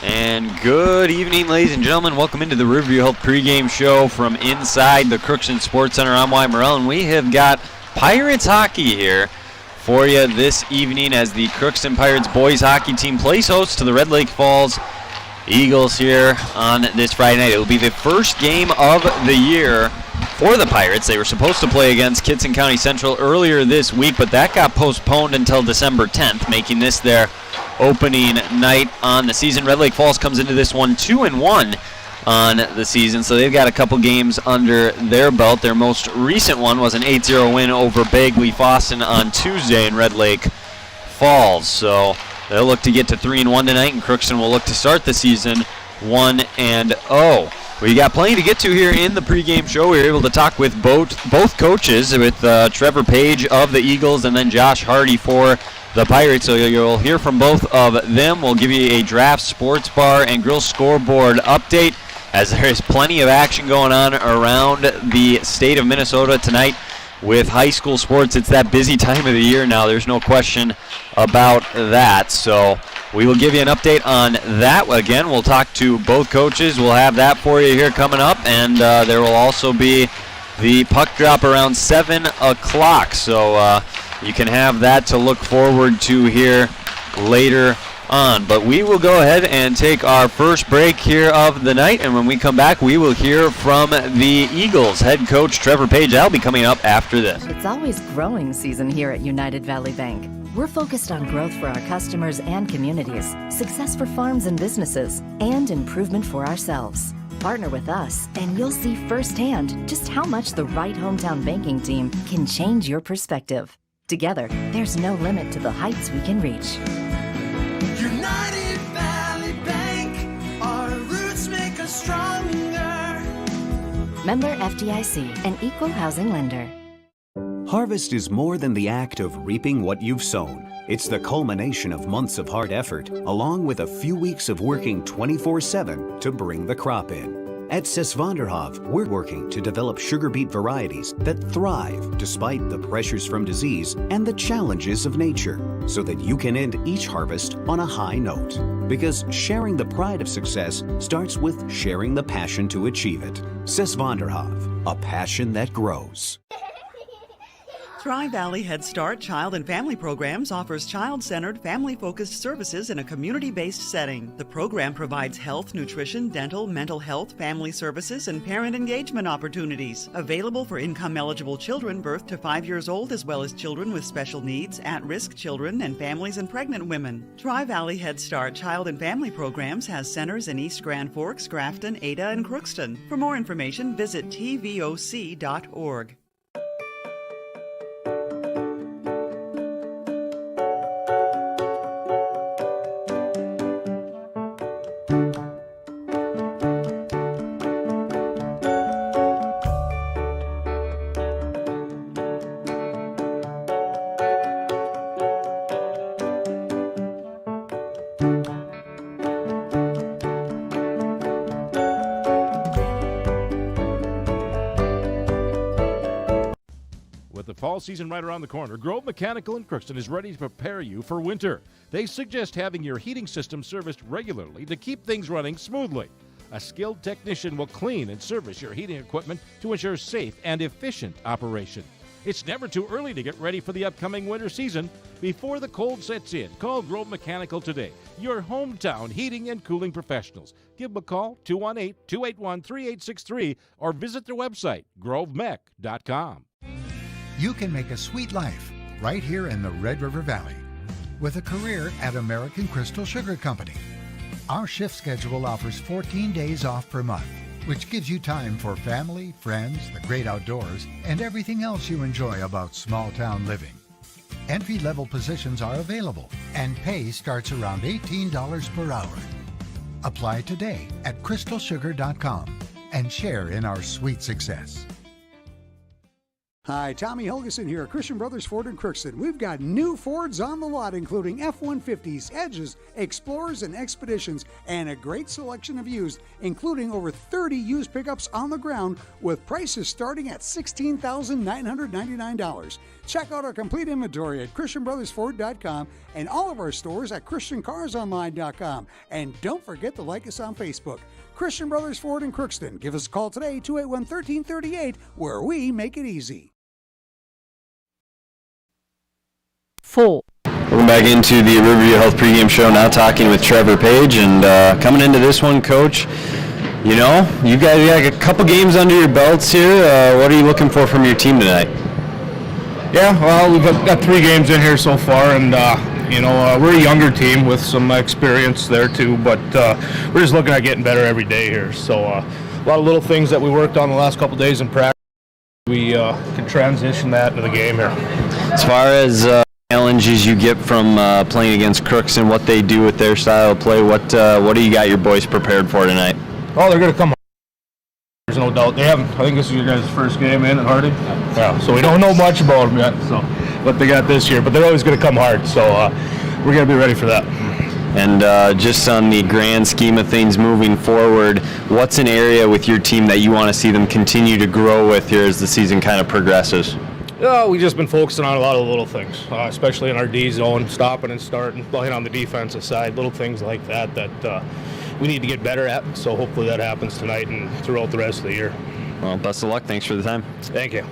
And good evening, ladies and gentlemen. Welcome into the Riverview Health pregame show from inside the Crookston Sports Center. I'm Wyatt Morrell, and we have got Pirates hockey here for you this evening as the Crookston Pirates boys hockey team plays host to the Red Lake Falls Eagles here on this Friday night. It will be the first game of the year for the Pirates. They were supposed to play against Kitson County Central earlier this week, but that got postponed until December 10th, making this their opening night on the season. Red Lake Falls comes into this one 2-1 on the season, so they've got a couple games under their belt. Their most recent one was an 8-0 win over Bagley Fawston on Tuesday in Red Lake Falls. So they'll look to get to 3-1 tonight, and Crookston will look to start the season 1-0. We got plenty to get to here in the pregame show. We were able to talk with both coaches, with Trevor Page of the Eagles and then Josh Hardy for the Pirates. So you'll hear from both of them. We'll give you a draft, sports bar, and grill scoreboard update, as there is plenty of action going on around the state of Minnesota tonight with high school sports. It's that busy time of the year now. There's no question about that. So we will give you an update on that. Again, we'll talk to both coaches. We'll have that for you here coming up, and there will also be the puck drop around 7 o'clock. So you can have that to look forward to here later on. But we will go ahead and take our first break here of the night, and when we come back, we will hear from the Eagles head coach Trevor Page. That'll be coming up after this. It's always growing season here at United Valley Bank. We're focused on growth for our customers and communities, success for farms and businesses, and improvement for ourselves. Partner with us, and you'll see firsthand just how much the right hometown banking team can change your perspective. Together, there's no limit to the heights we can reach. United Valley Bank, our roots make us stronger. Member FDIC, an equal housing lender. Harvest is more than the act of reaping what you've sown. It's the culmination of months of hard effort, along with a few weeks of working 24/7 to bring the crop in. At Sesvanderhof, we're working to develop sugar beet varieties that thrive despite the pressures from disease and the challenges of nature, so that you can end each harvest on a high note. Because sharing the pride of success starts with sharing the passion to achieve it. Sesvanderhof, a passion that grows. Tri-Valley Head Start Child and Family Programs offers child-centered, family-focused services in a community-based setting. The program provides health, nutrition, dental, mental health, family services, and parent engagement opportunities. Available for income-eligible children birth to 5 years old, as well as children with special needs, at-risk children, and families and pregnant women. Tri-Valley Head Start Child and Family Programs has centers in East Grand Forks, Grafton, Ada, and Crookston. For more information, visit tvoc.org. Fall season right around the corner, Grove Mechanical in Crookston is ready to prepare you for winter. They suggest having your heating system serviced regularly to keep things running smoothly. A skilled technician will clean and service your heating equipment to ensure safe and efficient operation. It's never too early to get ready for the upcoming winter season. Before the cold sets in, call Grove Mechanical today, your hometown heating and cooling professionals. Give them a call, 218-281-3863, or visit their website, grovemech.com. You can make a sweet life right here in the Red River Valley with a career at American Crystal Sugar Company. Our shift schedule offers 14 days off per month, which gives you time for family, friends, the great outdoors, and everything else you enjoy about small-town living. Entry-level positions are available, and pay starts around $18 per hour. Apply today at crystalsugar.com and share in our sweet success. Hi, Tommy Helgeson here at Christian Brothers Ford in Crookston. We've got new Fords on the lot, including F-150s, Edges, Explorers, and Expeditions, and a great selection of used, including over 30 used pickups on the ground with prices starting at $16,999. Check out our complete inventory at ChristianBrothersFord.com and all of our stores at ChristianCarsOnline.com. And don't forget to like us on Facebook. Christian Brothers Ford in Crookston. Give us a call today, 281-1338, where we make it easy. Full. Welcome back into the Riverview Health Pregame Show, now talking with Trevor Page. And coming into this one, Coach, you know, you guys got a couple games under your belts here. What are you looking for from your team tonight? Yeah, well, we've got 3 games in here so far, and we're a younger team with some experience there too, but we're just looking at getting better every day here. So a lot of little things that we worked on the last couple days in practice, we can transition that into the game here. As far as challenges you get from playing against Crookston, what they do with their style of play, what do you got your boys prepared for tonight? Oh, they're going to come. There's no doubt. They haven't. I think this is your guys' first game in at Harding. Yeah. So we don't know much about them yet. So what they got this year, but they're always going to come hard. So we're going to be ready for that. And just on the grand scheme of things moving forward, what's an area with your team that you want to see them continue to grow with here as the season kind of progresses? We've just been focusing on a lot of little things, especially in our D zone, stopping and starting, playing on the defensive side, little things like that we need to get better at. So hopefully that happens tonight and throughout the rest of the year. Well, best of luck. Thanks for the time. Thank you.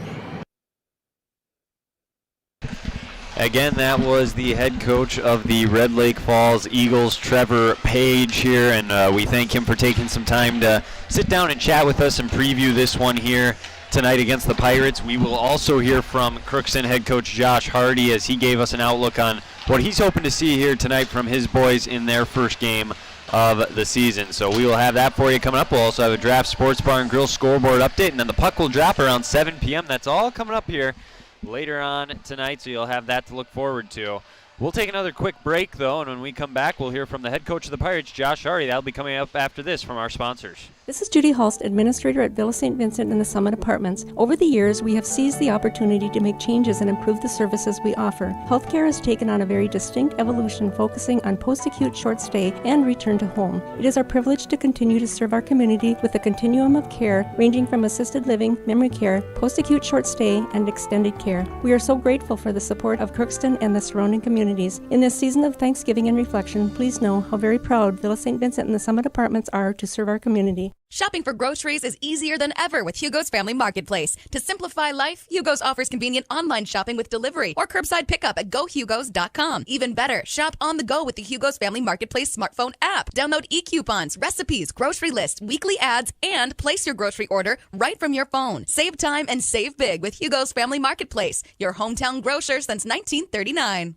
Again, that was the head coach of the Red Lake Falls Eagles, Trevor Page here, and we thank him for taking some time to sit down and chat with us and preview this one here tonight against the Pirates. We will also hear from Crookston head coach Josh Hardy as he gave us an outlook on what he's hoping to see here tonight from his boys in their first game of the season. So we will have that for you coming up. We'll also have a Draft Sports Bar and Grill scoreboard update, and then the puck will drop around 7 p.m. That's all coming up here later on tonight, so you'll have that to look forward to. We'll take another quick break, though, and when we come back, we'll hear from the head coach of the Pirates, Josh Hardy. That'll be coming up after this from our sponsors. This is Judy Hulst, Administrator at Villa St. Vincent and the Summit Apartments. Over the years, we have seized the opportunity to make changes and improve the services we offer. Healthcare has taken on a very distinct evolution, focusing on post-acute short stay and return to home. It is our privilege to continue to serve our community with a continuum of care ranging from assisted living, memory care, post-acute short stay, and extended care. We are so grateful for the support of Crookston and the surrounding communities. In this season of Thanksgiving and reflection, please know how very proud Villa St. Vincent and the Summit Apartments are to serve our community. Shopping for groceries is easier than ever with Hugo's Family Marketplace. To simplify life, Hugo's offers convenient online shopping with delivery or curbside pickup at GoHugos.com. Even better, shop on the go with the Hugo's Family Marketplace smartphone app. Download e-coupons, recipes, grocery lists, weekly ads, and place your grocery order right from your phone. Save time and save big with Hugo's Family Marketplace, your hometown grocer since 1939.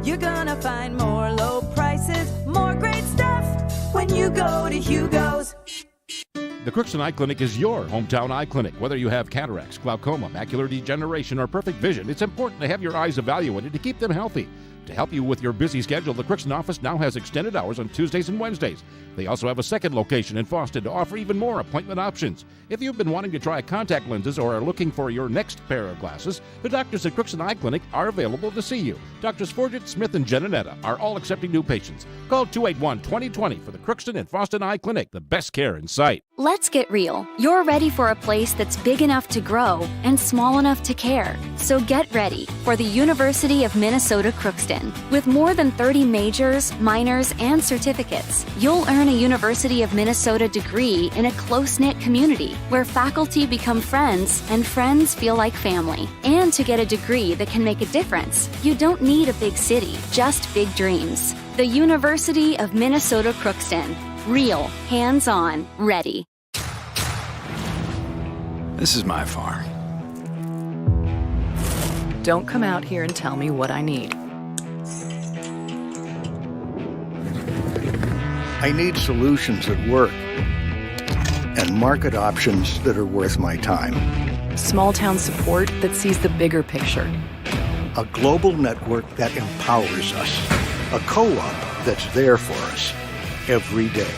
You're gonna find more low prices, more great stuff when you go to Hugo's. The Crookston Eye Clinic is your hometown eye clinic. Whether you have cataracts, glaucoma, macular degeneration, or perfect vision, it's important to have your eyes evaluated to keep them healthy. To help you with your busy schedule, the Crookston office now has extended hours on Tuesdays and Wednesdays. They also have a second location in Foston to offer even more appointment options. If you've been wanting to try contact lenses or are looking for your next pair of glasses, the doctors at Crookston Eye Clinic are available to see you. Doctors Forget, Smith, and Genanetta are all accepting new patients. Call 281-2020 for the Crookston and Foston Eye Clinic, the best care in sight. Let's get real. You're ready for a place that's big enough to grow and small enough to care. So get ready for the University of Minnesota Crookston. With more than 30 majors, minors, and certificates, you'll earn a University of Minnesota degree in a close-knit community where faculty become friends and friends feel like family. And to get a degree that can make a difference, you don't need a big city, just big dreams. The University of Minnesota Crookston. Real, hands-on, ready. This is my farm. Don't come out here and tell me what I need. I need solutions that work and market options that are worth my time. Small town support that sees the bigger picture. A global network that empowers us. A co-op that's there for us every day.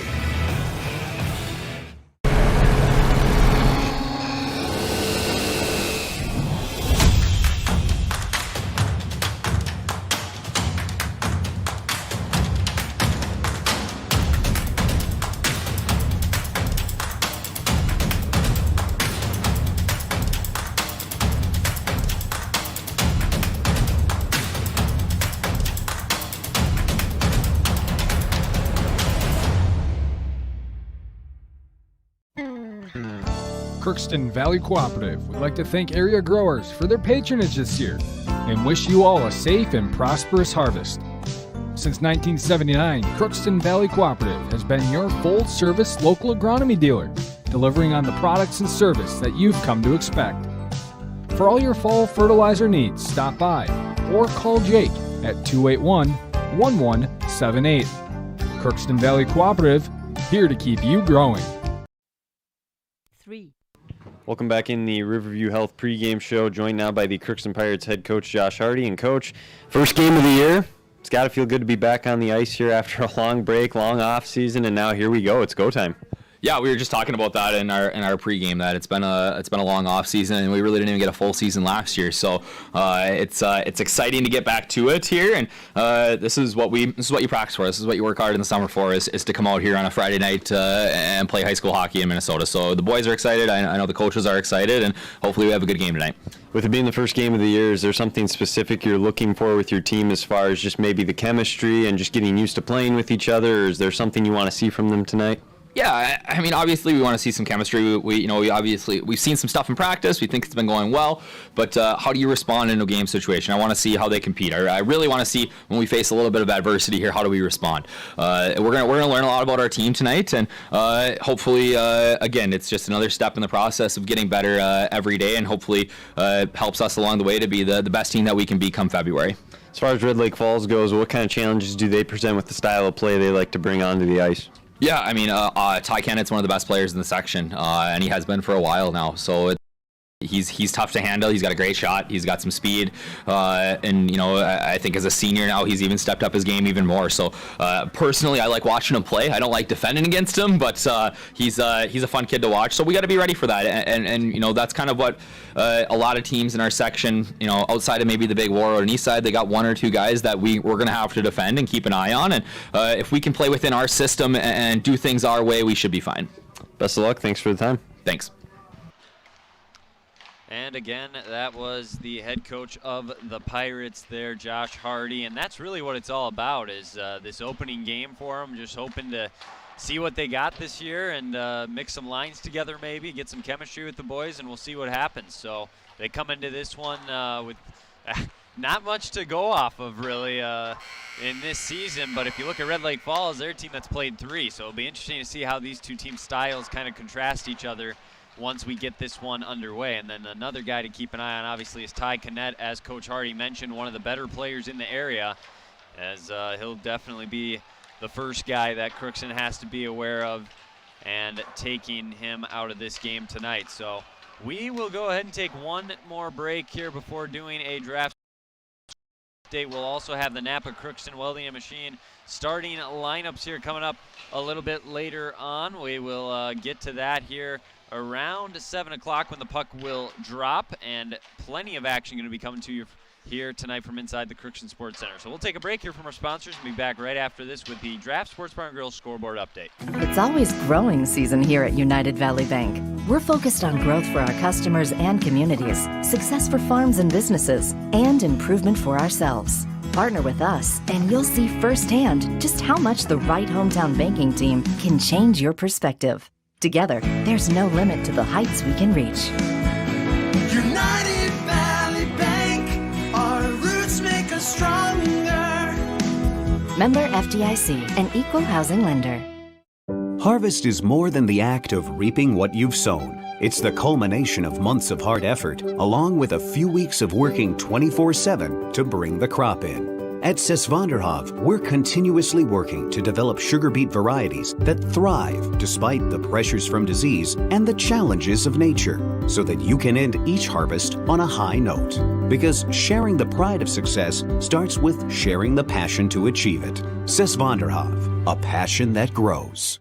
Crookston Valley Cooperative would like to thank area growers for their patronage this year and wish you all a safe and prosperous harvest. Since 1979, Crookston Valley Cooperative has been your full-service local agronomy dealer, delivering on the products and service that you've come to expect. For all your fall fertilizer needs, stop by or call Jake at 281-1178. Crookston Valley Cooperative, here to keep you growing. 3. Welcome back in the Riverview Health pregame show, joined now by the Crookston Pirates head coach Josh Hardy. And Coach, first game of the year. It's got to feel good to be back on the ice here after a long break, long off season, and now here we go. It's go time. Yeah, we were just talking about that in our pregame, that it's been a long off season, and we really didn't even get a full season last year. So it's exciting to get back to it here, and this is what you practice for. This is what you work hard in the summer for, is to come out here on a Friday night and play high school hockey in Minnesota. So the boys are excited. I know the coaches are excited, and hopefully we have a good game tonight. With it being the first game of the year, is there something specific you're looking for with your team as far as just maybe the chemistry and just getting used to playing with each other, or is there something you want to see from them tonight? Yeah, I mean, obviously we want to see some chemistry. We've seen some stuff in practice. We think it's been going well, but how do you respond in a game situation? I want to see how they compete. I really want to see, when we face a little bit of adversity here, how do we respond? We're gonna learn a lot about our team tonight, and hopefully, again, it's just another step in the process of getting better every day, and hopefully helps us along the way to be the best team that we can be come February. As far as Red Lake Falls goes, what kind of challenges do they present with the style of play they like to bring onto the ice? Yeah, I mean, Ty Kennett's one of the best players in the section, and he has been for a while now. So he's tough to handle. He's got a great shot. He's got some speed, and I think as a senior now, he's even stepped up his game even more. So personally, I like watching him play. I don't like defending against him, but he's a fun kid to watch. So we got to be ready for that, and that's kind of what a lot of teams in our section, outside of maybe the big Warroad and East Side, they got one or two guys that we're going to have to defend and keep an eye on. And if we can play within our system and do things our way, we should be fine. Best of luck. Thanks for the time. Thanks. And again, that was the head coach of the Pirates there, Josh Hardy. And that's really what it's all about, is this opening game for them. Just hoping to see what they got this year and mix some lines together maybe, get some chemistry with the boys, and we'll see what happens. So they come into this one with not much to go off of really in this season. But if you look at Red Lake Falls, they're a team that's played 3. So it'll be interesting to see how these two team styles kind of contrast each other once we get this one underway. And then another guy to keep an eye on, obviously, is Ty Kennett, as Coach Hardy mentioned, one of the better players in the area, as he'll definitely be the first guy that Crookston has to be aware of and taking him out of this game tonight. So we will go ahead and take one more break here before doing a draft update. We'll also have the Napa Crookston Welding and Machine starting lineups here coming up a little bit later on. We will get to that here around 7 o'clock when the puck will drop, and plenty of action going to be coming to you here tonight from inside the Crookston Sports Center. So we'll take a break here from our sponsors and be back right after this with the Draft Sports Bar and Grill Scoreboard update. It's always growing season here at United Valley Bank. We're focused on growth for our customers and communities, success for farms and businesses, and improvement for ourselves. Partner with us, and you'll see firsthand just how much the right hometown banking team can change your perspective. Together, there's no limit to the heights we can reach. United Valley Bank, our roots make us stronger. Member FDIC, an equal housing lender. Harvest is more than the act of reaping what you've sown. It's the culmination of months of hard effort, along with a few weeks of working 24/7 to bring the crop in. At Sesvanderhof, we're continuously working to develop sugar beet varieties that thrive despite the pressures from disease and the challenges of nature, so that you can end each harvest on a high note. Because sharing the pride of success starts with sharing the passion to achieve it. Sesvanderhof, a passion that grows.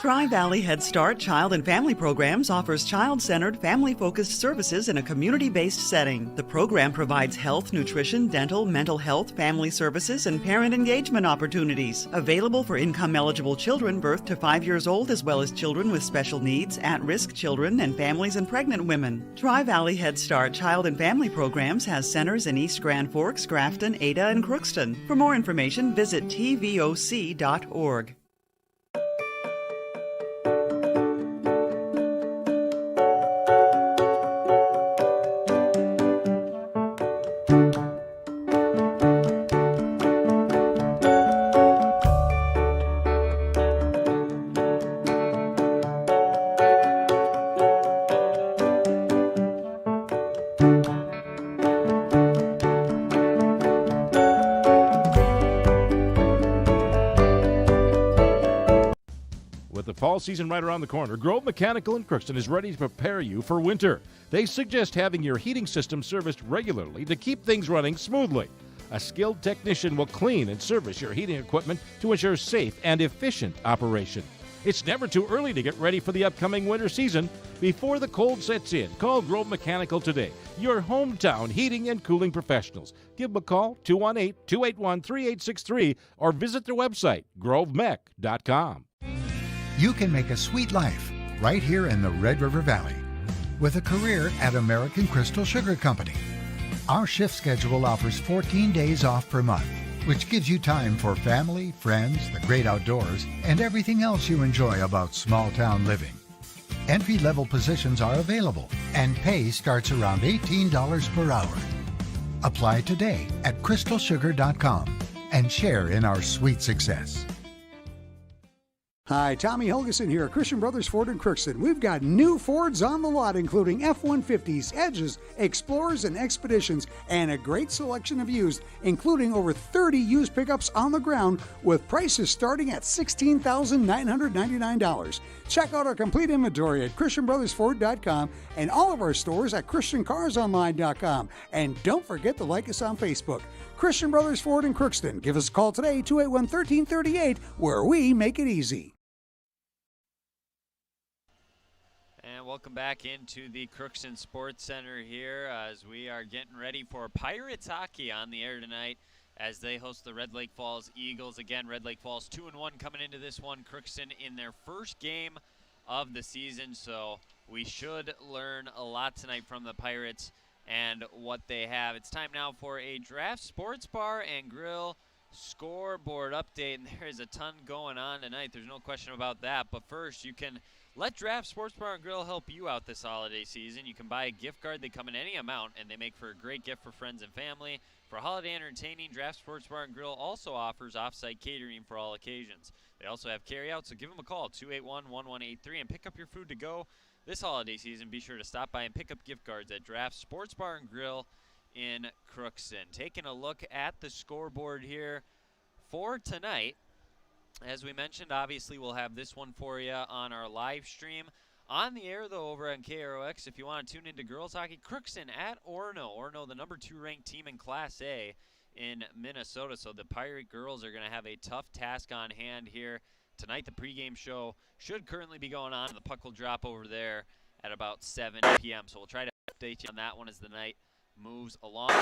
Tri-Valley Head Start Child and Family Programs offers child-centered, family-focused services in a community-based setting. The program provides health, nutrition, dental, mental health, family services, and parent engagement opportunities. Available for income-eligible children birth to 5 years old, as well as children with special needs, at-risk children, and families and pregnant women. Tri-Valley Head Start Child and Family Programs has centers in East Grand Forks, Grafton, Ada, and Crookston. For more information, visit tvoc.org. the fall season right around the corner, Grove Mechanical in Crookston is ready to prepare you for winter. They suggest having your heating system serviced regularly to keep things running smoothly. A skilled technician will clean and service your heating equipment to ensure safe and efficient operation. It's never too early to get ready for the upcoming winter season. Before the cold sets in, call Grove Mechanical today, your hometown heating and cooling professionals. Give them a call, 218-281-3863, or visit their website, grovemech.com. You can make a sweet life right here in the Red River Valley with a career at American Crystal Sugar Company. Our shift schedule offers 14 days off per month, which gives you time for family, friends, the great outdoors, and everything else you enjoy about small-town living. Entry-level positions are available, and pay starts around $18 per hour. Apply today at crystalsugar.com and share in our sweet success. Hi, Tommy Helgeson here at Christian Brothers Ford in Crookston. We've got new Fords on the lot, including F-150s, Edges, Explorers, and Expeditions, and a great selection of used, including over 30 used pickups on the ground with prices starting at $16,999. Check out our complete inventory at ChristianBrothersFord.com and all of our stores at ChristianCarsOnline.com. And don't forget to like us on Facebook. Christian Brothers Ford in Crookston. Give us a call today, 281-1338, where we make it easy. And welcome back into the Crookston Sports Center here as we are getting ready for Pirates hockey on the air tonight as they host the Red Lake Falls Eagles. Again, Red Lake Falls 2-1 coming into this one. Crookston in their first game of the season, so we should learn a lot tonight from the Pirates and what they have. It's time now for a Draft Sports Bar and Grill scoreboard update, and there is a ton going on tonight. There's no question about that, but first you can let Draft Sports Bar and Grill help you out this holiday season. You can buy a gift card. They come in any amount, and they make for a great gift for friends and family. For holiday entertaining, Draft Sports Bar and Grill also offers off-site catering for all occasions. They also have carry-out, so give them a call, 281-1183, and pick up your food to go. This holiday season, be sure to stop by and pick up gift cards at Draft Sports Bar and Grill in Crookston. Taking a look at the scoreboard here for tonight. As we mentioned, obviously we'll have this one for you on our live stream. On the air, though, over on KROX, if you want to tune into girls hockey, Crookston at Orono. Orono, the number 2 ranked team in Class A in Minnesota. So the Pirate girls are going to have a tough task on hand here tonight. The pregame show should currently be going on. The puck will drop over there at about 7 p.m. So we'll try to update you on that one as the night moves along.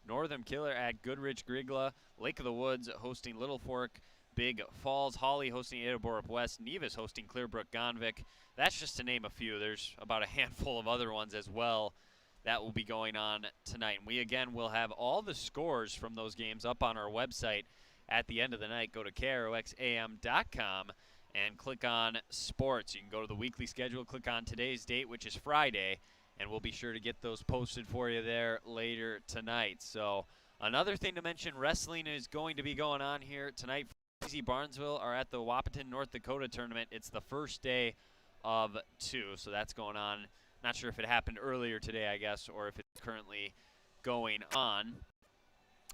Northern Killer at Goodrich Grigla, Lake of the Woods hosting Little Fork, Big Falls, Holly hosting Edoborup West, Nevis hosting Clearbrook Gonvick. That's just to name a few. There's about a handful of other ones as well that will be going on tonight. And we again will have all the scores from those games up on our website at the end of the night. Go to KROXAM.com and click on sports. You can go to the weekly schedule, click on today's date, which is Friday, and we'll be sure to get those posted for you there later tonight. So another thing to mention, wrestling is going to be going on here tonight. Easy Barnesville are at the Wahpeton, North Dakota tournament. It's the first day of 2. So that's going on. Not sure if it happened earlier today, I guess, or if it's currently going on.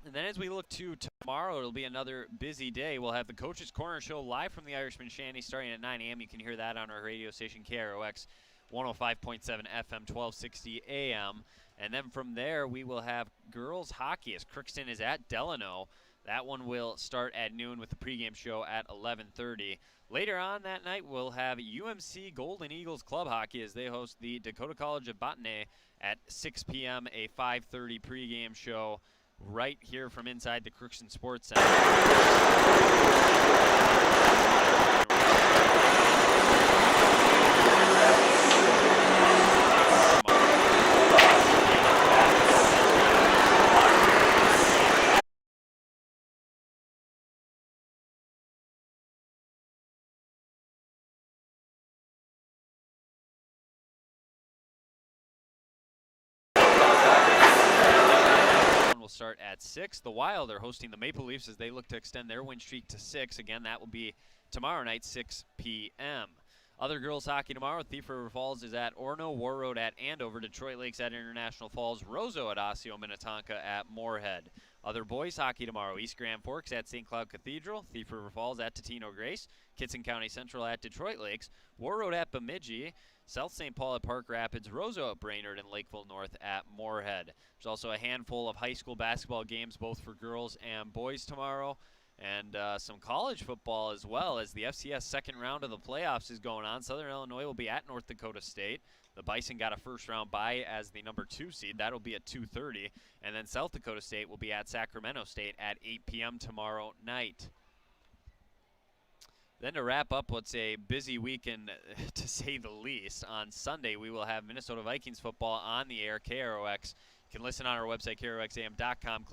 And then as we look to tomorrow, it'll be another busy day. We'll have the Coach's Corner show live from the Irishman Shanty starting at 9 a.m. You can hear that on our radio station, KROX 105.7 FM, 1260 a.m. And then from there, we will have girls hockey as Crookston is at Delano. That one will start at noon with the pregame show at 11:30. Later on that night, we'll have UMC Golden Eagles Club Hockey as they host the Dakota College of Botany at 6 p.m., a 5:30 pregame show right here from inside the Crookston Sports Center. Will start at 6. The Wild are hosting the Maple Leafs as they look to extend their win streak to 6. Again, that will be tomorrow night, 6 p.m. Other girls hockey tomorrow, Thief River Falls is at Orono, War Road at Andover, Detroit Lakes at International Falls, Roseau at Osseo, Minnetonka at Moorhead. Other boys hockey tomorrow, East Grand Forks at St. Cloud Cathedral, Thief River Falls at Totino Grace, Kitson County Central at Detroit Lakes, War Road at Bemidji, South St. Paul at Park Rapids, Roseau at Brainerd, and Lakeville North at Moorhead. There's also a handful of high school basketball games both for girls and boys tomorrow, and some college football as well as the FCS second round of the playoffs is going on. Southern Illinois will be at North Dakota State. The Bison got a first-round bye as the number 2 seed. That'll be at 2:30. And then South Dakota State will be at Sacramento State at 8 p.m. tomorrow night. Then to wrap up what's a busy weekend, to say the least, on Sunday we will have Minnesota Vikings football on the air, KROX. You can listen on our website, KROXAM.com,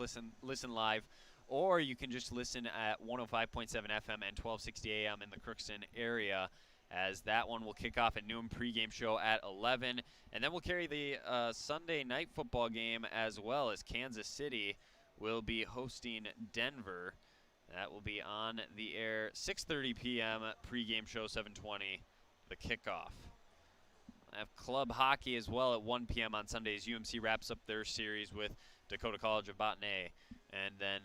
listen live, or you can just listen at 105.7 FM and 1260 AM in the Crookston area, as that one will kick off at noon, pregame show at 11. And then we'll carry the Sunday night football game as well, as Kansas City will be hosting Denver. That will be on the air 6:30 p.m. pregame show 7:20, the kickoff. I have club hockey as well at 1 p.m. on Sundays. UMC wraps up their series with Dakota College of Botany, and then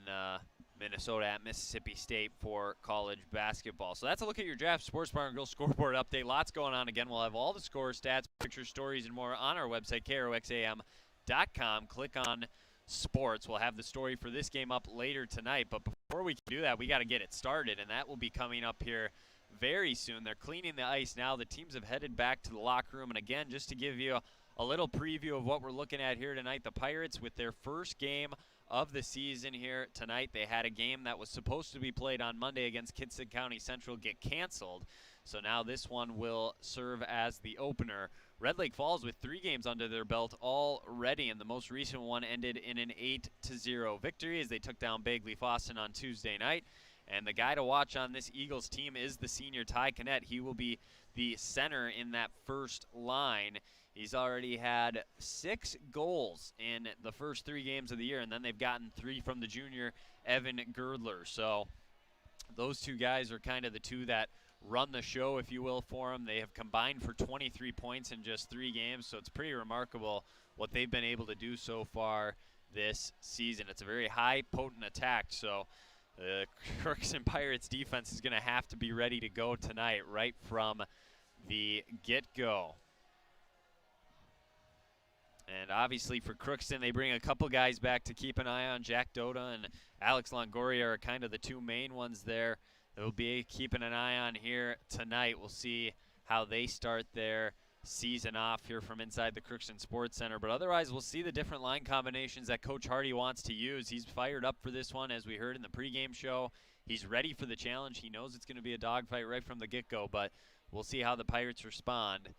Minnesota at Mississippi State for college basketball. So that's a look at your Draft Sports Bar and Grill scoreboard update. Lots going on. Again, we'll have all the scores, stats, pictures, stories, and more on our website, KROXAM.com. Click on sports. We'll have the story for this game up later tonight, but before we can do that, we got to get it started, and that will be coming up here very soon. They're cleaning the ice now. The teams have headed back to the locker room, and again, just to give you a little preview of what we're looking at here tonight, the Pirates with their first game of the season here tonight. They had a game that was supposed to be played on Monday against Kitson County Central get canceled, so now this one will serve as the opener. Red Lake Falls with 3 games under their belt already, and the most recent one ended in an 8-0 victory as they took down Bagley Fawston on Tuesday night. And the guy to watch on this Eagles team is the senior Ty Kinnett. He will be the center in that first line. He's already had 6 goals in the first 3 games of the year, and then they've gotten 3 from the junior Evan Girdler. So those 2 guys are kind of the 2 that run the show, if you will, for them. They have combined for 23 points in just 3 games, so it's pretty remarkable what they've been able to do so far this season. It's a very high, potent attack, so the Crookston Pirates defense is going to have to be ready to go tonight right from the get-go. And obviously for Crookston, they bring a couple guys back to keep an eye on. Jack Doda and Alex Longoria are kind of the 2 main ones there. They'll be keeping an eye on here tonight. We'll see how they start their season off here from inside the Crookston Sports Center. But otherwise, we'll see the different line combinations that Coach Hardy wants to use. He's fired up for this one, as we heard in the pregame show. He's ready for the challenge. He knows it's going to be a dogfight right from the get-go, but we'll see how the Pirates respond.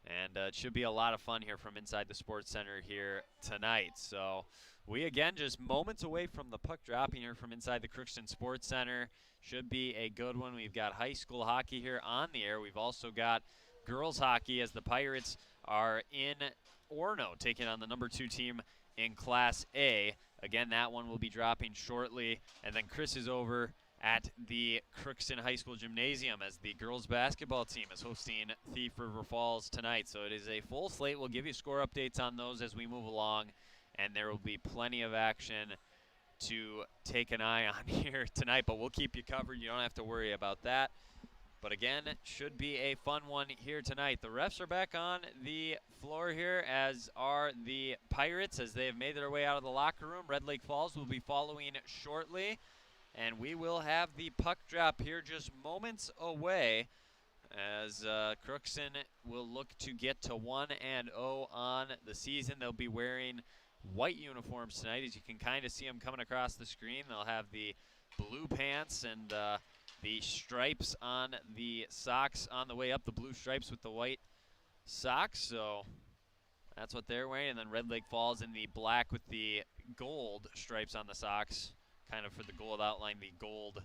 And it should be a lot of fun here from inside the Sports Center here tonight. So we, again, just moments away from the puck dropping here from inside the Crookston Sports Center. Should be a good one. We've got high school hockey here on the air. We've also got girls hockey as the Pirates are in Orono, taking on the number 2 team in Class A. Again, that one will be dropping shortly. And then Chris is over at the Crookston High School Gymnasium as the girls basketball team is hosting Thief River Falls tonight. So it is a full slate. We'll give you score updates on those as we move along, and there will be plenty of action to take an eye on here tonight, but we'll keep you covered. You don't have to worry about that. But again, it should be a fun one here tonight. The refs are back on the floor here, as are the Pirates, as they have made their way out of the locker room. Red Lake Falls will be following shortly, and we will have the puck drop here just moments away, as Crookston will look to get to 1-0 on the season. They'll be wearing white uniforms tonight, as you can kind of see them coming across the screen. They'll have the blue pants and the stripes on the socks on the way up, the blue stripes with the white socks. So that's what they're wearing. And then Red Lake Falls in the black with the gold stripes on the socks, kind of for the gold outline, the gold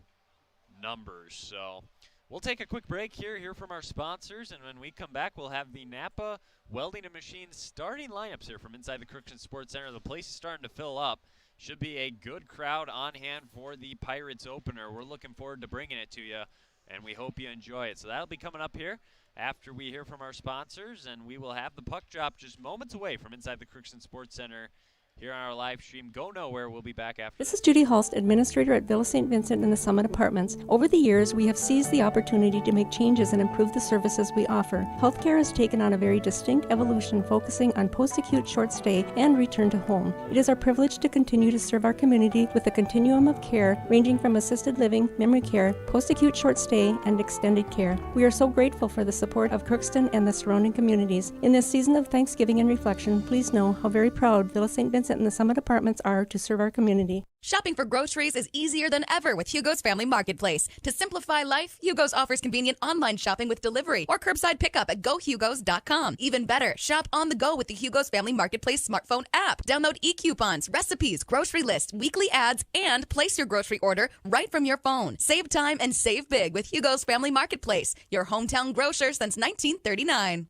numbers. So we'll take a quick break here, hear from our sponsors, and when we come back, we'll have the Napa Welding and Machines starting lineups here from inside the Crookston Sports Center. The place is starting to fill up. Should be a good crowd on hand for the Pirates opener. We're looking forward to bringing it to you, and we hope you enjoy it. So that'll be coming up here after we hear from our sponsors, and we will have the puck drop just moments away from inside the Crookston Sports Center here on our live stream. Go nowhere. We'll be back after. This is Judy Hulst, administrator at Villa St. Vincent and the Summit Apartments. Over the years, we have seized the opportunity to make changes and improve the services we offer. Healthcare has taken on a very distinct evolution, focusing on post-acute short stay and return to home. It is our privilege to continue to serve our community with a continuum of care ranging from assisted living, memory care, post-acute short stay, and extended care. We are so grateful for the support of Crookston and the surrounding communities. In this season of Thanksgiving and reflection, please know how very proud Villa St. Vincent and the Summit Apartments are to serve our community. Shopping for groceries is easier than ever with Hugo's Family Marketplace. To simplify life, Hugo's offers convenient online shopping with delivery or curbside pickup at gohugos.com. Even better, shop on the go with the Hugo's Family Marketplace smartphone app. Download e-coupons, recipes, grocery lists, weekly ads, and place your grocery order right from your phone. Save time and save big with Hugo's Family Marketplace, your hometown grocer since 1939.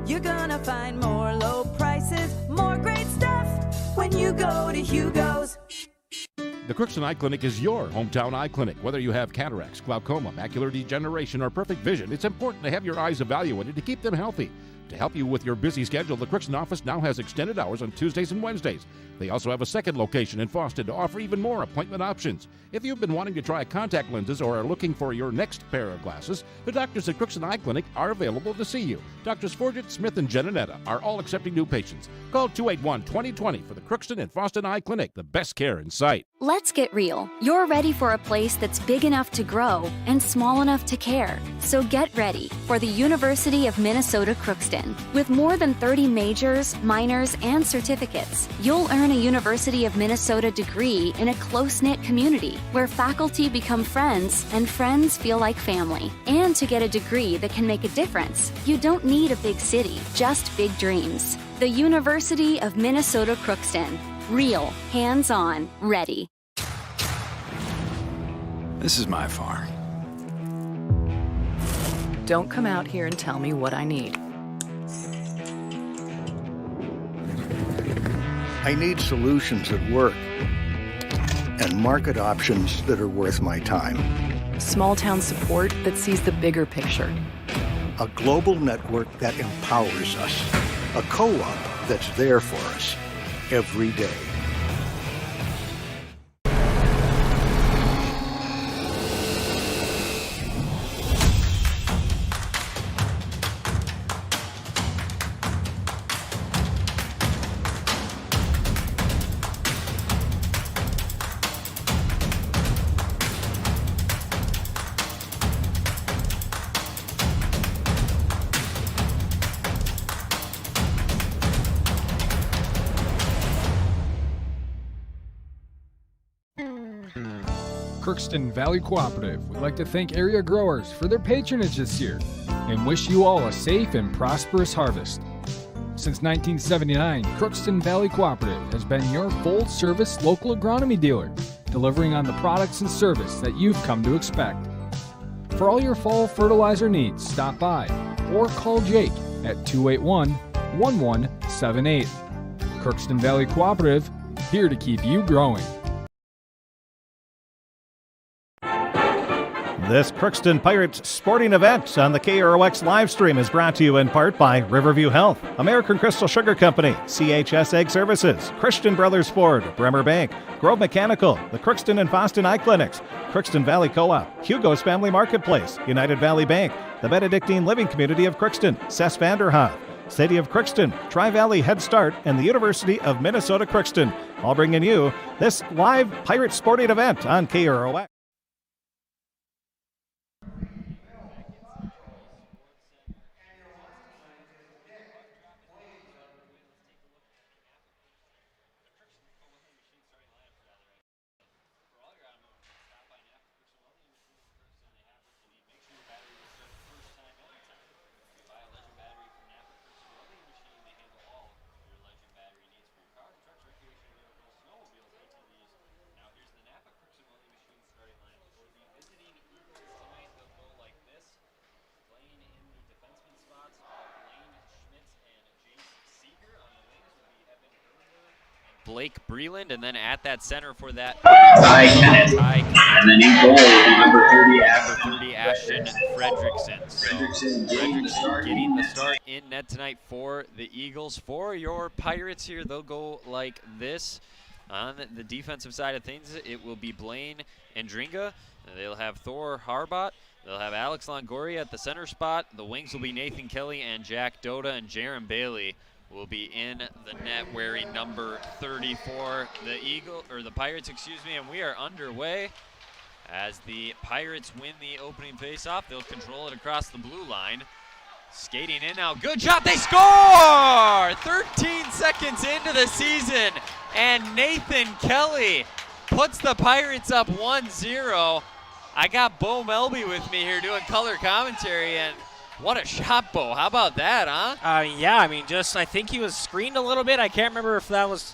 You're gonna find more low prices, more great stuff when you go to Hugo's. The Crookston Eye Clinic is your hometown eye clinic. Whether you have cataracts, glaucoma, macular degeneration, or perfect vision, it's important to have your eyes evaluated to keep them healthy. To help you with your busy schedule, the Crookston office now has extended hours on Tuesdays and Wednesdays. They also have a second location in Fawston to offer even more appointment options. If you've been wanting to try contact lenses or are looking for your next pair of glasses, the doctors at Crookston Eye Clinic are available to see you. Doctors Forget, Smith, and Genanetta are all accepting new patients. Call 281-2020 for the Crookston and Fawston Eye Clinic, the best care in sight. Let's get real. You're ready for a place that's big enough to grow and small enough to care. So get ready for the University of Minnesota Crookston. With more than 30 majors, minors, and certificates, you'll earn a University of Minnesota degree in a close-knit community where faculty become friends and friends feel like family. And to get a degree that can make a difference, you don't need a big city, just big dreams. The University of Minnesota Crookston. Real, hands-on, ready. This is my farm. Don't come out here and tell me what I need. I need solutions that work and market options that are worth my time. Small town support that sees the bigger picture. A global network that empowers us. A co-op that's there for us every day. Crookston Valley Cooperative would like to thank area growers for their patronage this year and wish you all a safe and prosperous harvest. Since 1979, Crookston Valley Cooperative has been your full-service local agronomy dealer, delivering on the products and service that you've come to expect. For all your fall fertilizer needs, stop by or call Jake at 281-1178. Crookston Valley Cooperative, here to keep you growing. This Crookston Pirates sporting event on the KROX live stream is brought to you in part by Riverview Health, American Crystal Sugar Company, CHS Egg Services, Christian Brothers Ford, Bremer Bank, Grove Mechanical, the Crookston and Boston Eye Clinics, Crookston Valley Co-op, Hugo's Family Marketplace, United Valley Bank, the Benedictine Living Community of Crookston, Cess Vanderhoff, City of Crookston, Tri-Valley Head Start, and the University of Minnesota Crookston, all bringing you this live Pirate sporting event on KROX. Blake Breland, and then at that center for that, Ty Kenneth. And then in goal, number 30, Ashton Fredrickson. So Fredrickson getting the start in net tonight for the Eagles. For your Pirates here, they'll go like this. On the defensive side of things, it will be Blaine and Dringa. They'll have Thor Harbot. They'll have Alex Longoria at the center spot. The wings will be Nathan Kelly and Jack Doda, and Jaron Bailey will be in the net wearing number 34. The Pirates, and we are underway as the Pirates win the opening faceoff. They'll control it across the blue line. Skating in now, good shot, they score! 13 seconds into the season, and Nathan Kelly puts the Pirates up 1-0. I got Bo Melby with me here doing color commentary, and what a shot, Bo. How about that, huh? Yeah, I mean, I think he was screened a little bit. I can't remember if that was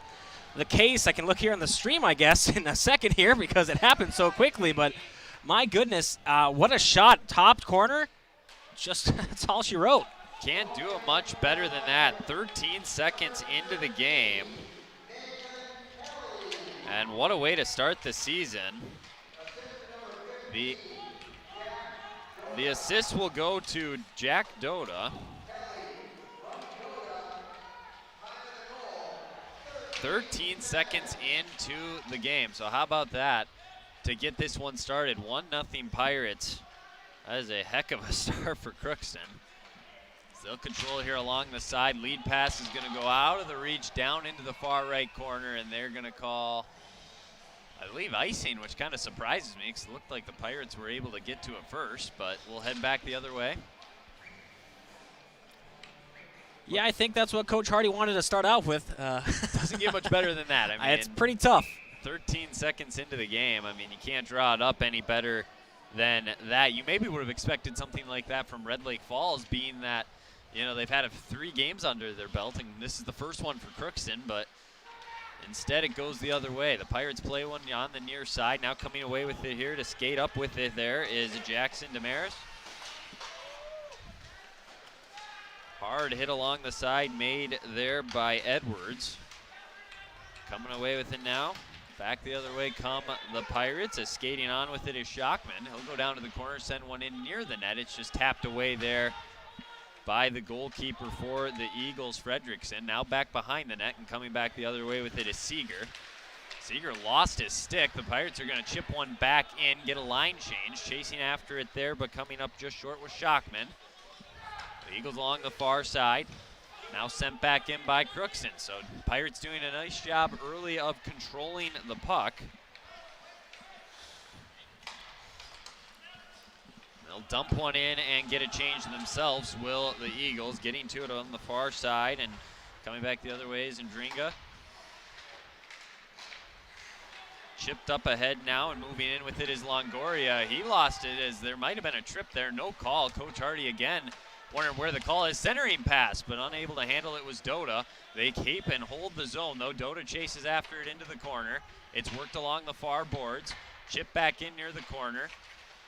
the case. I can look here on the stream, I guess, in a second here because it happened so quickly. But my goodness, what a shot. Top corner. That's all she wrote. Can't do it much better than that. 13 seconds into the game. And what a way to start the season. The assist will go to Jack Doda. 13 seconds into the game. So how about that to get this one started? 1-0 Pirates. That is a heck of a start for Crookston. They'll control it here along the side. Lead pass is going to go out of the reach, down into the far right corner, and they're going to call, I believe, icing, which kind of surprises me because it looked like the Pirates were able to get to it first, but we'll head back the other way. Yeah, I think that's what Coach Hardy wanted to start out with. Doesn't get much better than that. I mean, it's pretty tough. 13 seconds into the game. I mean, you can't draw it up any better than that. You maybe would have expected something like that from Red Lake Falls, being that, they've had 3 games under their belt, and this is the first one for Crookston, but instead it goes the other way. The Pirates play one on the near side. Now coming away with it here to skate up with it there is Jackson Damaris. Hard hit along the side made there by Edwards. Coming away with it now. Back the other way come the Pirates. As skating on with it is Shockman. He'll go down to the corner, send one in near the net. It's just tapped away there by the goalkeeper for the Eagles, Fredrickson. Now back behind the net, and coming back the other way with it is Seeger. Seeger lost his stick. The Pirates are going to chip one back in, get a line change. Chasing after it there, but coming up just short was Shockman. The Eagles along the far side. Now sent back in by Crookston. So Pirates doing a nice job early of controlling the puck. They'll dump one in and get a change themselves, will the Eagles. Getting to it on the far side, and coming back the other way is Ndringa. Chipped up ahead now, and moving in with it is Longoria. He lost it as there might have been a trip there. No call. Coach Hardy again wondering where the call is. Centering pass, but unable to handle it was Doda. They keep and hold the zone, though. Doda chases after it into the corner. It's worked along the far boards. Chip back in near the corner.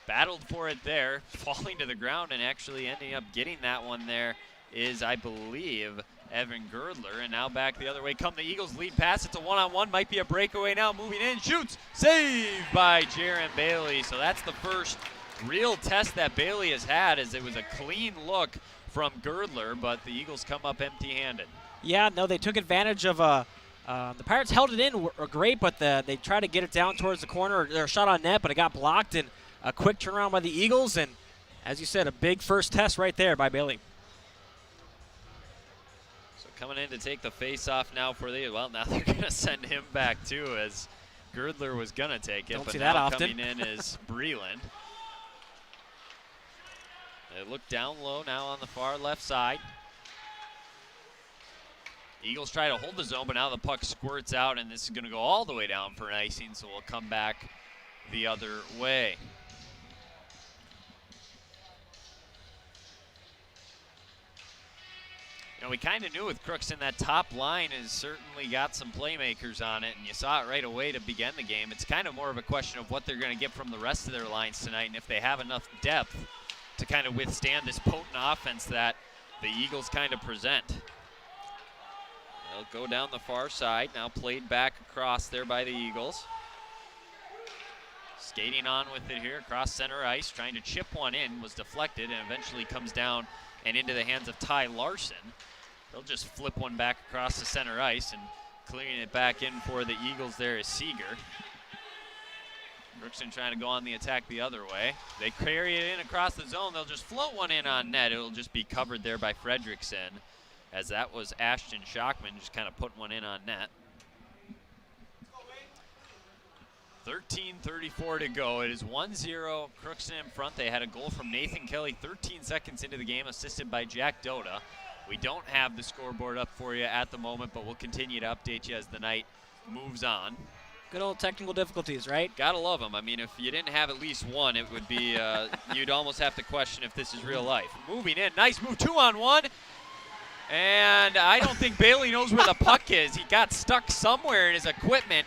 Battled for it there, falling to the ground, and actually ending up getting that one there is, I believe, Evan Girdler. And now back the other way come the Eagles. Lead pass. It's a one-on-one. Might be a breakaway now. Moving in. Shoots. Saved by Jaron Bailey. So that's the first real test that Bailey has had, as it was a clean look from Girdler, but the Eagles come up empty-handed. Yeah, no, they took advantage of the Pirates held it in great, but they tried to get it down towards the corner. Their shot on net, but it got blocked, and a quick turnaround by the Eagles, and as you said, a big first test right there by Bailey. So coming in to take the face-off now for now they're going to send him back too, as Girdler was going to take it. Don't but see now that often. coming in is Breland. They look down low now on the far left side. Eagles try to hold the zone, but now the puck squirts out, and this is going to go all the way down for an icing, so we'll come back the other way. You know, we kind of knew with Crookston that top line has certainly got some playmakers on it, and you saw it right away to begin the game. It's kind of more of a question of what they're going to get from the rest of their lines tonight, and if they have enough depth to kind of withstand this potent offense that the Eagles kind of present. They'll go down the far side, now played back across there by the Eagles. Skating on with it here across center ice, trying to chip one in, was deflected, and eventually comes down and into the hands of Ty Larson. They'll just flip one back across the center ice, and clearing it back in for the Eagles there is Seeger. Crookston trying to go on the attack the other way. They carry it in across the zone. They'll just float one in on net. It'll just be covered there by Fredrickson, as that was Ashton Schockman just kind of putting one in on net. 13:34 to go. It is 1-0 Crookston in front. They had a goal from Nathan Kelly 13 seconds into the game, assisted by Jack Doda. We don't have the scoreboard up for you at the moment, but we'll continue to update you as the night moves on. Good old technical difficulties, right? Gotta love them. I mean, if you didn't have at least one, it would be, you'd almost have to question if this is real life. Moving in, nice move, 2-on-1. And I don't think Bailey knows where the puck is. He got stuck somewhere in his equipment.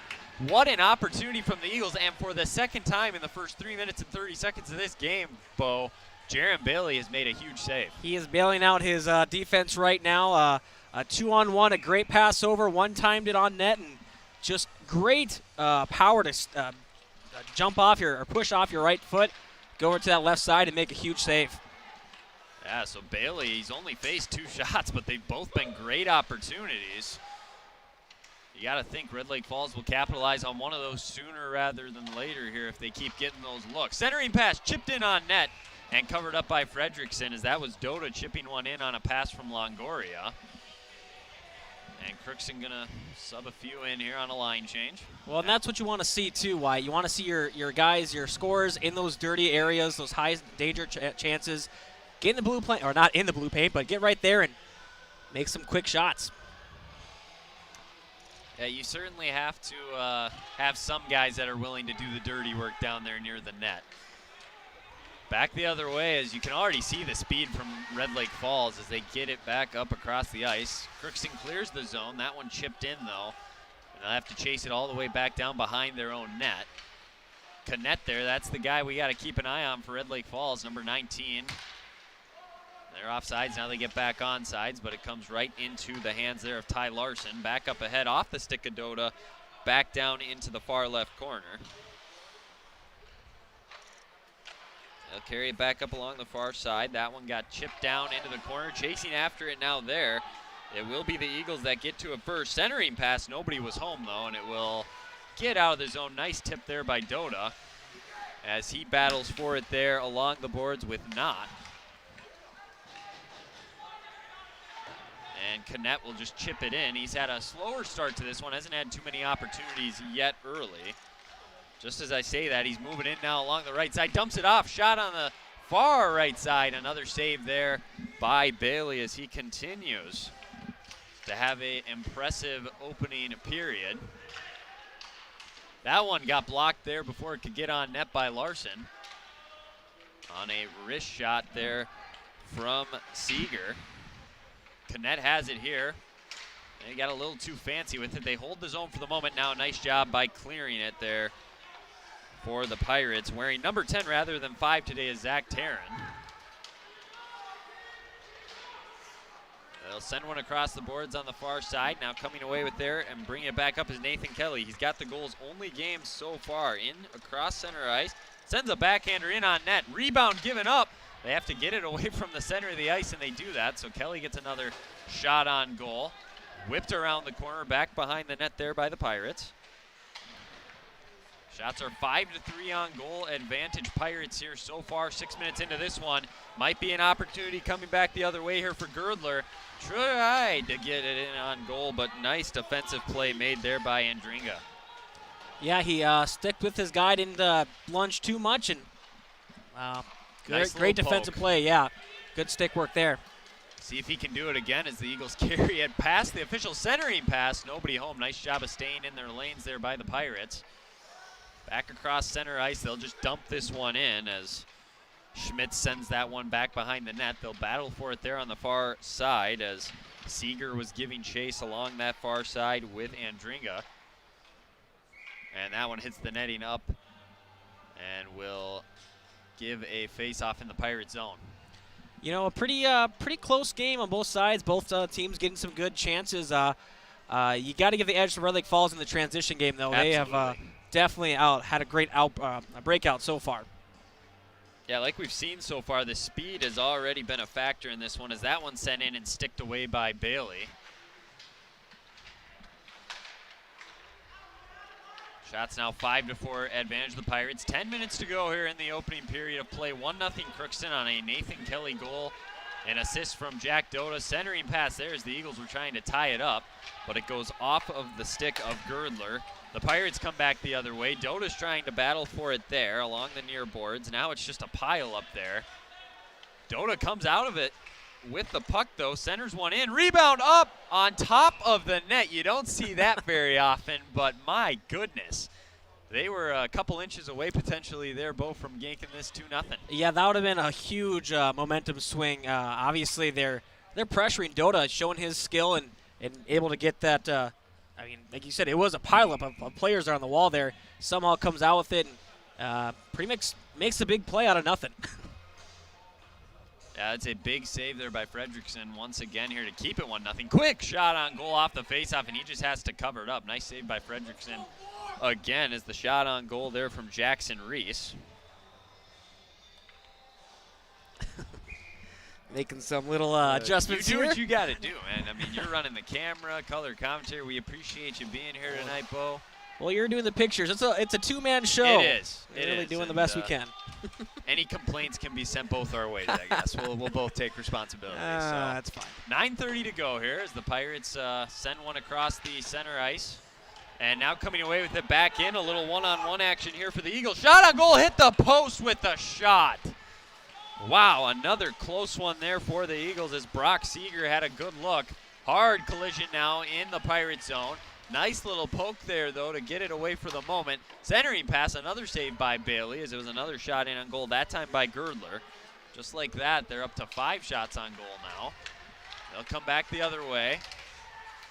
What an opportunity from the Eagles. And for the second time in the first 3 minutes and 30 seconds of this game, Bo, Jaron Bailey has made a huge save. He is bailing out his defense right now. A 2-on-1, a great pass over, one-timed it on net, and just great power to jump off or push off your right foot, go over to that left side and make a huge save. Yeah, so Bailey, he's only faced 2 shots, but they've both been great opportunities. You got to think Red Lake Falls will capitalize on one of those sooner rather than later here if they keep getting those looks. Centering pass chipped in on net and covered up by Fredrickson, as that was Doda chipping one in on a pass from Longoria. And Crookston going to sub a few in here on a line change. Well, and that's what you want to see too, Wyatt. You want to see your guys, your scorers in those dirty areas, those high danger chances. Get in the blue paint, or not in the blue paint, but get right there and make some quick shots. Yeah, you certainly have to have some guys that are willing to do the dirty work down there near the net. Back the other way, as you can already see the speed from Red Lake Falls as they get it back up across the ice. Crookston clears the zone. That one chipped in, though. And they'll have to chase it all the way back down behind their own net. Canet there, that's the guy we got to keep an eye on for Red Lake Falls, number 19. They're offsides, now they get back on sides, but it comes right into the hands there of Ty Larson. Back up ahead off the stick of Doda, back down into the far left corner. They'll carry it back up along the far side. That one got chipped down into the corner. Chasing after it now there. It will be the Eagles that get to it first. Centering pass, nobody was home though, and it will get out of the zone. Nice tip there by Doda as he battles for it there along the boards with Knott. And Canet will just chip it in. He's had a slower start to this one. Hasn't had too many opportunities yet early. Just as I say that, he's moving in now along the right side. Dumps it off. Shot on the far right side. Another save there by Bailey as he continues to have an impressive opening period. That one got blocked there before it could get on net by Larson. On a wrist shot there from Seeger. Canet has it here. They got a little too fancy with it. They hold the zone for the moment now. Nice job by clearing it there for the Pirates. Wearing number 10 rather than 5 today is Zach Tarrin. They'll send one across the boards on the far side. Now coming away with there and bringing it back up is Nathan Kelly. He's got the goals only game so far in across center ice. Sends a backhander in on net. Rebound given up. They have to get it away from the center of the ice, and they do that. So Kelly gets another shot on goal. Whipped around the corner, back behind the net there by the Pirates. Shots are 5-3 on goal. Advantage Pirates here so far. 6 minutes into this one. Might be an opportunity coming back the other way here for Girdler. Tried to get it in on goal, but nice defensive play made there by Andringa. Yeah, he stuck with his guy, didn't lunge too much, and great defensive play. Yeah, good stick work there. See if he can do it again as the Eagles carry it past the official centering pass. Nobody home. Nice job of staying in their lanes there by the Pirates. Back across center ice. They'll just dump this one in as Schmitz sends that one back behind the net. They'll battle for it there on the far side as Seeger was giving chase along that far side with Andringa. And that one hits the netting up and will give a face-off in the Pirate zone. You know, a pretty close game on both sides. Both teams getting some good chances. You got to give the edge to Red Lake Falls in the transition game, though. Absolutely. They have definitely had a great breakout so far. Yeah, like we've seen so far, the speed has already been a factor in this one as that one sent in and sticked away by Bailey. Shots now 5-4 advantage of the Pirates. 10 minutes to go here in the opening period of play. 1-0 Crookston on a Nathan Kelly goal. An assist from Jack Dota. Centering pass there as the Eagles were trying to tie it up, but it goes off of the stick of Girdler. The Pirates come back the other way. Dota's trying to battle for it there along the near boards. Now it's just a pile up there. Dota comes out of it with the puck, though. Centers one in. Rebound up on top of the net. You don't see that very often, but my goodness. They were a couple inches away potentially there, both from yanking this 2-0. Yeah, that would have been a huge momentum swing. Obviously, they're pressuring Dota, showing his skill and able to get that. I mean, like you said, it was a pileup of players there on the wall there. Somehow comes out with it and pretty much makes a big play out of nothing. Yeah, it's a big save there by Fredrickson once again here to keep it 1-0. Quick shot on goal off the faceoff, and he just has to cover it up. Nice save by Fredrickson again as the shot on goal there from Jackson Reese. Making some little adjustments You do here. what you got to do, man. I mean, you're running the camera, color commentary. We appreciate you being here tonight, Bo. Well, you're doing the pictures. It's a two-man show. It is. We're really doing the best we can. Any complaints can be sent both our ways, I guess. We'll both take responsibility. So That's fine. 9:30 to go here as the Pirates send one across the center ice. And now coming away with it back in. A little one-on-one action here for the Eagles. Shot on goal, hit the post with the shot. Wow, another close one there for the Eagles as Brock Seeger had a good look. Hard collision now in the Pirate zone. Nice little poke there, though, to get it away for the moment. Centering pass, another save by Bailey as it was another shot in on goal, that time by Girdler. Just like that, they're up to 5 shots on goal now. They'll come back the other way.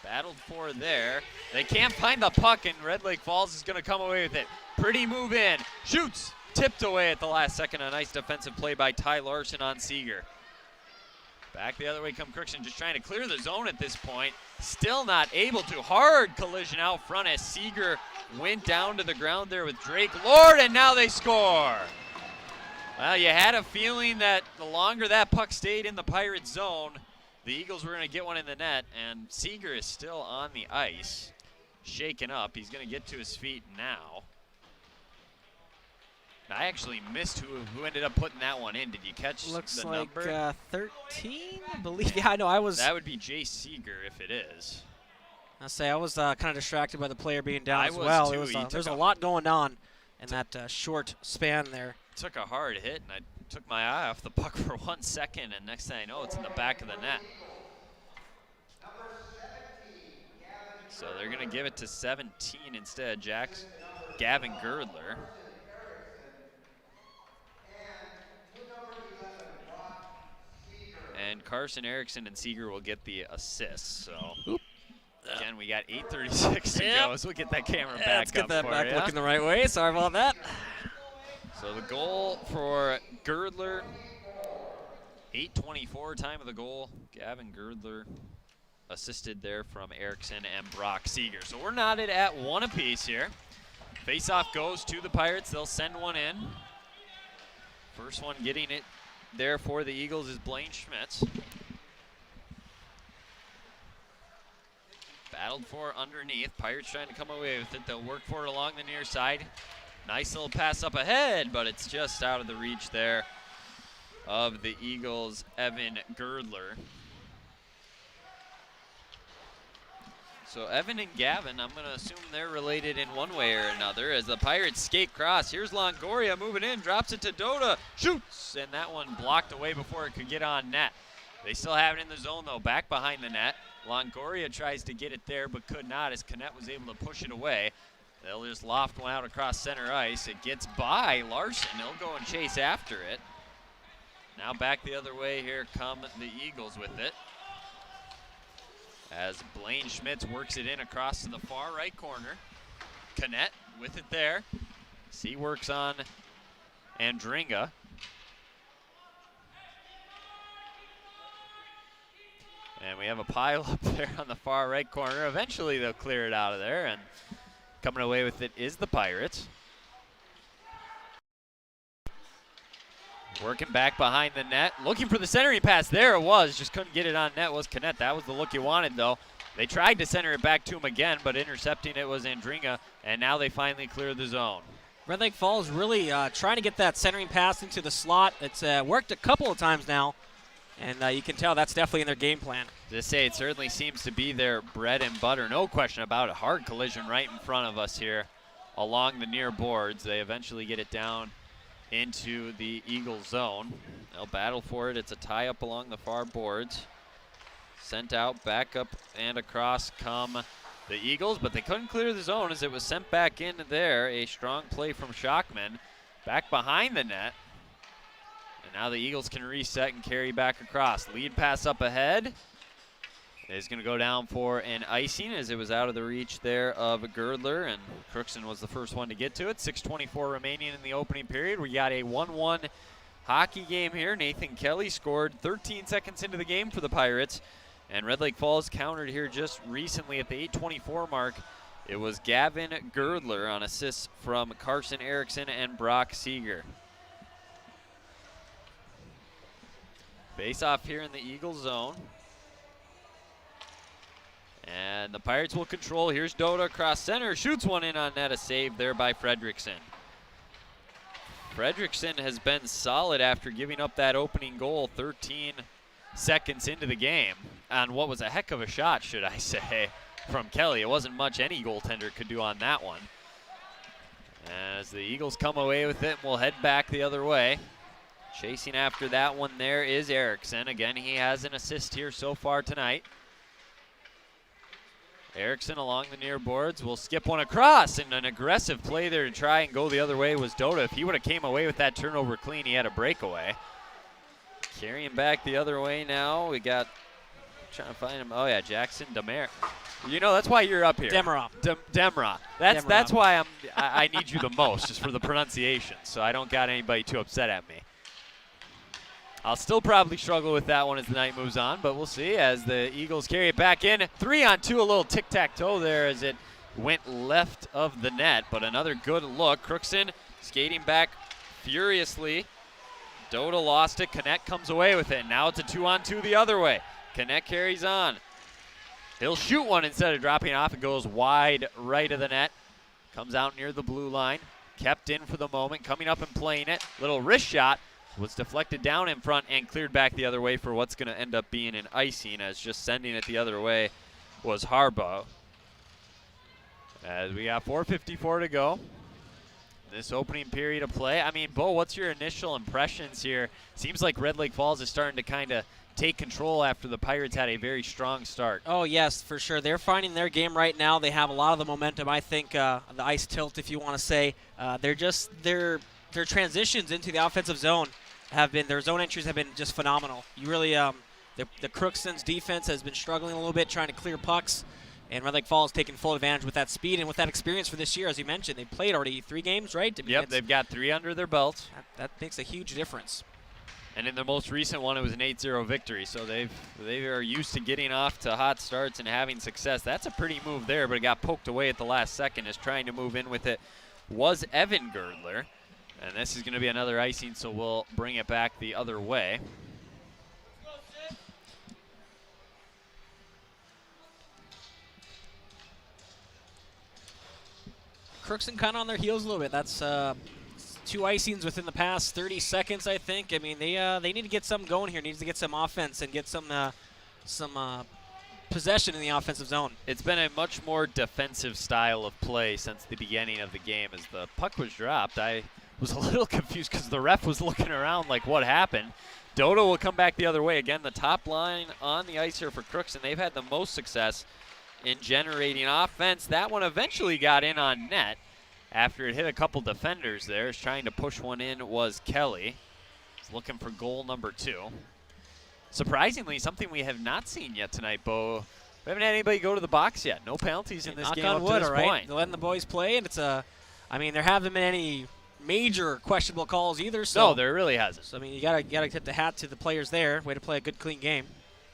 Battled for there. They can't find the puck, and Red Lake Falls is going to come away with it. Pretty move in. Shoots. Tipped away at the last second. A nice defensive play by Ty Larson on Seeger. Back the other way come Crookston, just trying to clear the zone at this point. Still not able to. Hard collision out front as Seeger went down to the ground there with Drake Lord, and now they score. Well, you had a feeling that the longer that puck stayed in the Pirate zone, the Eagles were going to get one in the net, and Seeger is still on the ice, shaken up. He's going to get to his feet now. I actually missed who ended up putting that one in. Did you catch Looks the like number? 13, I believe. Yeah, I know. I was. That would be Jay Seeger if it is. I was kind of distracted by the player being down I as was well. too. There's a lot going on in that short span there. Took a hard hit, and I took my eye off the puck for 1 second, and next thing I know, it's in the back of the net. So they're going to give it to 17 instead. Gavin Girdler. And Carson Erickson and Seeger will get the assists. So, again, we got 8:36 to go, so we'll get that camera back Let's get up that for back ya. looking the right way. Sorry about that. So the goal for Girdler, 8:24 time of the goal. Gavin Girdler assisted there from Erickson and Brock Seeger. So we're knotted at 1 apiece here. Face-off goes to the Pirates. They'll send one in. First one getting it there for the Eagles is Blaine Schmitz. Battled for underneath. Pirates trying to come away with it. They'll work for it along the near side. Nice little pass up ahead, but it's just out of the reach there of the Eagles' Evan Girdler. So Evan and Gavin, I'm going to assume they're related in one way or another as the Pirates skate cross. Here's Longoria moving in, drops it to Dota, shoots, and that one blocked away before it could get on net. They still have it in the zone, though, back behind the net. Longoria tries to get it there, but could not as Canet was able to push it away. They'll just loft one out across center ice. It gets by Larson. He'll go and chase after it. Now back the other way, here come the Eagles with it. As Blaine Schmitz works it in across to the far right corner. Canet with it there. C works on Andringa. And we have a pile up there on the far right corner. Eventually they'll clear it out of there, and coming away with it is the Pirates. Working back behind the net, looking for the centering pass. There it was, just couldn't get it on net was Canet. That was the look you wanted, though. They tried to center it back to him again, but intercepting it was Andringa, and now they finally clear the zone. Red Lake Falls really trying to get that centering pass into the slot. It's worked a couple of times now, and you can tell that's definitely in their game plan. To say, it certainly seems to be their bread and butter. No question about it. Hard collision right in front of us here along the near boards. They eventually get it down into the Eagles zone. They'll battle for it. It's a tie up along the far boards. Sent out, back up and across come the Eagles, but they couldn't clear the zone as it was sent back in there. A strong play from Schockman back behind the net. And now the Eagles can reset and carry back across. Lead pass up ahead is going to go down for an icing as it was out of the reach there of Girdler, and Crookston was the first one to get to it. 6:24 remaining in the opening period. We got a 1-1 hockey game here. Nathan Kelly scored 13 seconds into the game for the Pirates, and Red Lake Falls countered here just recently at the 8:24 mark. It was Gavin Girdler on assists from Carson Erickson and Brock Seeger. Face off here in the Eagles zone. And the Pirates will control. Here's Dota across center. Shoots one in on net. A save there by Fredrickson. Fredrickson has been solid after giving up that opening goal 13 seconds into the game on what was a heck of a shot, should I say, from Kelly. It wasn't much any goaltender could do on that one. As the Eagles come away with it, we'll head back the other way. Chasing after that one there is Erickson. Again, he has an assist here so far tonight. Erickson along the near boards will skip one across, and an aggressive play there to try and go the other way was Dota. If he would have came away with that turnover clean, he had a breakaway. Carrying back the other way now, we got, trying to find him, oh yeah, Jackson Demar. You know, that's why you're up here. Demerah. Demerah. That's why I need you the most, just for the pronunciation, so I don't got anybody too upset at me. I'll still probably struggle with that one as the night moves on, but we'll see as the Eagles carry it back in. 3-on-2, a little tic-tac-toe there as it went left of the net, but another good look. Crookston skating back furiously. Dota lost it. Canet comes away with it. Now it's a 2-on-2 the other way. Canet carries on. He'll shoot one instead of dropping off. It goes wide right of the net. Comes out near the blue line. Kept in for the moment. Coming up and playing it. Little wrist shot. Was deflected down in front and cleared back the other way for what's going to end up being an icing, as just sending it the other way was Harbaugh. As we got 4:54 to go. This opening period of play. I mean, Bo, what's your initial impressions here? Seems like Red Lake Falls is starting to kind of take control after the Pirates had a very strong start. Oh, yes, for sure. They're finding their game right now. They have a lot of the momentum, I think, the ice tilt, if you want to say. Their transitions into the offensive zone their zone entries have been just phenomenal. You really, the Crookston's defense has been struggling a little bit trying to clear pucks, and Red Lake Falls taking full advantage with that speed and with that experience for this year. As you mentioned, they played already 3 games, right? Yep, they've got 3 under their belt. That makes a huge difference. And in their most recent one, it was an 8-0 victory, so they are used to getting off to hot starts and having success. That's a pretty move there, but it got poked away at the last second as trying to move in with it was Evan Girdler. And this is going to be another icing, so we'll bring it back the other way. Crookston kind of on their heels a little bit. That's 2 icings within the past 30 seconds, I think. I mean, they need to get something going here. Needs to get some offense and get some possession in the offensive zone. It's been a much more defensive style of play since the beginning of the game. As the puck was dropped, I was a little confused because the ref was looking around like, what happened? Dodo will come back the other way. Again, the top line on the ice here for Crookston. They've had the most success in generating offense. That one eventually got in on net after it hit a couple defenders there. Trying to push one in was Kelly. He's looking for goal number 2. Surprisingly, something we have not seen yet tonight, Bo. We haven't had anybody go to the box yet. No penalties in this game up to this point. They're letting the boys play, and it's I mean, there haven't been any major questionable calls either. So no, there really hasn't. So I mean, you gotta tip the hat to the players there. Way to play a good, clean game.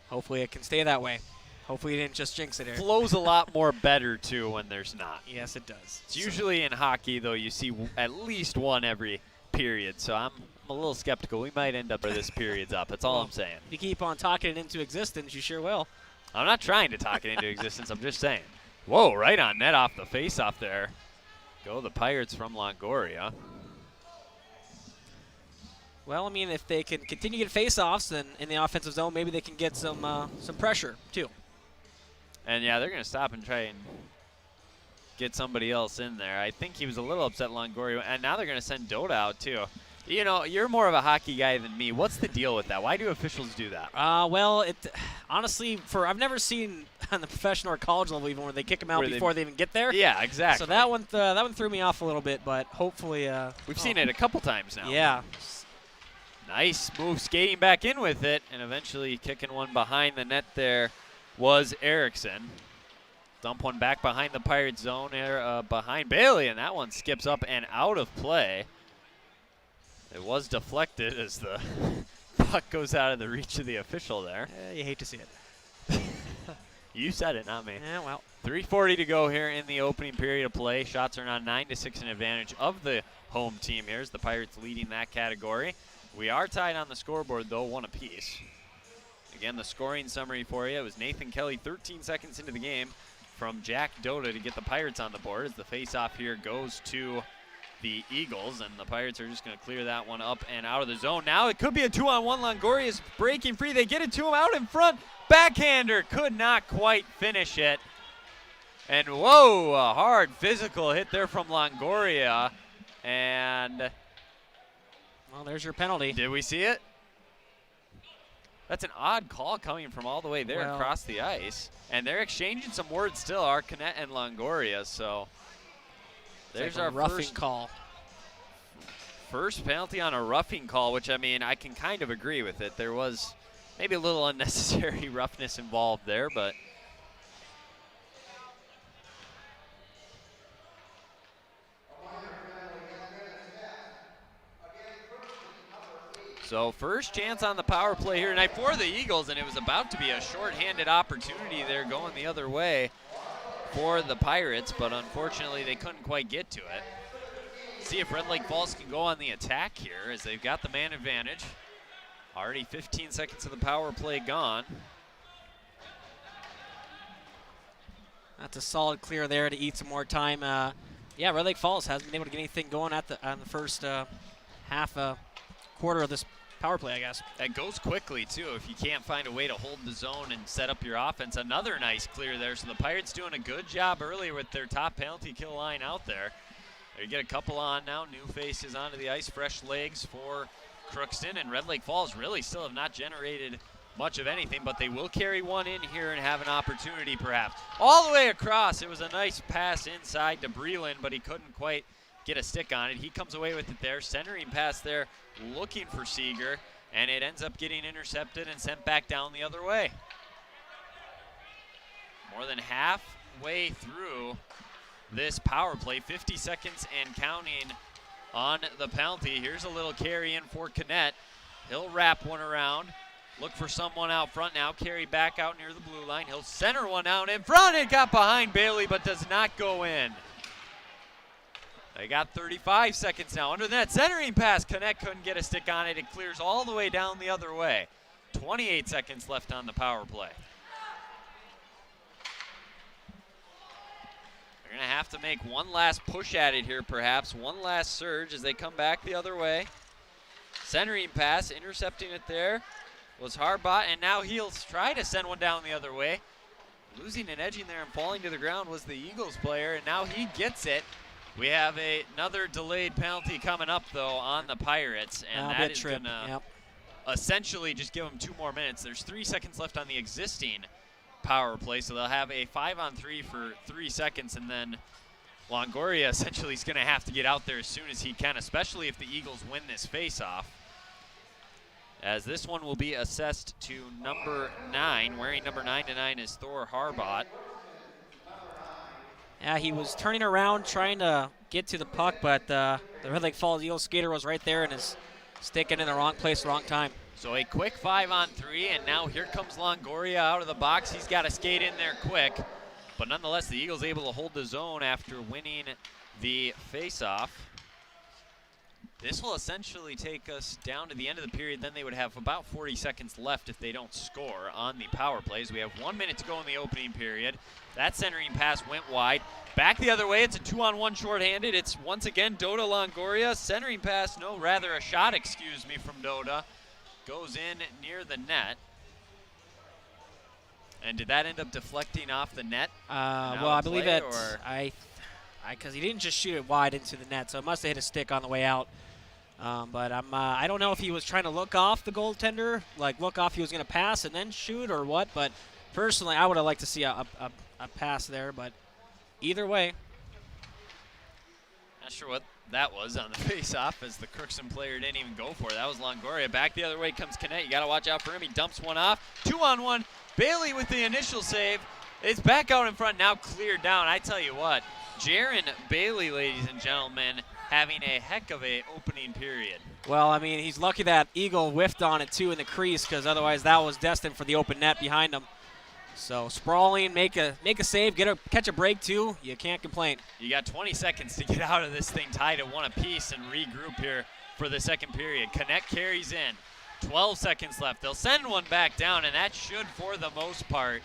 Hopefully, it can stay that way. Hopefully, you didn't just jinx it here. Flows a lot more better too when there's not. Yes, it does. It's usually in hockey though. You see at least one every period. So I'm a little skeptical. We might end up where this period's up. That's all I'm saying. If you keep on talking it into existence, you sure will. I'm not trying to talk it into existence. I'm just saying. Whoa, right on net off the face-off there. Go the Pirates from Longoria. Well, I mean, if they can continue to get face-offs, then in the offensive zone, maybe they can get some pressure too. And yeah, they're going to stop and try and get somebody else in there. I think he was a little upset, Longoria, and now they're going to send Doda out too. You know, you're more of a hockey guy than me. What's the deal with that? Why do officials do that? Well, honestly, I've never seen on the professional or college level even where they kick them out before they even get there. Yeah, exactly. So that one threw me off a little bit, but hopefully we've seen it a couple times now. Yeah. Nice move, skating back in with it, and eventually kicking one behind the net there was Erickson. Dump one back behind the Pirates zone there, behind Bailey, and that one skips up and out of play. It was deflected as the puck goes out of the reach of the official there. You hate to see it. You said it, not me. Yeah, well. 3:40 to go here in the opening period of play. Shots are now 9-6 in advantage of the home team here as the Pirates leading that category. We are tied on the scoreboard, though, 1 apiece. Again, the scoring summary for you. It was Nathan Kelly 13 seconds into the game from Jack Doda to get the Pirates on the board as the face-off here goes to the Eagles, and the Pirates are just going to clear that one up and out of the zone. Now it could be a 2-on-1. Longoria is breaking free. They get it to him out in front. Backhander could not quite finish it. And whoa, a hard physical hit there from Longoria. And well, there's your penalty. Did we see it? That's an odd call coming from all the way there across the ice. And they're exchanging some words still, Arcanet and Longoria, so there's our roughing call. First penalty on a roughing call, which, I mean, I can kind of agree with it. There was maybe a little unnecessary roughness involved there, but so first chance on the power play here tonight for the Eagles, and it was about to be a shorthanded opportunity there going the other way for the Pirates, but unfortunately they couldn't quite get to it. See if Red Lake Falls can go on the attack here as they've got the man advantage. Already 15 seconds of the power play gone. That's a solid clear there to eat some more time. Yeah, Red Lake Falls hasn't been able to get anything going on the first quarter of this power play, I guess. That goes quickly, too, if you can't find a way to hold the zone and set up your offense. Another nice clear there. So the Pirates doing a good job earlier with their top penalty kill line out there. They get a couple on now. New faces onto the ice. Fresh legs for Crookston. And Red Lake Falls really still have not generated much of anything, but they will carry one in here and have an opportunity perhaps. All the way across. It was a nice pass inside to Breland, but he couldn't quite get a stick on it. He comes away with it there. Centering pass there, looking for Seeger, and it ends up getting intercepted and sent back down the other way. More than halfway through this power play, 50 seconds and counting on the penalty. Here's a little carry in for Canet. He'll wrap one around, look for someone out front now, carry back out near the blue line. He'll center one out in front. It got behind Bailey, but does not go in. They got 35 seconds now. Under the net, centering pass. Connect couldn't get a stick on it. It clears all the way down the other way. 28 seconds left on the power play. They're going to have to make one last push at it here, perhaps. One last surge as they come back the other way. Centering pass, intercepting it there was Harbot, and now he'll try to send one down the other way. Losing and edging there and falling to the ground was the Eagles player, and now he gets it. We have another delayed penalty coming up, though, on the Pirates, and that is going to essentially just give them 2 more minutes. There's 3 seconds left on the existing power play, so they'll have a 5-on-3 for 3 seconds, and then Longoria essentially is going to have to get out there as soon as he can, especially if the Eagles win this face-off. As this one will be assessed to number 9. Wearing number 99 is Thor Harbot. Yeah, he was turning around trying to get to the puck, but the Red Lake Falls Eagles skater was right there and is sticking in the wrong place, wrong time. So a quick 5-on-3, and now here comes Longoria out of the box. He's got to skate in there quick. But nonetheless, the Eagles able to hold the zone after winning the faceoff. This will essentially take us down to the end of the period. Then they would have about 40 seconds left if they don't score on the power plays. We have 1 minute to go in the opening period. That centering pass went wide. Back the other way, it's a 2-on-1 shorthanded. It's once again Doda Longoria. Centering pass, no, rather a shot, excuse me, from Doda. Goes in near the net. And did that end up deflecting off the net? Well, I believe it. Because he didn't just shoot it wide into the net, so it must have hit a stick on the way out. But I don't know if he was trying to look off the goaltender, like look off he was going to pass and then shoot or what. But personally, I would have liked to see a pass there. But either way, not sure what that was on the face-off, as the Crookston player didn't even go for it. That was Longoria. Back the other way comes Canet. You got to watch out for him. He dumps one off. 2-on-1. Bailey with the initial save. It's back out in front, now cleared down. I tell you what, Jaron Bailey, ladies and gentlemen, having a heck of a opening period. Well, I mean, he's lucky that Eagle whiffed on it, too, in the crease, because otherwise that was destined for the open net behind him. So sprawling, make a save, catch a break, too. You can't complain. You got 20 seconds to get out of this thing tied at 1 apiece and regroup here for the second period. Connect carries in. 12 seconds left. They'll send one back down, and that should, for the most part,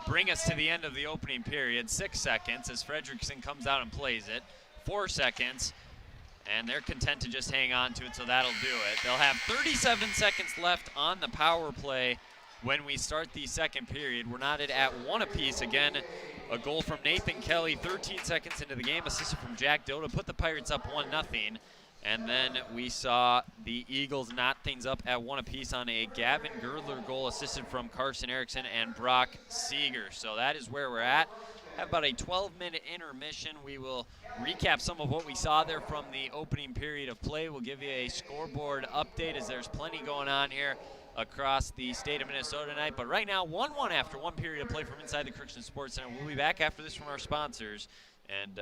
bring us to the end of the opening period. 6 seconds as Fredrickson comes out and plays it. 4 seconds, and they're content to just hang on to it, so that'll do it. They'll have 37 seconds left on the power play when we start the second period. We're knotted at 1 apiece. Again, a goal from Nathan Kelly 13 seconds into the game, assisted from Jack Doda, put the Pirates up 1-0. And then we saw the Eagles knot things up at 1 apiece on a Gavin Girdler goal, assisted from Carson Erickson and Brock Seeger. So that is where we're at. Have about a 12-minute intermission. We will recap some of what we saw there from the opening period of play. We'll give you a scoreboard update, as there's plenty going on here across the state of Minnesota tonight. But right now, 1-1 after 1 period of play from inside the Crookston Sports Center. We'll be back after this from our sponsors. And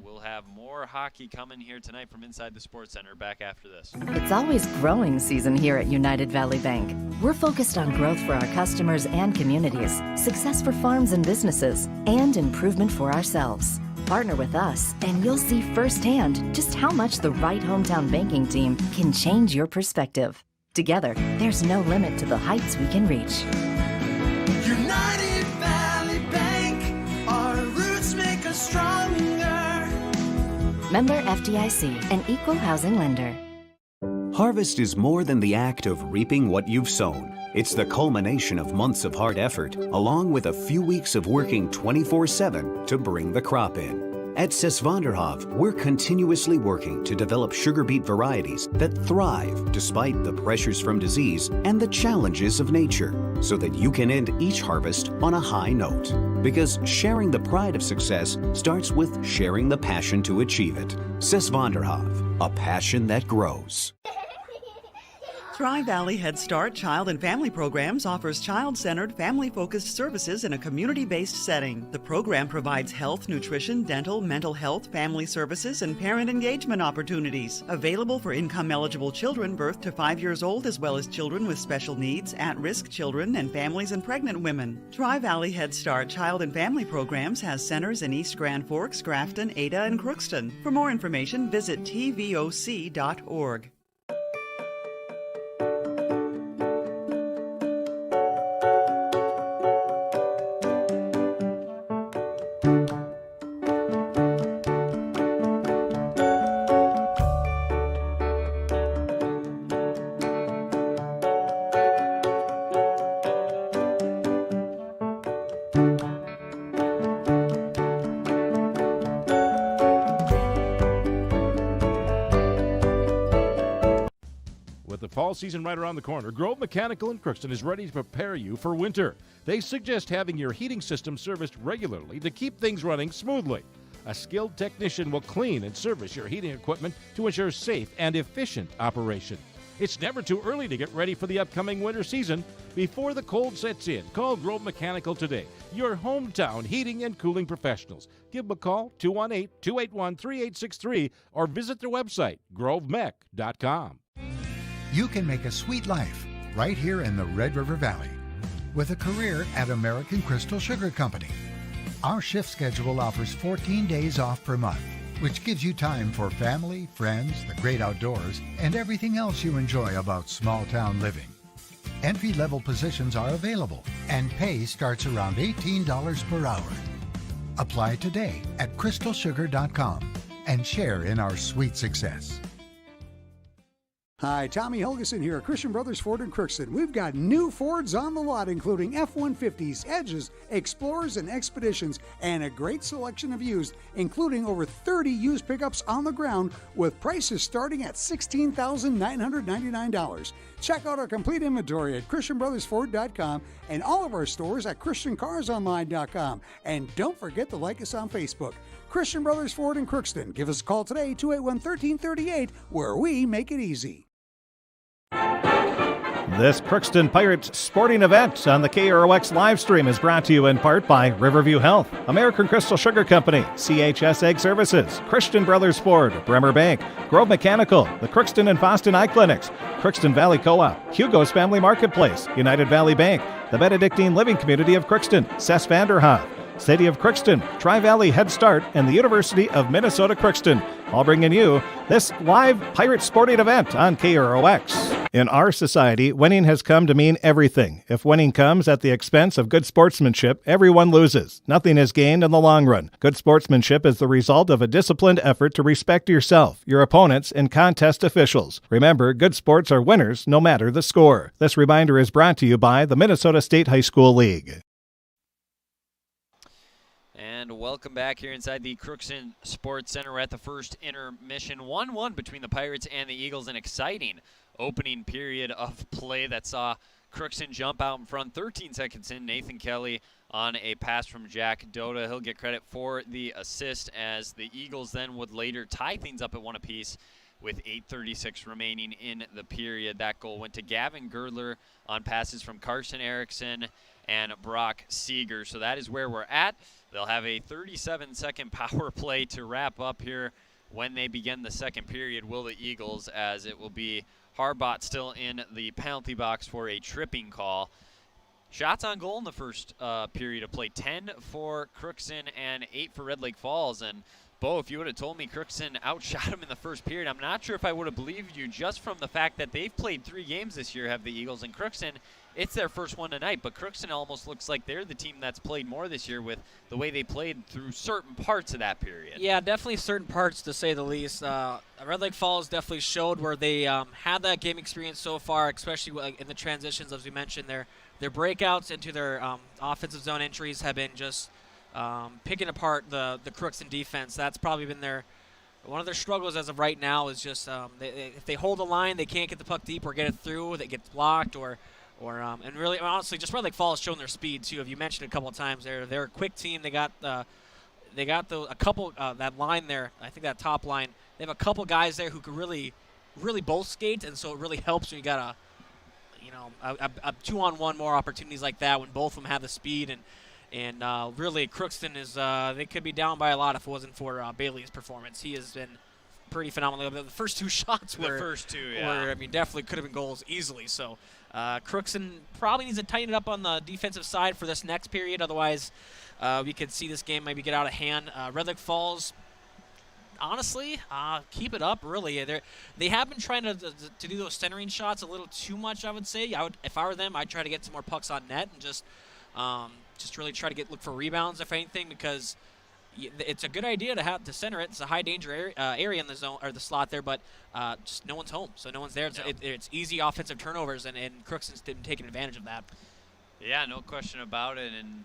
we'll have more hockey coming here tonight from inside the Sports Center back after this. It's always growing season here at United Valley Bank. We're focused on growth for our customers and communities, success for farms and businesses, and improvement for ourselves. Partner with us, and you'll see firsthand just how much the right hometown banking team can change your perspective. Together, there's no limit to the heights we can reach. United Valley Bank, our roots make us stronger. Member FDIC, an equal housing lender. Harvest is more than the act of reaping what you've sown. It's the culmination of months of hard effort, along with a few weeks of working 24/7 to bring the crop in. At Sesvanderhof, we're continuously working to develop sugar beet varieties that thrive despite the pressures from disease and the challenges of nature, so that you can end each harvest on a high note. Because sharing the pride of success starts with sharing the passion to achieve it. Sesvanderhof, a passion that grows. Tri-Valley Head Start Child and Family Programs offers child-centered, family-focused services in a community-based setting. The program provides health, nutrition, dental, mental health, family services, and parent engagement opportunities. Available for income-eligible children birth to 5 years old, as well as children with special needs, at-risk children, and families and pregnant women. Tri-Valley Head Start Child and Family Programs has centers in East Grand Forks, Grafton, Ada, and Crookston. For more information, visit tvoc.org. Fall season right around the corner, Grove Mechanical in Crookston is ready to prepare you for winter. They suggest having your heating system serviced regularly to keep things running smoothly. A skilled technician will clean and service your heating equipment to ensure safe and efficient operation. It's never too early to get ready for the upcoming winter season. Before the cold sets in, call Grove Mechanical today, your hometown heating and cooling professionals. Give them a call, 218-281-3863, or visit their website, grovemech.com. You can make a sweet life right here in the Red River Valley with a career at American Crystal Sugar Company. Our shift schedule offers 14 days off per month, which gives you time for family, friends, the great outdoors, and everything else you enjoy about small town living. Entry-level positions are available, and pay starts around $18 per hour. Apply today at crystalsugar.com and share in our sweet success. Hi, Tommy Helgeson here at Christian Brothers Ford in Crookston. We've got new Fords on the lot, including F-150s, Edges, Explorers, and Expeditions, and a great selection of used, including over 30 used pickups on the ground with prices starting at $16,999. Check out our complete inventory at ChristianBrothersFord.com and all of our stores at ChristianCarsOnline.com. And don't forget to like us on Facebook. Christian Brothers Ford in Crookston. Give us a call today, 281-1338, where we make it easy. This Crookston Pirates sporting event on the KROX live stream is brought to you in part by Riverview Health, American Crystal Sugar Company, CHS Egg Services, Christian Brothers Ford, Bremer Bank, Grove Mechanical, the Crookston and Boston Eye Clinics, Crookston Valley Co-op, Hugo's Family Marketplace, United Valley Bank, the Benedictine Living Community of Crookston, Cess Vanderhoff, City of Crookston, Tri-Valley Head Start, and the University of Minnesota Crookston, all bringing you this live Pirate sporting event on KROX. In our society, winning has come to mean everything. If winning comes at the expense of good sportsmanship, everyone loses. Nothing is gained in the long run. Good sportsmanship is the result of a disciplined effort to respect yourself, your opponents, and contest officials. Remember, good sports are winners no matter the score. This reminder is brought to you by the Minnesota State High School League. And welcome back here inside the Crookston Sports Center. We're at the first intermission. 1-1 between the Pirates and the Eagles. An exciting opening period of play that saw Crookston jump out in front 13 seconds in. Nathan Kelly on a pass from Jack Dota. He'll get credit for the assist, as the Eagles then would later tie things up at 1 apiece with 8:36 remaining in the period. That goal went to Gavin Girdler on passes from Carson Erickson and Brock Seeger. So that is where we're at. They'll have a 37-second power play to wrap up here when they begin the second period, will the Eagles, as it will be Harbot still in the penalty box for a tripping call. Shots on goal in the first period of play, 10 for Crookston and 8 for Red Lake Falls. And Bo, if you would have told me Crookston outshot them in the first period, I'm not sure if I would have believed you, just from the fact that they've played 3 games this year, have the Eagles. And Crookston, it's their first one tonight, but Crookston almost looks like they're the team that's played more this year with the way they played through certain parts of that period. Yeah, definitely certain parts, to say the least. Red Lake Falls definitely showed where they had that game experience so far, especially in the transitions, as we mentioned. Their breakouts into their offensive zone entries have been just picking apart the Crookston defense. That's probably been one of their struggles as of right now, is just if they hold the line, they can't get the puck deep or get it through. They get blocked and really, honestly, just Red Lake Falls showing their speed too. Have you mentioned it a couple of times? They're a quick team. They got a couple that line there. I think that top line. They have a couple guys there who could really both skate, and so it really helps when you got a 2-on-1 more opportunities like that when both of them have the speed and really Crookston is they could be down by a lot if it wasn't for Bailey's performance. He has been pretty phenomenal. The first two shots were I mean, definitely could have been goals easily. So Crookston probably needs to tighten it up on the defensive side for this next period. Otherwise, we could see this game maybe get out of hand. Red Lake Falls, honestly, keep it up. Really, they have been trying to do those centering shots a little too much. I would say. If I were them, I'd try to get some more pucks on net and just really try to look for rebounds if anything, because it's a good idea to center it. It's a high danger area in the zone or the slot there, but just no one's home, so no one's there. It's easy offensive turnovers, and Crookston's been taking advantage of that. Yeah, no question about it, and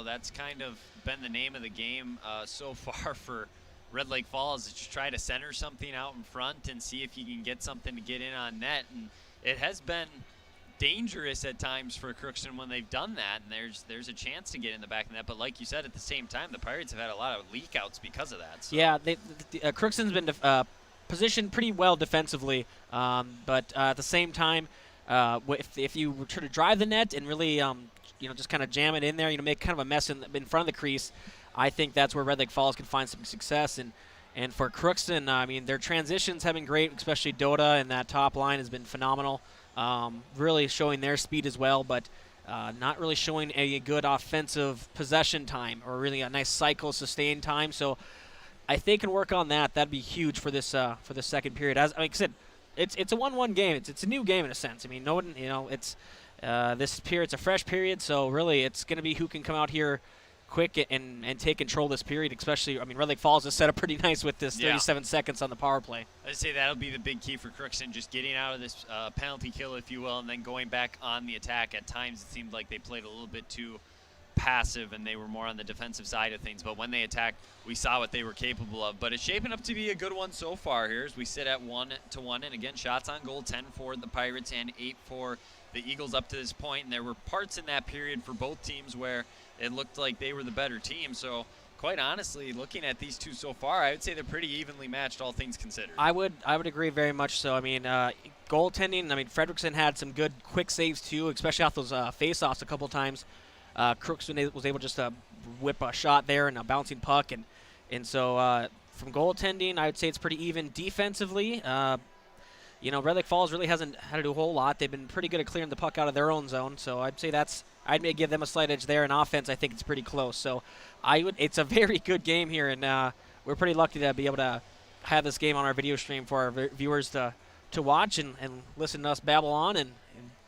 that's kind of been the name of the game so far for Red Lake Falls, is to try to center something out in front and see if you can get something to get in on net, and it has been dangerous at times for Crookston when they've done that, and there's a chance to get in the back of the net. But like you said, at the same time, the Pirates have had a lot of leak outs because of that. So. Yeah, Crookston's been positioned pretty well defensively, but at the same time, if you were to drive the net and really just kind of jam it in there, make kind of a mess in front of the crease, I think that's where Red Lake Falls can find some success. And for Crookston, I mean, their transitions have been great, especially Dota, and that top line has been phenomenal. Really showing their speed as well, but not really showing a good offensive possession time or really a nice cycle sustain time. So I think can work on that. That'd be huge for this second period. As like I said, it's a 1-1 game. It's a new game in a sense. I mean, no one, it's this period's a fresh period, so really it's going to be who can come out here quick and take control this period, especially, I mean, Red Lake Falls is set up pretty nice with this 37 seconds on the power play. I'd say that'll be the big key for Crookston, just getting out of this penalty kill, if you will, and then going back on the attack. At times it seemed like they played a little bit too passive and they were more on the defensive side of things, but when they attacked, we saw what they were capable of. But it's shaping up to be a good one so far here as we sit at 1-1, and again, shots on goal, 10 for the Pirates and 8 for the Eagles up to this point, and there were parts in that period for both teams where it looked like they were the better team. So quite honestly, looking at these two so far, I would say they're pretty evenly matched, all things considered. I would agree very much so. I mean, goaltending, I mean, Frederickson had some good quick saves too, especially off those face-offs a couple times. Crookston was able just to whip a shot there and a bouncing puck, and so from goaltending, I would say it's pretty even. Defensively, Red Lake Falls really hasn't had to do a whole lot. They've been pretty good at clearing the puck out of their own zone, so I'd say I'd maybe give them a slight edge there. In offense, I think it's pretty close. So it's a very good game here, and we're pretty lucky to be able to have this game on our video stream for our viewers to watch and listen to us babble on and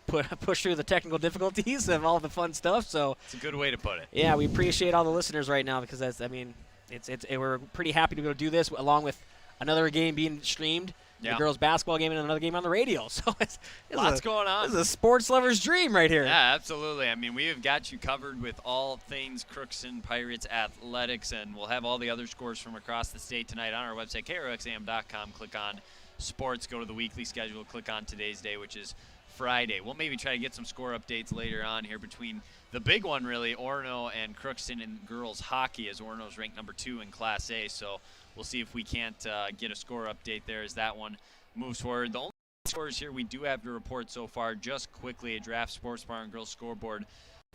push through the technical difficulties of all the fun stuff. So it's a good way to put it. Yeah, we appreciate all the listeners right now because we're pretty happy to be able to do this along with another game being streamed. The girls' basketball game and another game on the radio. So it's lots going on. This is a sports lover's dream right here. Yeah, absolutely. I mean, we have got you covered with all things Crookston Pirates athletics, and we'll have all the other scores from across the state tonight on our website, KROXAM.com. Click on sports, go to the weekly schedule, click on today's day, which is Friday. We'll maybe try to get some score updates later on here between the big one, really, Orono and Crookston in girls hockey, as Orono's ranked number 2 in Class A. So we'll see if we can't get a score update there as that one moves forward. The only scores here we do have to report so far, just quickly, a Draft Sports Bar and Girls Scoreboard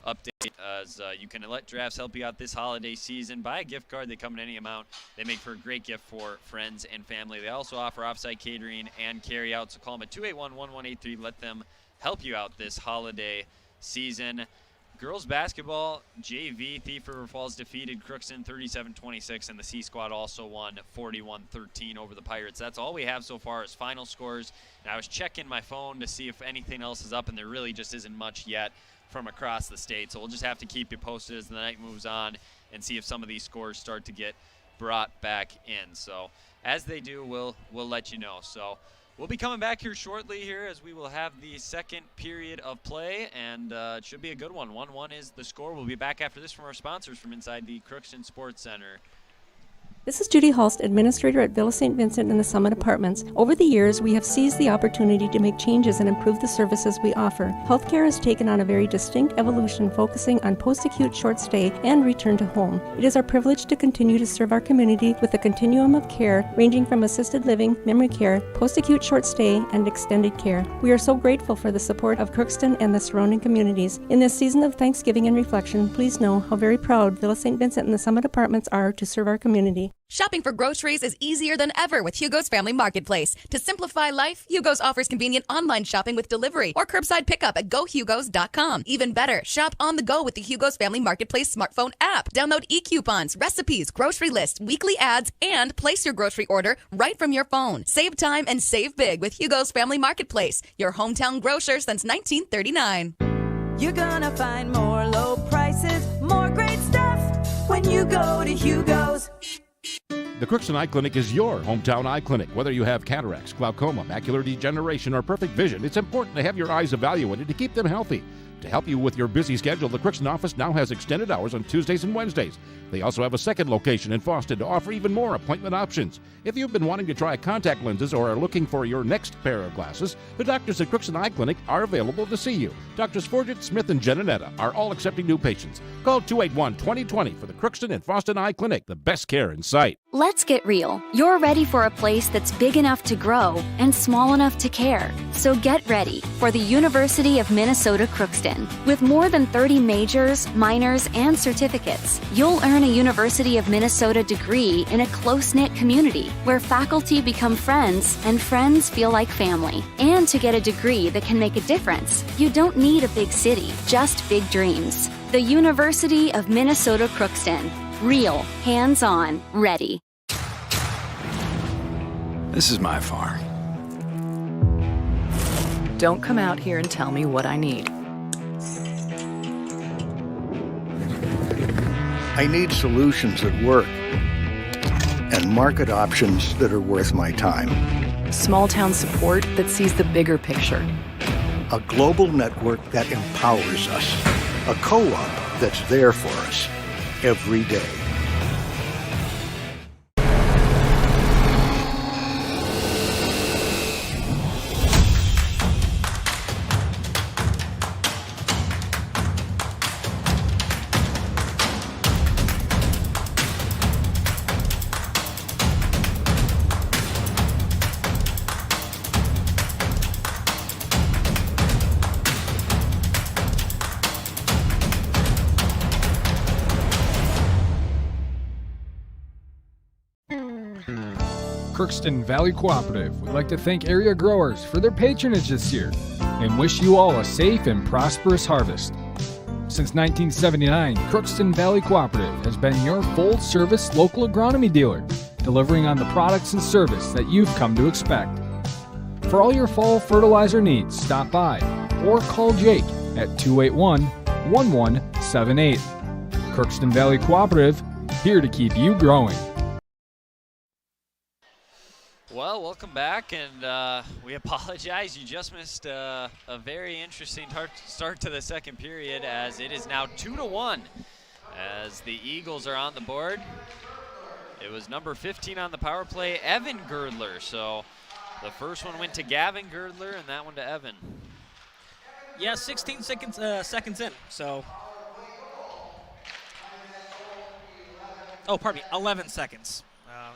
update, as you can let Drafts help you out this holiday season. Buy a gift card. They come in any amount. They make for a great gift for friends and family. They also offer offsite catering and carry out, so call them at 281-1183. Let them help you out this holiday season. Girls basketball, JV, Thief River Falls defeated Crookston 37-26, and the C Squad also won 41-13 over the Pirates. That's all we have so far as final scores. And I was checking my phone to see if anything else is up, and there really just isn't much yet from across the state. So we'll just have to keep you posted as the night moves on and see if some of these scores start to get brought back in. So as they do, we'll let you know. So we'll be coming back here shortly here as we will have the second period of play, and it should be a good one. 1-1 is the score. We'll be back after this from our sponsors from inside the Crookston Sports Center. This is Judy Hulst, Administrator at Villa St. Vincent and the Summit Apartments. Over the years, we have seized the opportunity to make changes and improve the services we offer. Healthcare has taken on a very distinct evolution, focusing on post-acute short stay and return to home. It is our privilege to continue to serve our community with a continuum of care ranging from assisted living, memory care, post-acute short stay, and extended care. We are so grateful for the support of Crookston and the surrounding communities. In this season of Thanksgiving and reflection, please know how very proud Villa St. Vincent and the Summit Apartments are to serve our community. Shopping for groceries is easier than ever with Hugo's Family Marketplace. To simplify life, Hugo's offers convenient online shopping with delivery or curbside pickup at gohugos.com. Even better, shop on the go with the Hugo's Family Marketplace smartphone app. Download e-coupons, recipes, grocery lists, weekly ads, and place your grocery order right from your phone. Save time and save big with Hugo's Family Marketplace, your hometown grocer since 1939. You're gonna find more low prices, more great stuff when you go to Hugo's. The Crookston Eye Clinic is your hometown eye clinic. Whether you have cataracts, glaucoma, macular degeneration, or perfect vision, it's important to have your eyes evaluated to keep them healthy. To help you with your busy schedule, the Crookston office now has extended hours on Tuesdays and Wednesdays. They also have a second location in Fawston to offer even more appointment options. If you've been wanting to try contact lenses or are looking for your next pair of glasses, the doctors at Crookston Eye Clinic are available to see you. Doctors Forget, Smith, and Jananetta are all accepting new patients. Call 281-2020 for the Crookston and Fawston Eye Clinic, the best care in sight. Let's get real. You're ready for a place that's big enough to grow and small enough to care. So get ready for the University of Minnesota Crookston. With more than 30 majors, minors, and certificates, you'll earn a University of Minnesota degree in a close-knit community where faculty become friends and friends feel like family. And to get a degree that can make a difference, you don't need a big city, just big dreams. The University of Minnesota Crookston. Real, hands-on, ready. This is my farm. Don't come out here and tell me what I need. I need solutions that work and market options that are worth my time. Small town support that sees the bigger picture. A global network that empowers us. A co-op that's there for us every day. Crookston Valley Cooperative would like to thank area growers for their patronage this year and wish you all a safe and prosperous harvest. Since 1979, Crookston Valley Cooperative has been your full-service local agronomy dealer, delivering on the products and service that you've come to expect. For all your fall fertilizer needs, stop by or call Jake at 281-1178. Crookston Valley Cooperative, here to keep you growing. Well, welcome back, and we apologize. You just missed a very interesting start to the second period, as it is now 2-1 as the Eagles are on the board. It was number 15 on the power play, Evan Girdler. So the first one went to Gavin Girdler, and that one to Evan. Yeah, 16 seconds in, so. Oh, pardon me, 11 seconds.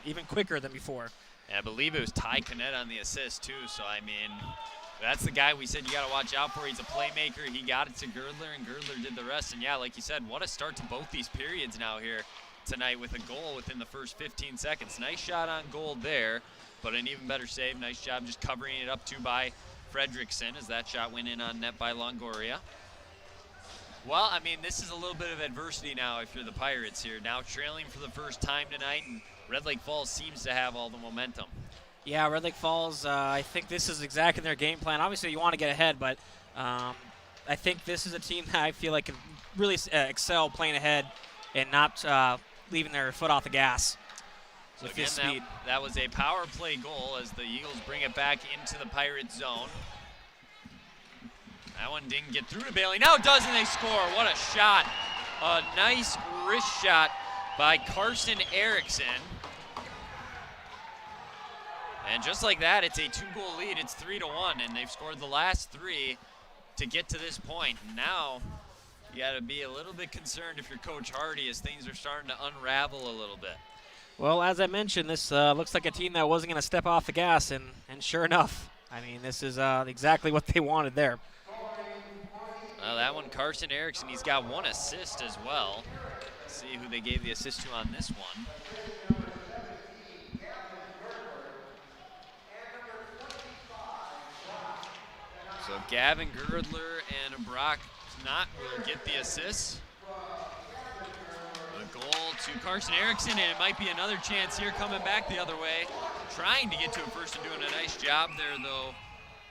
Even quicker than before. And I believe it was Ty Connett on the assist, too. So, I mean, that's the guy we said you got to watch out for. He's a playmaker. He got it to Girdler, and Girdler did the rest. And, yeah, like you said, what a start to both these periods now here tonight with a goal within the first 15 seconds. Nice shot on goal there, but an even better save. Nice job just covering it up, too, by Fredrickson, as that shot went in on net by Longoria. Well, I mean, this is a little bit of adversity now if you're the Pirates here. Now trailing for the first time tonight, and Red Lake Falls seems to have all the momentum. Yeah, Red Lake Falls, I think this is exactly their game plan. Obviously, you want to get ahead, but I think this is a team that I feel like can really excel playing ahead and not leaving their foot off the gas. So again, that was a power play goal as the Eagles bring it back into the Pirates zone. That one didn't get through to Bailey. Now it does, and they score. What a shot. A nice wrist shot by Carson Erickson. And just like that, it's a 2-goal lead. It's 3-1, and they've scored the last 3 to get to this point. Now you got to be a little bit concerned if you're Coach Hardy as things are starting to unravel a little bit. Well, as I mentioned, this looks like a team that wasn't going to step off the gas, and sure enough, I mean, this is exactly what they wanted there. Well, that one, Carson Erickson, he's got 1 assist as well. Let's see who they gave the assist to on this one. So Gavin Girdler and Brock Knott will get the assists. The goal to Carson Erickson, and it might be another chance here coming back the other way. Trying to get to it first and doing a nice job there, though,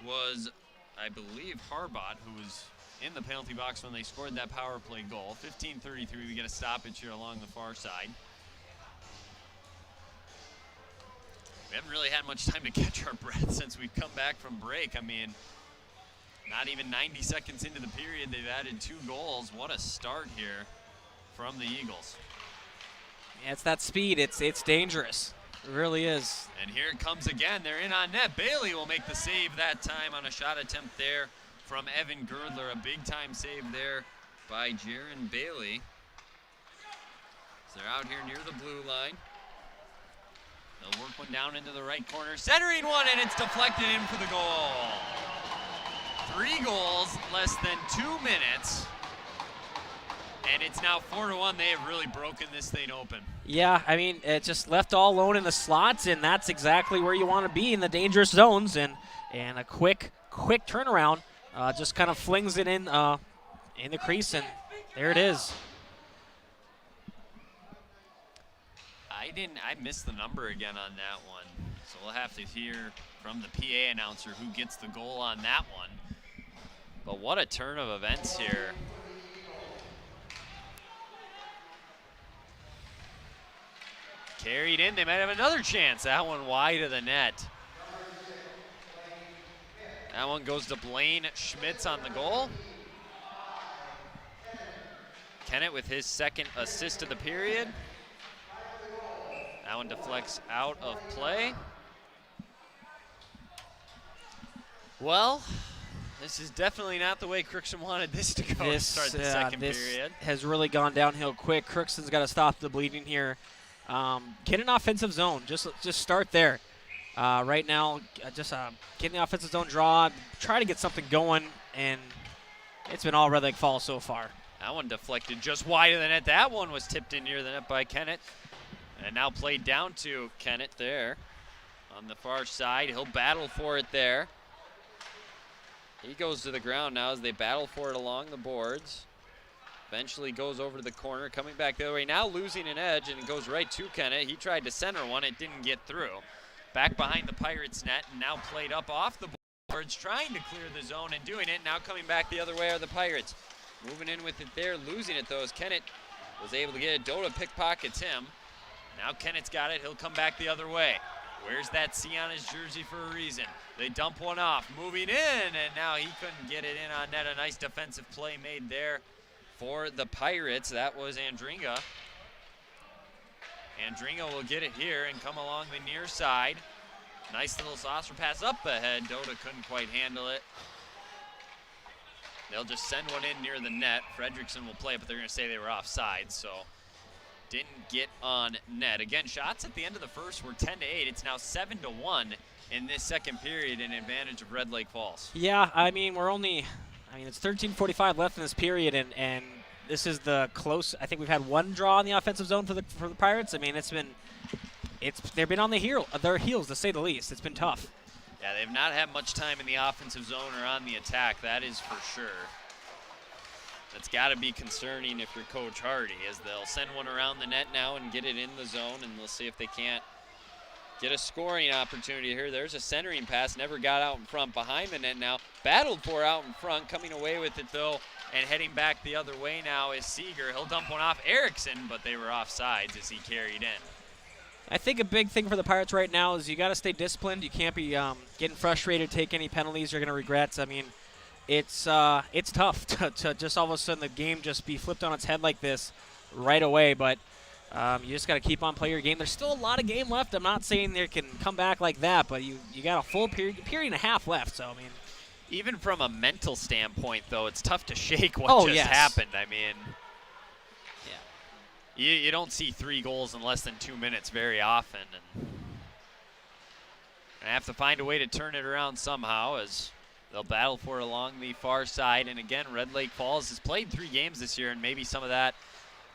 was, I believe, Harbot, who was in the penalty box when they scored that power play goal. 15:33, we get a stoppage here along the far side. We haven't really had much time to catch our breath since we've come back from break. I mean, not even 90 seconds into the period, they've added 2 goals. What a start here from the Eagles. Yeah, it's that speed. It's dangerous. It really is. And here it comes again. They're in on net. Bailey will make the save that time on a shot attempt there from Evan Girdler. A big-time save there by Jaron Bailey. So they're out here near the blue line. They'll work one down into the right corner. Centering one, and it's deflected in for the goal. 3 goals, less than 2 minutes. And it's now 4-1. They have really broken this thing open. Yeah, I mean, it just left all alone in the slots, and that's exactly where you want to be in the dangerous zones. And a quick turnaround just kind of flings it in the crease, and there it is. I missed the number again on that one. So we'll have to hear from the PA announcer who gets the goal on that one. But what a turn of events here. Carried in, they might have another chance. That one wide of the net. That one goes to Blaine Schmitz on the goal. Kennett with his 2nd assist of the period. That one deflects out of play. Well, this is definitely not the way Crookston wanted this to go to start the second period. Has really gone downhill quick. Crookston's got to stop the bleeding here. Get an offensive zone. Just start there. Right now, just get in the offensive zone draw. Try to get something going, and it's been all Red Lake Falls so far. That one deflected just wide of the net. That one was tipped in near the net by Kennett. And now played down to Kennett there on the far side. He'll battle for it there. He goes to the ground now as they battle for it along the boards. Eventually goes over to the corner, coming back the other way. Now losing an edge, and it goes right to Kennett. He tried to center one. It didn't get through. Back behind the Pirates net, and now played up off the boards, trying to clear the zone and doing it. Now coming back the other way are the Pirates. Moving in with it there, losing it though, as Kennett was able to get it. Dota pickpockets him. Now Kennett's got it. He'll come back the other way. Wears that C on his jersey for a reason. They dump one off. Moving in, and now he couldn't get it in on net. A nice defensive play made there for the Pirates. That was Andringa. Andringa will get it here and come along the near side. Nice little saucer pass up ahead. Dota couldn't quite handle it. They'll just send one in near the net. Fredrickson will play, but they're going to say they were offside, so didn't get on net. Again, shots at the end of the first were 10-8. It's now 7-1 in this second period in advantage of Red Lake Falls. Yeah, I mean, it's 13:45 left in this period, and this is the close. I think we've had one draw in the offensive zone for the Pirates. I mean, they've been on their heels to say the least. It's been tough. Yeah, they've not had much time in the offensive zone or on the attack. That is for sure. That's got to be concerning if you're Coach Hardy, as they'll send one around the net now and get it in the zone, and they'll see if they can't get a scoring opportunity here. There's a centering pass, never got out in front. Behind the net now, battled for out in front, coming away with it though, and heading back the other way now is Seeger. He'll dump one off Erickson, but they were offsides as he carried in. I think a big thing for the Pirates right now is you got to stay disciplined. You can't be getting frustrated, take any penalties you're going to regret. I mean, it's tough to just all of a sudden the game just be flipped on its head like this right away. But You just got to keep on playing your game. There's still a lot of game left. I'm not saying they can come back like that, but you got a full period and a half left. So, I mean, even from a mental standpoint, though, it's tough to shake what just happened. I mean, you don't see 3 goals in less than 2 minutes very often. And I have to find a way to turn it around somehow as they'll battle for it along the far side. And again, Red Lake Falls has played 3 games this year, and maybe some of that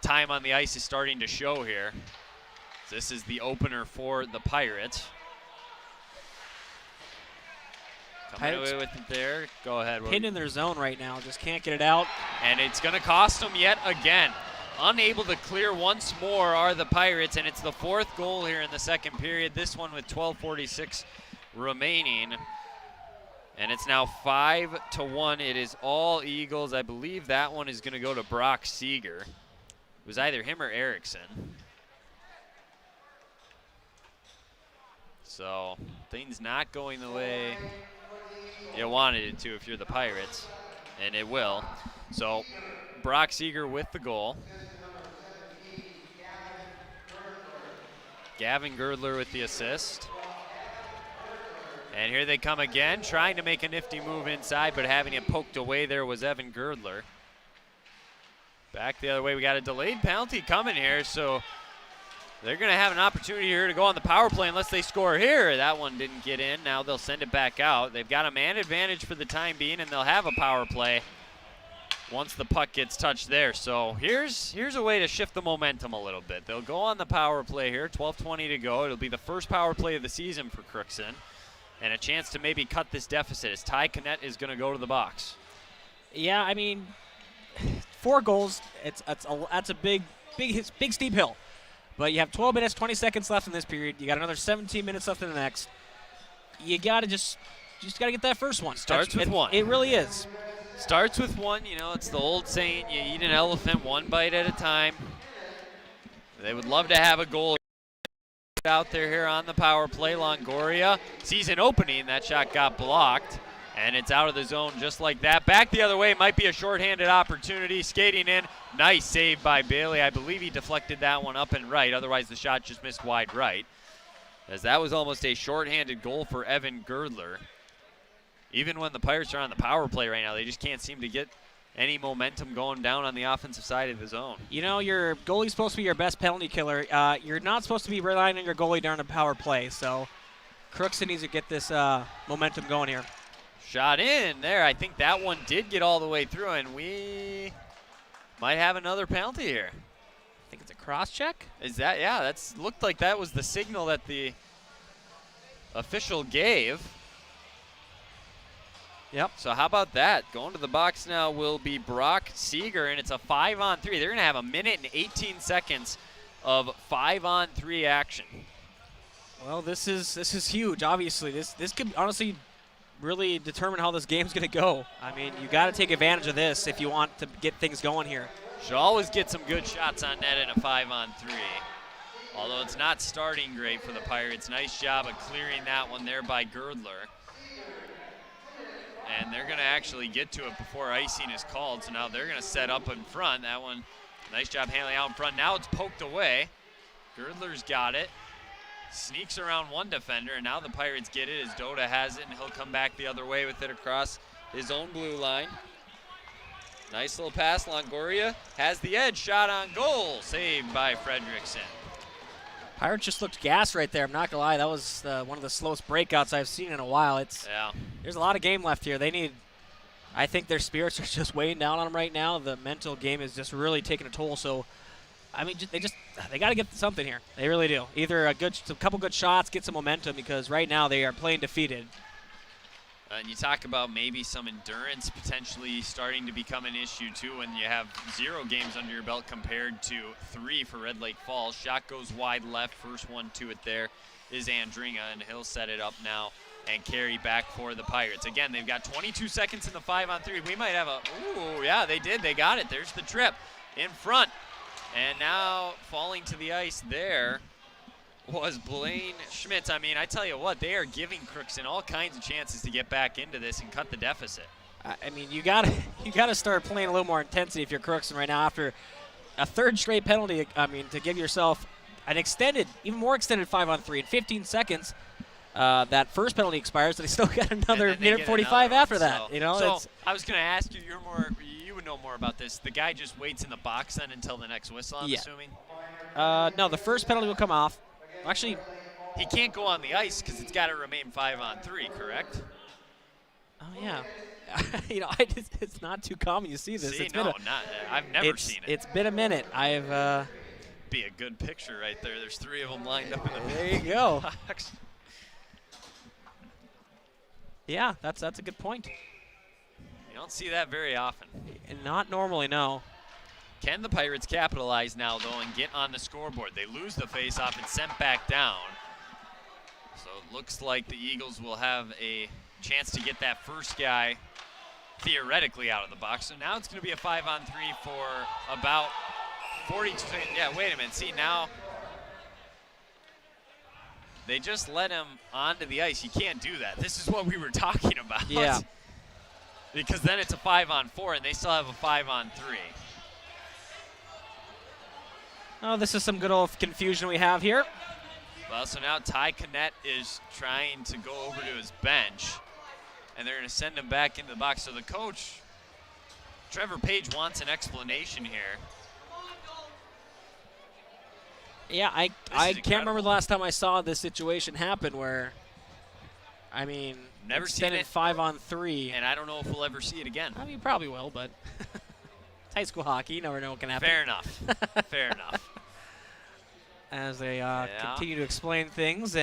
time on the ice is starting to show here. This is the opener for the Pirates. Coming away with it there. Go ahead. Pinned in their zone right now. Just can't get it out. And it's going to cost them yet again. Unable to clear once more are the Pirates, and it's the 4th goal here in the second period. This one with 12:46 remaining. And it's now 5-1. It is all Eagles. I believe that one is going to go to Brock Seeger. It was either him or Erickson. So things not going the way you wanted it to if you're the Pirates, and it will. So Brock Seeger with the goal. Gavin Girdler with the assist. And here they come again, trying to make a nifty move inside, but having it poked away there was Evan Girdler. Back the other way, we got a delayed penalty coming here, so they're going to have an opportunity here to go on the power play unless they score here. That one didn't get in. Now they'll send it back out. They've got a man advantage for the time being, and they'll have a power play once the puck gets touched there. So here's a way to shift the momentum a little bit. They'll go on the power play here, 12:20 to go. It'll be the first power play of the season for Crookston, and a chance to maybe cut this deficit as Ty Connett is going to go to the box. Yeah, I mean, 4 goals, that's a big steep hill. But you have 12 minutes, 20 seconds left in this period. You got another 17 minutes left in the next. You got to just got to get that first one. Starts with one. It really is. Starts with one. You know, it's the old saying, you eat an elephant one bite at a time. They would love to have a goal out there here on the power play. Longoria, season opening, that shot got blocked, and it's out of the zone just like that. Back the other way, might be a shorthanded opportunity. Skating in, nice save by Bailey. I believe he deflected that one up and right, otherwise the shot just missed wide right, as that was almost a shorthanded goal for Evan Girdler. Even when the Pirates are on the power play right now, they just can't seem to get any momentum going down on the offensive side of the zone. You know, your goalie's supposed to be your best penalty killer. You're not supposed to be relying on your goalie during a power play, so Crookston needs to get this momentum going here. Shot in there. I think that one did get all the way through, and we might have another penalty here. I think it's a cross check. Is that? Yeah, that's looked like that was the signal that the official gave. Yep. So how about that? Going to the box now will be Brock Seeger, and it's a 5-on-3. They're going to have a minute and 18 seconds of 5-on-3 action. Well, this is huge. Obviously, this could honestly really determine how this game's going to go. I mean, you got to take advantage of this if you want to get things going here. Should always get some good shots on net in a 5-on-3. Although it's not starting great for the Pirates. Nice job of clearing that one there by Girdler. And they're going to actually get to it before icing is called. So now they're going to set up in front. That one, nice job handling out in front. Now it's poked away. Girdler's got it. Sneaks around one defender, and now the Pirates get it as Doda has it, and he'll come back the other way with it across his own blue line. Nice little pass. Longoria has the edge. Shot on goal. Saved by Fredrickson. Pirates just looked gassed right there. I'm not going to lie. That was one of the slowest breakouts I've seen in a while. There's a lot of game left here. I think their spirits are just weighing down on them right now. The mental game is just really taking a toll. So, I mean, they got to get something here. They really do. Either a couple good shots, get some momentum, because right now they are playing defeated. And you talk about maybe some endurance potentially starting to become an issue too when you have 0 games under your belt compared to 3 for Red Lake Falls. Shot goes wide left. First one to it there is Andringa, and he'll set it up now and carry back for the Pirates. Again, they've got 22 seconds in the 5-on-3. We might have ooh, yeah, they did. They got it. There's the trip in front. And now falling to the ice there was Blaine Schmitz. I mean, I tell you what, they are giving Crookston all kinds of chances to get back into this and cut the deficit. I mean, you gotta start playing a little more intensity if you're Crookston right now after a third straight penalty, to give yourself an extended, even more extended 5-on-3 in 15 seconds. That first penalty expires, so they still got another minute 45 after that. So I was going to ask you, you would know more about this. The guy just waits in the box then until the next whistle, I'm assuming? No, the first penalty will come off. Actually, he can't go on the ice because it's got to remain 5-on-3, correct? Oh, yeah. It's not too common you see this. I've never seen it. It's been a minute. Be a good picture right there. There's 3 of them lined up in the There you go. Yeah, that's a good point. You don't see that very often. Not normally, no. Can the Pirates capitalize now, though, and get on the scoreboard? They lose the faceoff and sent back down. So it looks like the Eagles will have a chance to get that first guy theoretically out of the box. So now it's going to be a 5-on-3 for about 40. Yeah, wait a minute. See, now they just let him onto the ice. You can't do that. This is what we were talking about. Yeah. Because then it's a 5-on-4, and they still have a 5-on-3. Oh, this is some good old confusion we have here. Well, so now Ty Connett is trying to go over to his bench, and they're going to send him back into the box. So the coach, Trevor Page, wants an explanation here. Yeah, I can't remember the last time I saw this situation happen where, never seen it. 5-on-3. And I don't know if we'll ever see it again. You probably will, but it's high school hockey. You never know what can happen. Fair enough. Fair enough. As they continue to explain things.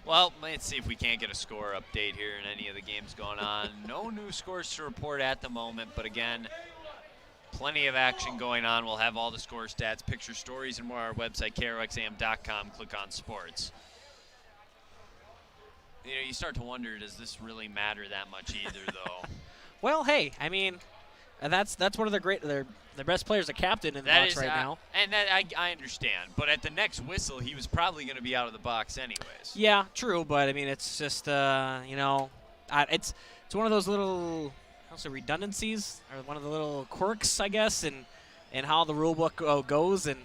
Well, let's see if we can't get a score update here in any of the games going on. No new scores to report at the moment, but again, plenty of action going on. We'll have all the score stats, picture stories, and more on our website, KROXAM.com. Click on sports. You start to wonder, does this really matter that much either, though? Well, hey, that's one of their best players, a captain in the box right now. And that I understand. But at the next whistle, he was probably going to be out of the box anyways. Yeah, true. But, it's just, it's one of those little redundancies or one of the little quirks, I guess, and how the rule book goes. And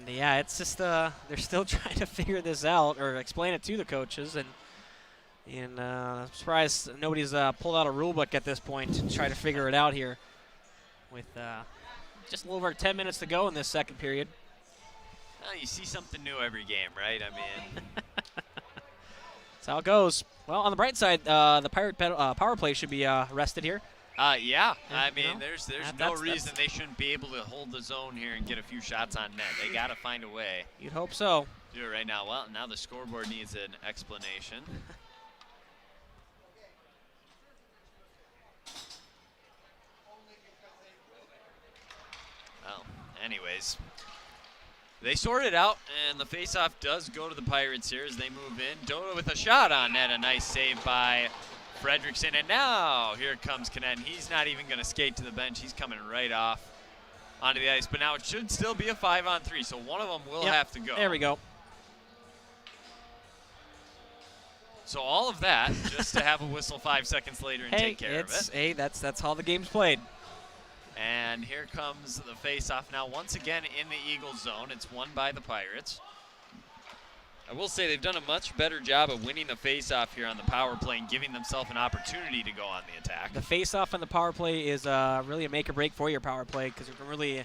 yeah, it's just they're still trying to figure this out or explain it to the coaches. And I'm surprised nobody's pulled out a rule book at this point to try to figure it out here with just a little over 10 minutes to go in this second period. Well, you see something new every game, right? That's how it goes. Well, on the bright side, the Pirate power play should be rested here. Yeah. There's no reason they shouldn't be able to hold the zone here and get a few shots on net. They got to find a way. You'd hope so. Do it right now. Well, now the scoreboard needs an explanation. Well, anyways, they sort it out, and the faceoff does go to the Pirates here as they move in. Dota with a shot on net, a nice save by Fredrickson, and now here comes Connett. He's not even going to skate to the bench. He's coming right off onto the ice, but now it should still be a 5-on-3, so one of them will have to go. There we go. So all of that just to have a whistle 5 seconds later and take care of it. Hey, that's how the game's played. And here comes the face-off now once again in the Eagles zone. It's won by the Pirates. I will say they've done a much better job of winning the face-off here on the power play and giving themselves an opportunity to go on the attack. The face-off on the power play is really a make-or-break for your power play because you can really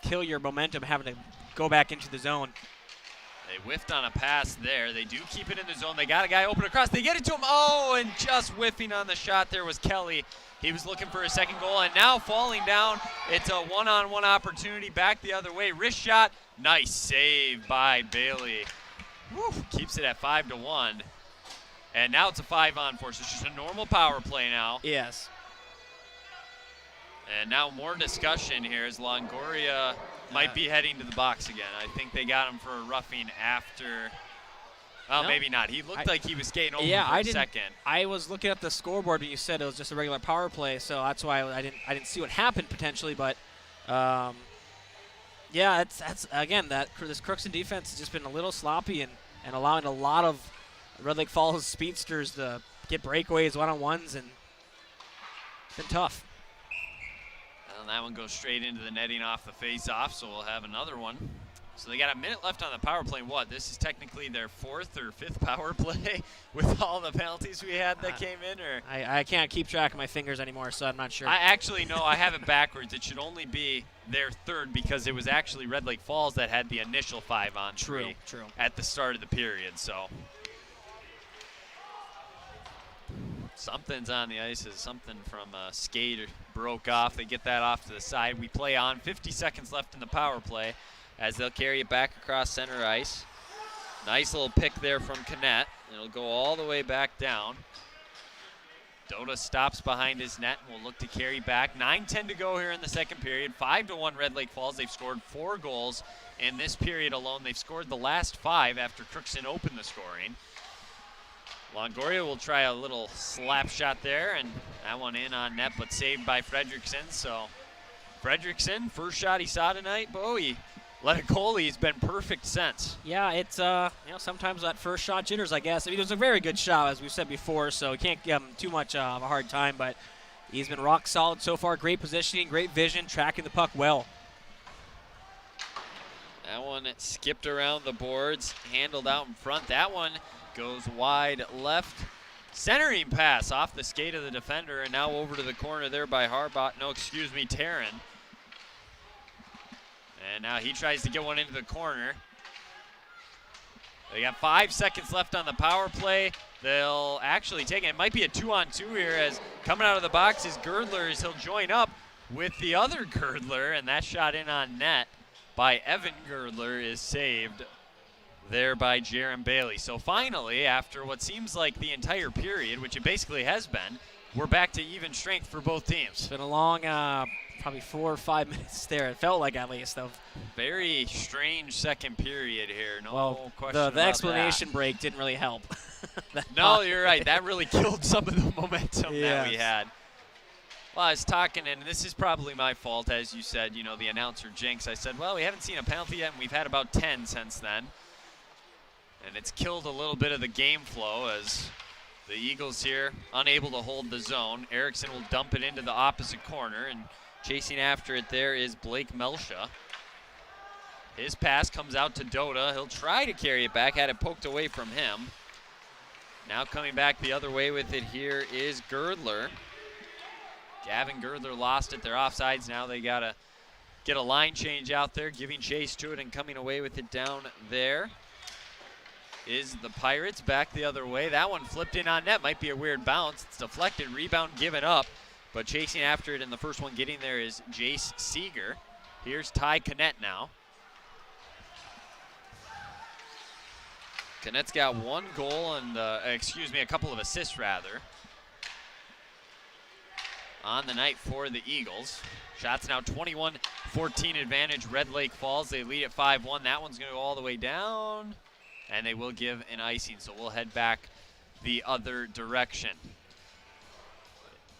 kill your momentum having to go back into the zone. They whiffed on a pass there. They do keep it in the zone. They got a guy open across. They get it to him. Oh, and just whiffing on the shot there was Kelly. He was looking for a second goal, and now falling down. It's a one-on-one opportunity back the other way. Wrist shot. Nice save by Bailey. Woo, keeps it at 5-1. And now it's a 5-on-4, so it's just a normal power play now. Yes. And now more discussion here as Longoria might be heading to the box again. I think they got him for a roughing after. Well, no, maybe not. He looked like he was skating over for a second. I was looking at the scoreboard when you said it was just a regular power play, so that's why I didn't see what happened potentially. But yeah, that's again this Crookston defense has just been a little sloppy and allowing a lot of Red Lake Falls speedsters to get breakaways, one-on-ones, and it's been tough. And that one goes straight into the netting off the face-off, so we'll have another one. So they got a minute left on the power play. What, this is technically their 4th or 5th power play with all the penalties we had that came in? Or I can't keep track of my fingers anymore, so I'm not sure. I actually, no, I have it backwards. It should only be their 3rd because it was actually Red Lake Falls that had the initial 5-on-3 True. at the start of the period. So something's on the ice. Is something from a skate broke off. They get that off to the side. We play on. 50 seconds left in the power play as they'll carry it back across center ice. Nice little pick there from Canet. It'll go all the way back down. Dota stops behind his net and will look to carry back. 9:10 to go here in the second period. 5-1 Red Lake Falls. They've scored 4 goals in this period alone. They've scored the last 5 after Crookston opened the scoring. Longoria will try a little slap shot there, and that one in on net, but saved by Fredrickson. So Fredrickson, first shot he saw tonight, he let it goalie. He's been perfect since. Yeah, it's sometimes that first shot jitters, I guess. I mean, it was a very good shot, as we've said before, so you can't give him too much of a hard time, but he's been rock solid so far. Great positioning, great vision, tracking the puck well. That one skipped around the boards, handled out in front. That one goes wide left. Centering pass off the skate of the defender, and now over to the corner there by Taryn. And now he tries to get one into the corner. They got 5 seconds left on the power play. They'll actually take it. It might be a 2-on-2 here, as coming out of the box is Girdler, as he'll join up with the other Girdler, and that shot in on net by Evan Girdler is saved there by Jaron Bailey. So finally, after what seems like the entire period, which it basically has been, we're back to even strength for both teams. It's been a long, probably 4 or 5 minutes there. It felt like, at least, though. Very strange second period here. No question about the explanation that. break didn't really help. No, you're right. That really killed some of the momentum that we had. Well, I was talking, and this is probably my fault, as you said, the announcer jinx. I said, well, we haven't seen a penalty yet, and we've had about 10 since then. And it's killed a little bit of the game flow as the Eagles here unable to hold the zone. Erickson will dump it into the opposite corner, and chasing after it there is Blake Melsha. His pass comes out to Dota. He'll try to carry it back, had it poked away from him. Now coming back the other way with it here is Girdler. Gavin Girdler lost it. They're offsides now. They got to get a line change out there, giving chase to it and coming away with it down there is the Pirates. Back the other way. That one flipped in on net. Might be a weird bounce. It's deflected. Rebound given up. But chasing after it, and the first one getting there is Jace Seeger. Here's Ty Canet now. Canet's got 1 goal and, a couple of assists rather, on the night for the Eagles. Shots now 21-14 advantage Red Lake Falls. They lead at 5-1. That one's going to go all the way down, and they will give an icing, so we'll head back the other direction.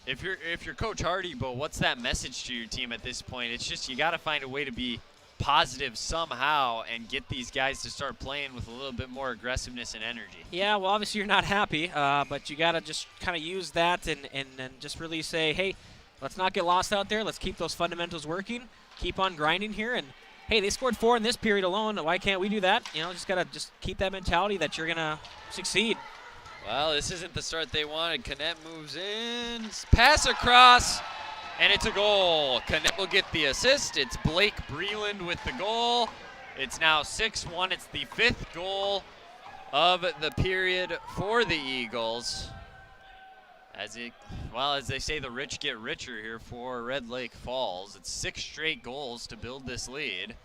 If you're Coach Hardy, but what's that message to your team at this point? It's just you got to find a way to be positive somehow and get these guys to start playing with a little bit more aggressiveness and energy. Yeah, well, obviously you're not happy, but you got to just kind of use that and just really say, hey, let's not get lost out there. Let's keep those fundamentals working. Keep on grinding here. And, hey, they scored 4 in this period alone. Why can't we do that? Just got to keep that mentality that you're going to succeed. Well, this isn't the start they wanted. Canet moves in, pass across, and it's a goal. Canet will get the assist. It's Blake Breland with the goal. It's now 6-1. It's the 5th goal of the period for the Eagles. As they say, the rich get richer here for Red Lake Falls. It's 6 straight goals to build this lead.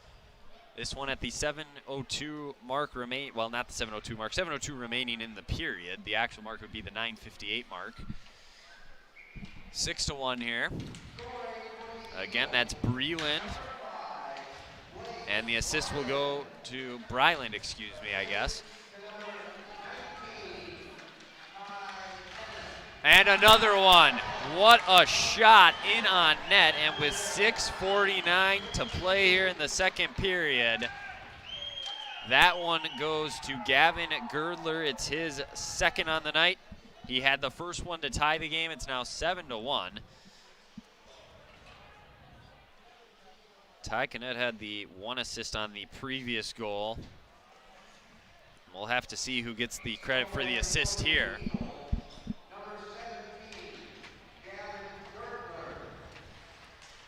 This one at the 7:02 mark remain. Well, not the 7:02 mark. 7:02 remaining in the period. The actual mark would be the 9:58 mark. 6-1 here. Again, that's Breland. And the assist will go to Bryland, I guess. And another one. What a shot in on net. And with 6:49 to play here in the second period, that one goes to Gavin Girdler. It's his second on the night. He had the first one to tie the game. It's now 7-1. Ty Canet had the 1 assist on the previous goal. We'll have to see who gets the credit for the assist here.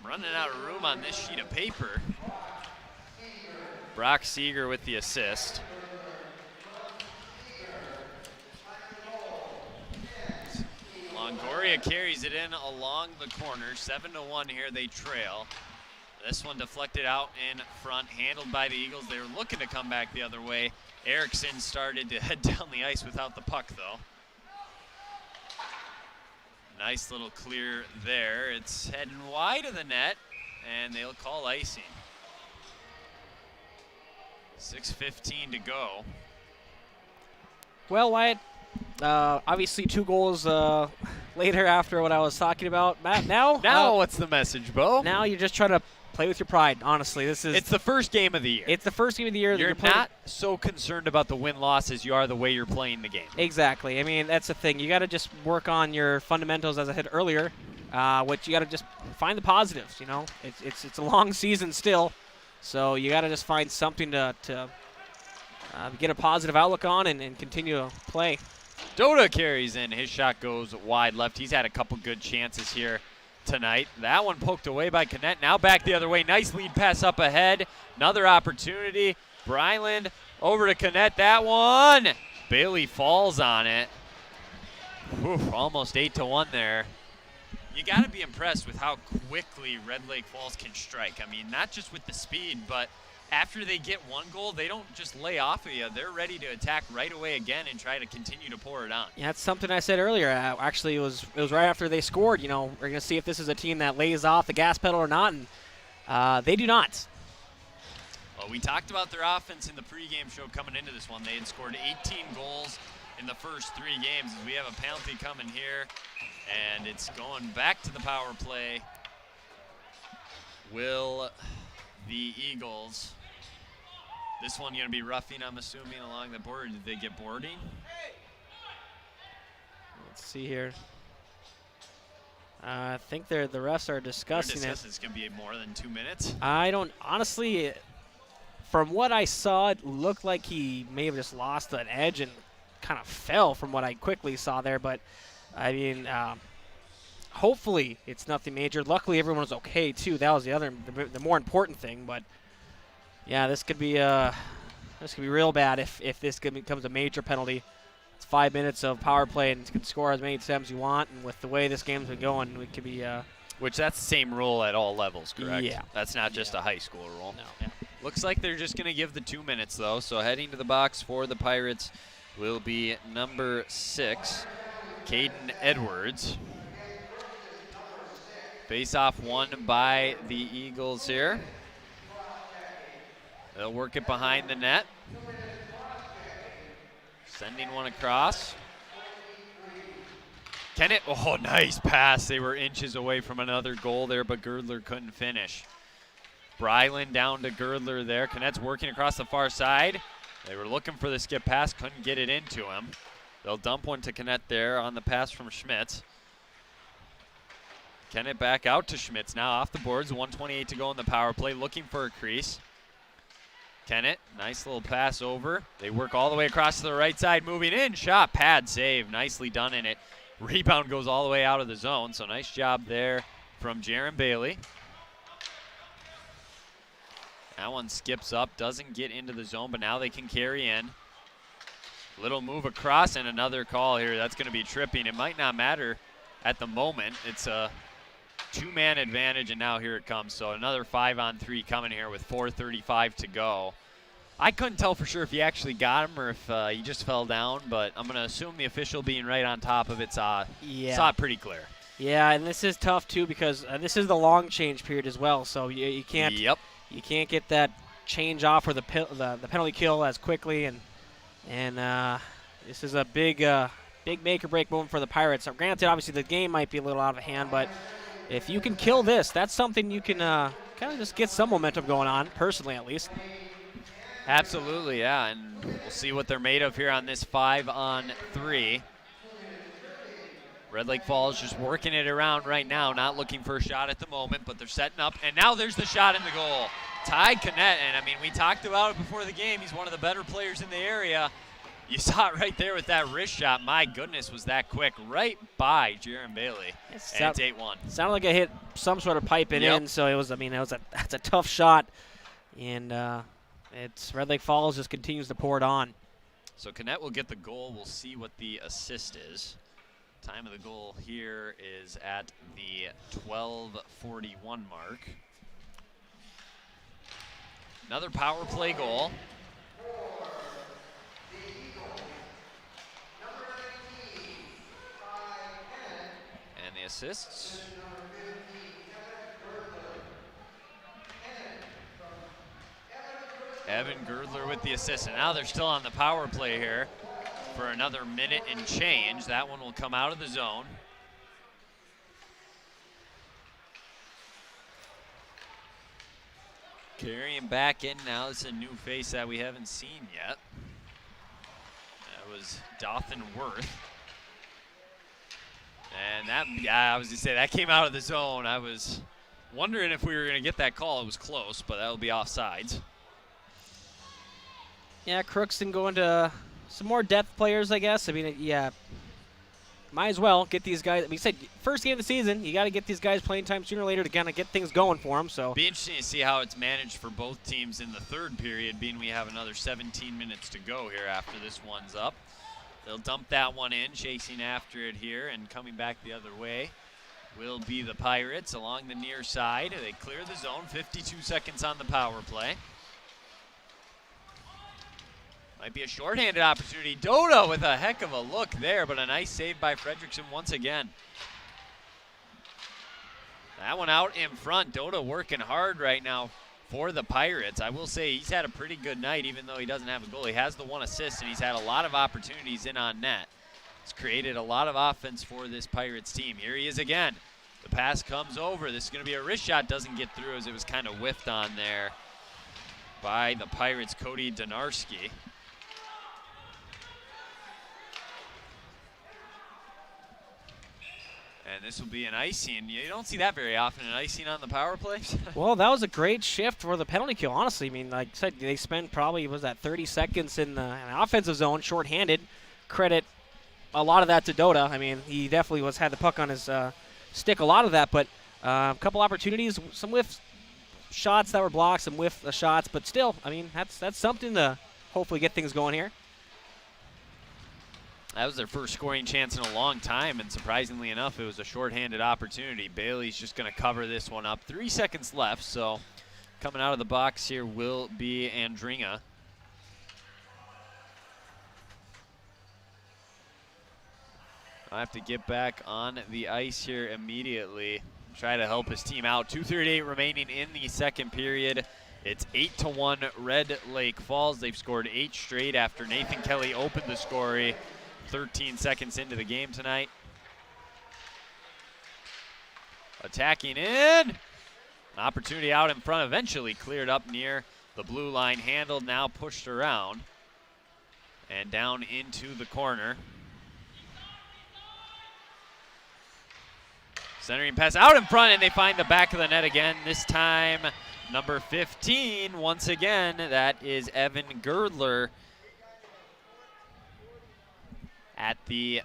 I'm running out of room on this sheet of paper. Brock Seeger with the assist. Longoria carries it in along the corner. 7-1 here, they trail. This one deflected out in front, handled by the Eagles. They were looking to come back the other way. Erickson started to head down the ice without the puck, though. Nice little clear there. It's heading wide of the net, and they'll call icing. 6:15 to go. Well, Wyatt, obviously 2 goals later after what I was talking about. Matt, now what's the message, Bo? Now you're just trying to play with your pride, honestly. It's the first game of the year. It's the first game of the year. You're not so concerned about the win-loss as you are the way you're playing the game. Exactly. I mean, that's the thing. You got to just work on your fundamentals, as I said earlier. What you got to just find the positives. You know, it's a long season still, so you got to just find something to get a positive outlook on and continue to play. Doda carries in. His shot goes wide left. He's had a couple good chances here tonight. That one poked away by Canet. Now back the other way. Nice lead pass up ahead. Another opportunity. Bryland over to Canet. That one. Bailey falls on it. Whew, almost 8-1 there. You got to be impressed with how quickly Red Lake Falls can strike. I mean, not just with the speed, but after they get 1 goal, they don't just lay off of you. They're ready to attack right away again and try to continue to pour it on. Yeah, that's something I said earlier. Actually, it was right after they scored. You know, we're going to see if this is a team that lays off the gas pedal or not, and they do not. Well, we talked about their offense in the pregame show coming into this one. They had scored 18 goals in the first 3 games. We have a penalty coming here, and it's going back to the power play. Will the Eagles... This one going to be roughing, I'm assuming, along the border. Did they get boarding? Let's see here. I think the refs are discussing it. It's going to be more than 2 minutes. I don't, honestly, from what I saw, it looked like he may have just lost an edge and kind of fell from what I quickly saw there. But, I mean, hopefully it's nothing major. Luckily, everyone was okay, too. That was the more important thing. But, yeah, this could be real bad if this becomes a major penalty. It's 5 minutes of power play, and you can score as many times as you want. And with the way this game's been going, it could be. Which that's the same rule at all levels, correct? Yeah. That's not just a high school rule. No. Yeah. Looks like they're just going to give the 2 minutes, though. So heading to the box for the Pirates will be number 6, Caden Edwards. Face-off won by the Eagles here. They'll work it behind the net. Sending one across. Kennett, oh, nice pass. They were inches away from another goal there, but Girdler couldn't finish. Bryland down to Girdler there. Kennett's working across the far side. They were looking for the skip pass, couldn't get it into him. They'll dump one to Kennett there on the pass from Schmitz. Kennett back out to Schmitz now off the boards. 1:28 to go in the power play, looking for a crease. Kennett, nice little pass over. They work all the way across to the right side, moving in. Shot, pad, save. Nicely done in it. Rebound goes all the way out of the zone, so nice job there from Jaron Bailey. That one skips up, doesn't get into the zone, but now they can carry in. Little move across and another call here. That's going to be tripping. It might not matter at the moment. It's a 2-man advantage, and now here it comes. So another 5-on-3 coming here with 4:35 to go. I couldn't tell for sure if he actually got him or if he just fell down, but I'm going to assume the official being right on top of it saw it pretty clear. Yeah, and this is tough too because this is the long change period as well. So you can't get that change off or the penalty kill as quickly, and this is a big make or break moment for the Pirates. So granted, obviously the game might be a little out of hand, but if you can kill this, that's something you can kind of just get some momentum going on, personally at least. Absolutely, yeah, and we'll see what they're made of here on this 5-on-3. Red Lake Falls just working it around right now, not looking for a shot at the moment, but they're setting up, and now there's the shot in the goal. Ty Cannett, and I mean, we talked about it before the game. He's one of the better players in the area. You saw it right there with that wrist shot. My goodness, was that quick. Right by Jaron Bailey, and it's 8-1. Sounded like it hit some sort of piping in, so it was, I mean, that's a tough shot, and it's Red Lake Falls just continues to pour it on. So Cannett will get the goal. We'll see what the assist is. Time of the goal here is at the 12:41 mark. Another power play goal. And the assists. Evan Girdler with the assist. And now they're still on the power play here for another minute and change. That one will come out of the zone. Carrying back in now. This is a new face that we haven't seen yet. That was Dothan Worth. And that, I was going to say, that came out of the zone. I was wondering if we were going to get that call. It was close, but that will be offsides. Yeah, Crookston going to some more depth players, I guess. I mean, yeah, might as well get these guys. I mean, you said first game of the season, you got to get these guys playing time sooner or later to kind of get things going for them. So be interesting to see how it's managed for both teams in the third period, being we have another 17 minutes to go here after this one's up. They'll dump that one in, chasing after it here, and coming back the other way will be the Pirates along the near side. They clear the zone, 52 seconds on the power play. Might be a shorthanded opportunity. Doda with a heck of a look there, but a nice save by Fredrickson once again. That one out in front. Doda working hard right now for the Pirates. I will say he's had a pretty good night, even though he doesn't have a goal. He has the one assist, and he's had a lot of opportunities in on net. He's created a lot of offense for this Pirates team. Here he is again. The pass comes over. This is going to be a wrist shot. Doesn't get through as it was kind of whiffed on there by the Pirates' Cody Donarski. And this will be an icing. You don't see that very often, an icing on the power play. Well, that was a great shift for the penalty kill, honestly. I mean, like I said, they spent probably, 30 seconds in the offensive zone, shorthanded. Credit a lot of that to Doda. I mean, he definitely had the puck on his stick, a lot of that, but a couple opportunities, some whiff shots that were blocked, some whiff shots, but still, I mean, that's something to hopefully get things going here. That was their first scoring chance in a long time, and surprisingly enough, it was a shorthanded opportunity. Bailey's just going to cover this one up. 3 seconds left, so coming out of the box here will be Andringa. I have to get back on the ice here immediately. Try to help his team out. 2:38 remaining in the second period. It's 8-1 Red Lake Falls. They've scored 8 straight after Nathan Kelly opened the scoring 13 seconds into the game tonight. Attacking in. Opportunity out in front, eventually cleared up near the blue line, handled, now pushed around and down into the corner. Centering pass out in front, and they find the back of the net again. This time, number 15, once again, that is Evan Girdler. At the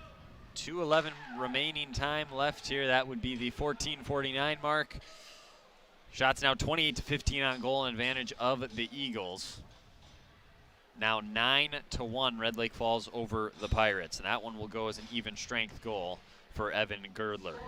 2:11 remaining time left here, that would be the 14:49 mark. Shots now 28-15 on goal in advantage of the Eagles. Now 9-1 Red Lake Falls over the Pirates, and that one will go as an even strength goal for Evan Girdler.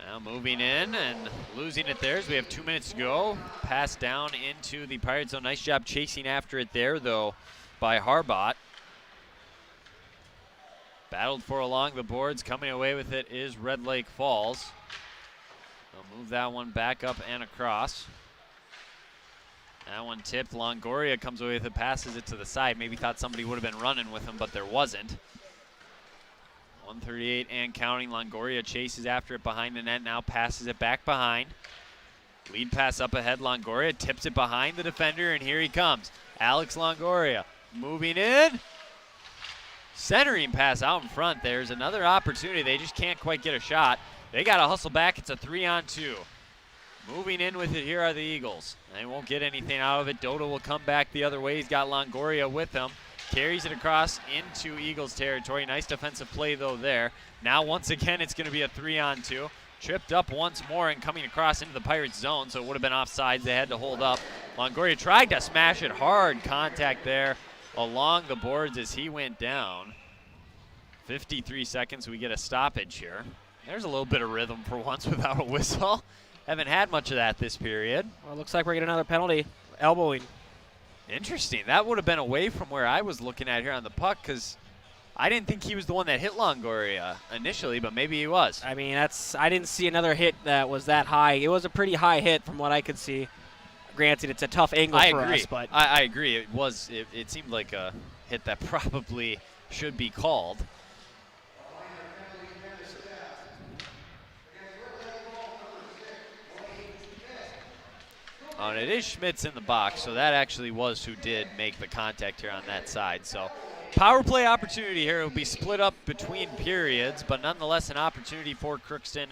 Now moving in and losing it there as we have 2 minutes to go. Pass down into the Pirates zone. Nice job chasing after it there, though, by Harbot. Battled for along the boards. Coming away with it is Red Lake Falls. They'll move that one back up and across. That one tipped. Longoria comes away with it, passes it to the side. Maybe thought somebody would have been running with him, but there wasn't. 1:38 and counting. Longoria chases after it behind the net, now passes it back behind. Lead pass up ahead. Longoria tips it behind the defender, and here he comes. Alex Longoria moving in. Centering pass out in front. There's another opportunity. They just can't quite get a shot. They got to hustle back. It's a 3-on-2. Moving in with it here are the Eagles. They won't get anything out of it. Doda will come back the other way. He's got Longoria with him. Carries it across into Eagles territory. Nice defensive play, though, there. Now, once again, it's going to be a 3-on-2. Tripped up once more and coming across into the Pirates zone, so it would have been offsides. They had to hold up. Longoria tried to smash it hard. Contact there along the boards as he went down. 53 seconds, we get a stoppage here. There's a little bit of rhythm for once without a whistle. Haven't had much of that this period. Well, it looks like we're getting another penalty. Elbowing. Interesting. That would have been away from where I was looking at here on the puck, because I didn't think he was the one that hit Longoria initially, but maybe he was. I mean, I didn't see another hit that was that high. It was a pretty high hit from what I could see. Granted, it's a tough angle for us, but I agree. It seemed like a hit that probably should be called. And it is Schmitz in the box, so that actually was who did make the contact here on that side. So power play opportunity here. It will be split up between periods, but nonetheless an opportunity for Crookston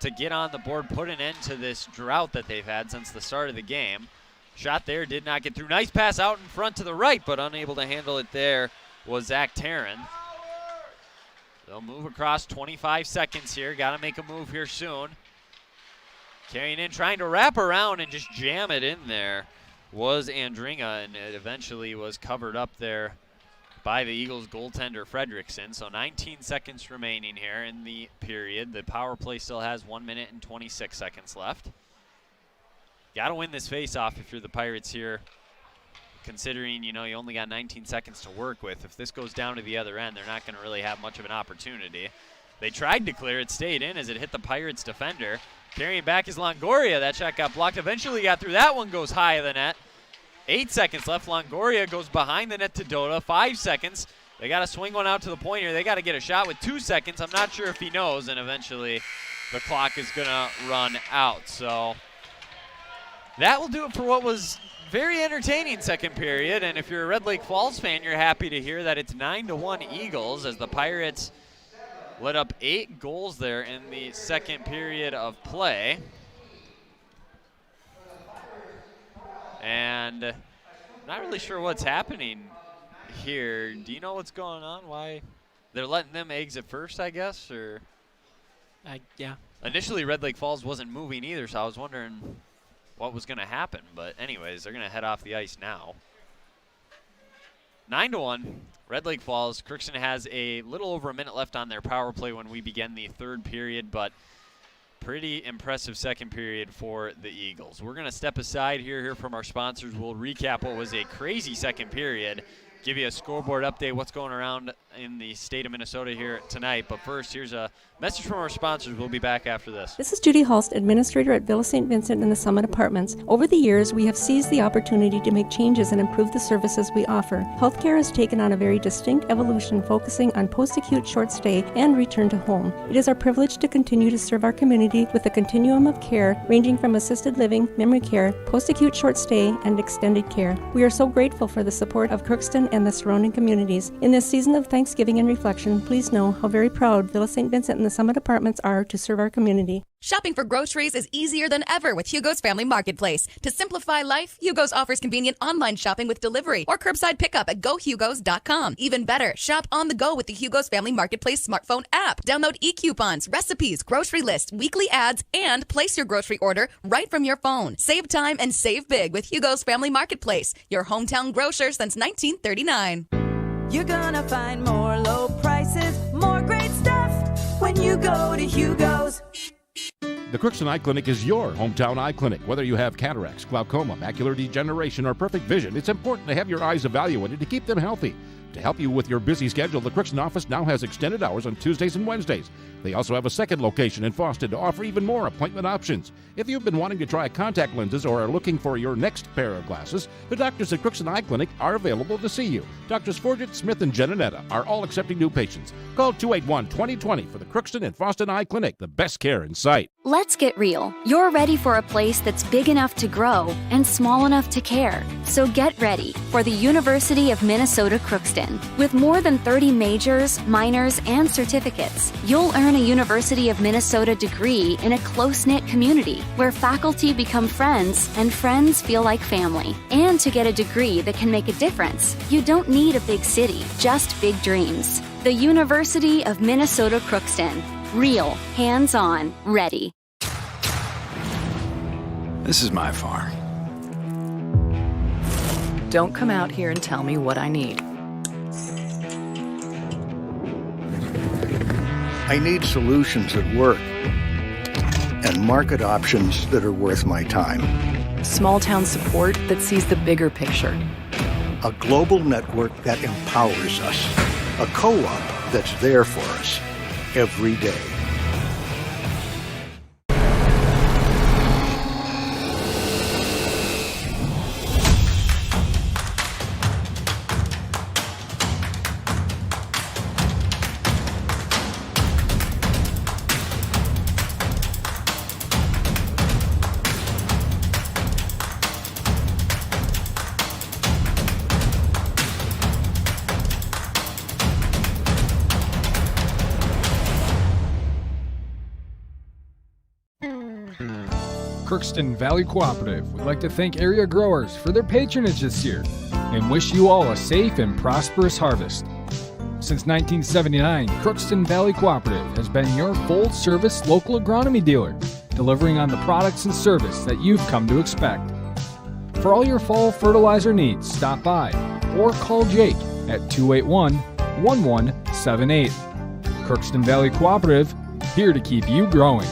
to get on the board, put an end to this drought that they've had since the start of the game. Shot there, did not get through. Nice pass out in front to the right, but unable to handle it there was Zach Tarrin. They'll move across 25 seconds here. Got to make a move here soon. Carrying in, trying to wrap around and just jam it in there was Andringa, and it eventually was covered up there by the Eagles goaltender Fredrickson. So 19 seconds remaining here in the period. The power play still has 1 minute and 26 seconds left. Got to win this face-off if you're the Pirates here, considering, you only got 19 seconds to work with. If this goes down to the other end, they're not going to really have much of an opportunity. They tried to clear it, stayed in as it hit the Pirates defender. Carrying back is Longoria. That shot got blocked. Eventually got through. That one goes high of the net. 8 seconds left. Longoria goes behind the net to Doda. 5 seconds. They got to swing one out to the point here. They got to get a shot with 2 seconds. I'm not sure if he knows, and eventually the clock is going to run out. So that will do it for what was very entertaining second period. And if you're a Red Lake Falls fan, you're happy to hear that it's 9-1 Eagles as the Pirates let up 8 goals there in the second period of play. And I'm not really sure what's happening here. Do you know what's going on? Why they're letting them exit first, I guess? Or yeah. Initially, Red Lake Falls wasn't moving either, so I was wondering what was going to happen. But anyways, they're going to head off the ice now. 9-1, Red Lake Falls. Crookston has a little over a minute left on their power play when we begin the third period, but pretty impressive second period for the Eagles. We're going to step aside here from our sponsors. We'll recap what was a crazy second period, give you a scoreboard update, what's going around in the state of Minnesota here tonight. But first, here's a message from our sponsors. We'll be back after this. This is Judy Hulst, administrator at Villa St. Vincent and the Summit Apartments. Over the years, we have seized the opportunity to make changes and improve the services we offer. Healthcare has taken on a very distinct evolution, focusing on post-acute short stay and return to home. It is our privilege to continue to serve our community with a continuum of care ranging from assisted living, memory care, post-acute short stay, and extended care. We are so grateful for the support of Crookston and the surrounding communities. In this season of Thanksgiving and reflection, please know how very proud Villa St. Vincent and the Summit Apartments are to serve our community. Shopping for groceries is easier than ever with Hugo's Family Marketplace. To simplify life, Hugo's offers convenient online shopping with delivery or curbside pickup at gohugos.com. Even better, shop on the go with the Hugo's Family Marketplace smartphone app. Download e-coupons, recipes, grocery lists, weekly ads, and place your grocery order right from your phone. Save time and save big with Hugo's Family Marketplace, your hometown grocer since 1939. You're gonna find more low prices, more great stuff when you go to Hugo's. The Crookston Eye Clinic is your hometown eye clinic. Whether you have cataracts, glaucoma, macular degeneration, or perfect vision, it's important to have your eyes evaluated to keep them healthy. To help you with your busy schedule, the Crookston office now has extended hours on Tuesdays and Wednesdays. They also have a second location in Boston to offer even more appointment options. If you've been wanting to try contact lenses or are looking for your next pair of glasses, the doctors at Crookston Eye Clinic are available to see you. Doctors Forget, Smith, and Jananetta are all accepting new patients. Call 281-2020 for the Crookston and Boston Eye Clinic, the best care in sight. Let's get real. You're ready for a place that's big enough to grow and small enough to care. So get ready for the University of Minnesota Crookston. With more than 30 majors, minors, and certificates, you'll earn a University of Minnesota degree in a close-knit community where faculty become friends and friends feel like family. And to get a degree that can make a difference, you don't need a big city, just big dreams. The University of Minnesota Crookston. Real, hands-on, ready. This is my farm. Don't come out here and tell me what I need. I need solutions that work and market options that are worth my time. Small town support that sees the bigger picture. A global network that empowers us. A co-op that's there for us every day. Crookston Valley Cooperative would like to thank area growers for their patronage this year and wish you all a safe and prosperous harvest. Since 1979, Crookston Valley Cooperative has been your full-service local agronomy dealer, delivering on the products and service that you've come to expect. For all your fall fertilizer needs, stop by or call Jake at 281-1178. Crookston Valley Cooperative, here to keep you growing.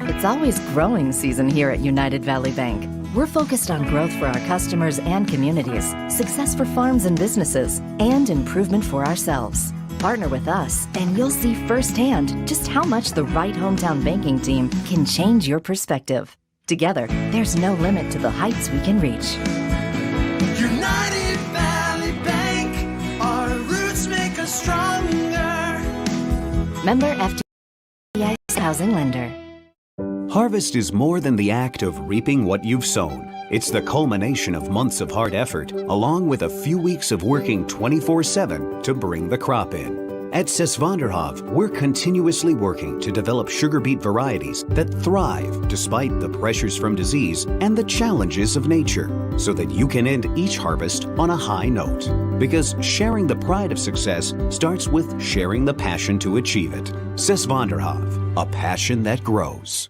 It's always growing season here at United Valley Bank. We're focused on growth for our customers and communities, success for farms and businesses, and improvement for ourselves. Partner with us, and you'll see firsthand just how much the right hometown banking team can change your perspective. Together, there's no limit to the heights we can reach. United Valley Bank, our roots make us stronger. Member FDIC Housing Lender. Harvest is more than the act of reaping what you've sown. It's the culmination of months of hard effort, along with a few weeks of working 24/7 to bring the crop in. At Sesvanderhof, we're continuously working to develop sugar beet varieties that thrive despite the pressures from disease and the challenges of nature, so that you can end each harvest on a high note. Because sharing the pride of success starts with sharing the passion to achieve it. Sesvanderhof, a passion that grows.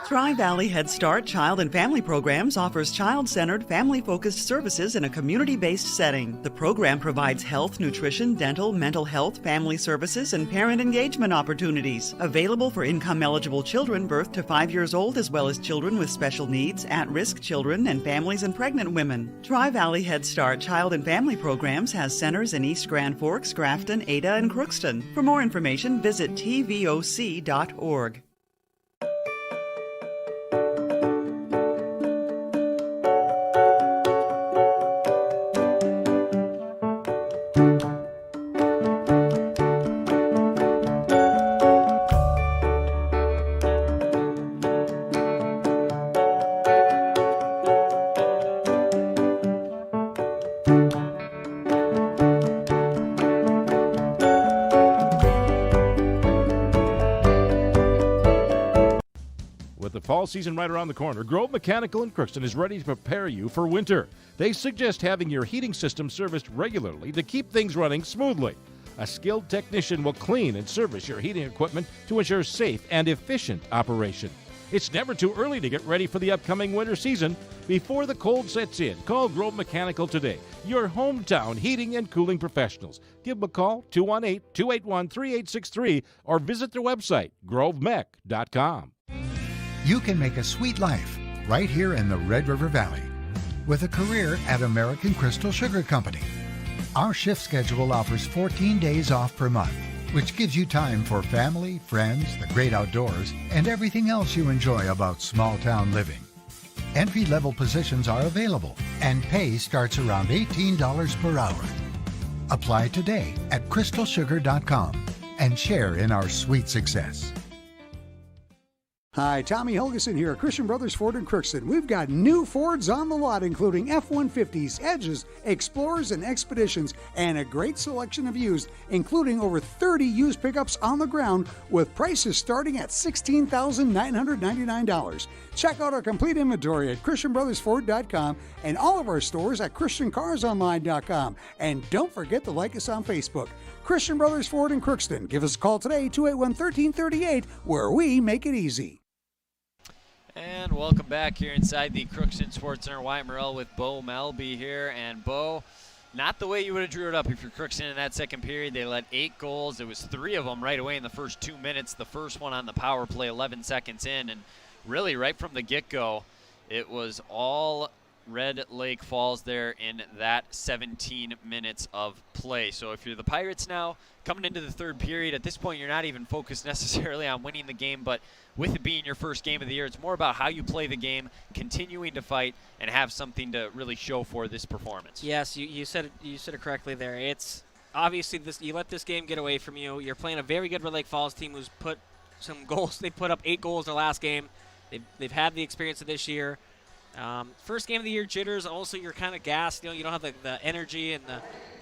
Tri Valley Head Start Child and Family Programs offers child-centered, family-focused services in a community-based setting. The program provides health, nutrition, dental, mental health, family services, and parent engagement opportunities. Available for income-eligible children birth to 5 years old, as well as children with special needs, at-risk children, and families and pregnant women. Tri Valley Head Start Child and Family Programs has centers in East Grand Forks, Grafton, Ada, and Crookston. For more information, visit tvoc.org. Fall season right around the corner, Grove Mechanical in Crookston is ready to prepare you for winter. They suggest having your heating system serviced regularly to keep things running smoothly. A skilled technician will clean and service your heating equipment to ensure safe and efficient operation. It's never too early to get ready for the upcoming winter season. Before the cold sets in, call Grove Mechanical today, your hometown heating and cooling professionals. Give them a call, 218-281-3863, or visit their website, grovemech.com. You can make a sweet life right here in the Red River Valley. with a career at American Crystal Sugar Company. Our shift schedule offers 14 days off per month, which gives you time for family, friends, the great outdoors, and everything else you enjoy about small-town living. Entry-level positions are available, and pay starts around $18 per hour. Apply today at crystalsugar.com and share in our sweet success. Hi, Tommy Helgeson here at Christian Brothers Ford in Crookston. We've got new Fords on the lot, including F-150s, Edges, Explorers, and Expeditions, and a great selection of used, including over 30 used pickups on the ground with prices starting at $16,999. Check out our complete inventory at ChristianBrothersFord.com and all of our stores at ChristianCarsOnline.com. And don't forget to like us on Facebook. Christian Brothers Ford in Crookston. Give us a call today, 281-1338, where we make it easy. And welcome back here inside the Crookston Sports Center. Wyatt Morrell with Bo Melby here. And Bo, not the way you would have drew it up if you're Crookston in that second period. They let 8 goals. It was 3 of them right away in the first 2 minutes. The first one on the power play 11 seconds in. And really right from the get-go, it was all Red Lake Falls there in that 17 minutes of play. So if you're the Pirates now, coming into the third period, at this point you're not even focused necessarily on winning the game, but with it being your first game of the year, it's more about how you play the game, continuing to fight, and have something to really show for this performance. Yes, you said it correctly there. It's obviously you let this game get away from you. You're playing a very good Red Lake Falls team who's put some goals. They put up 8 goals in their last game. They've had the experience of this year. First game of the year jitters. Also, you're kind of gassed. You don't have the energy and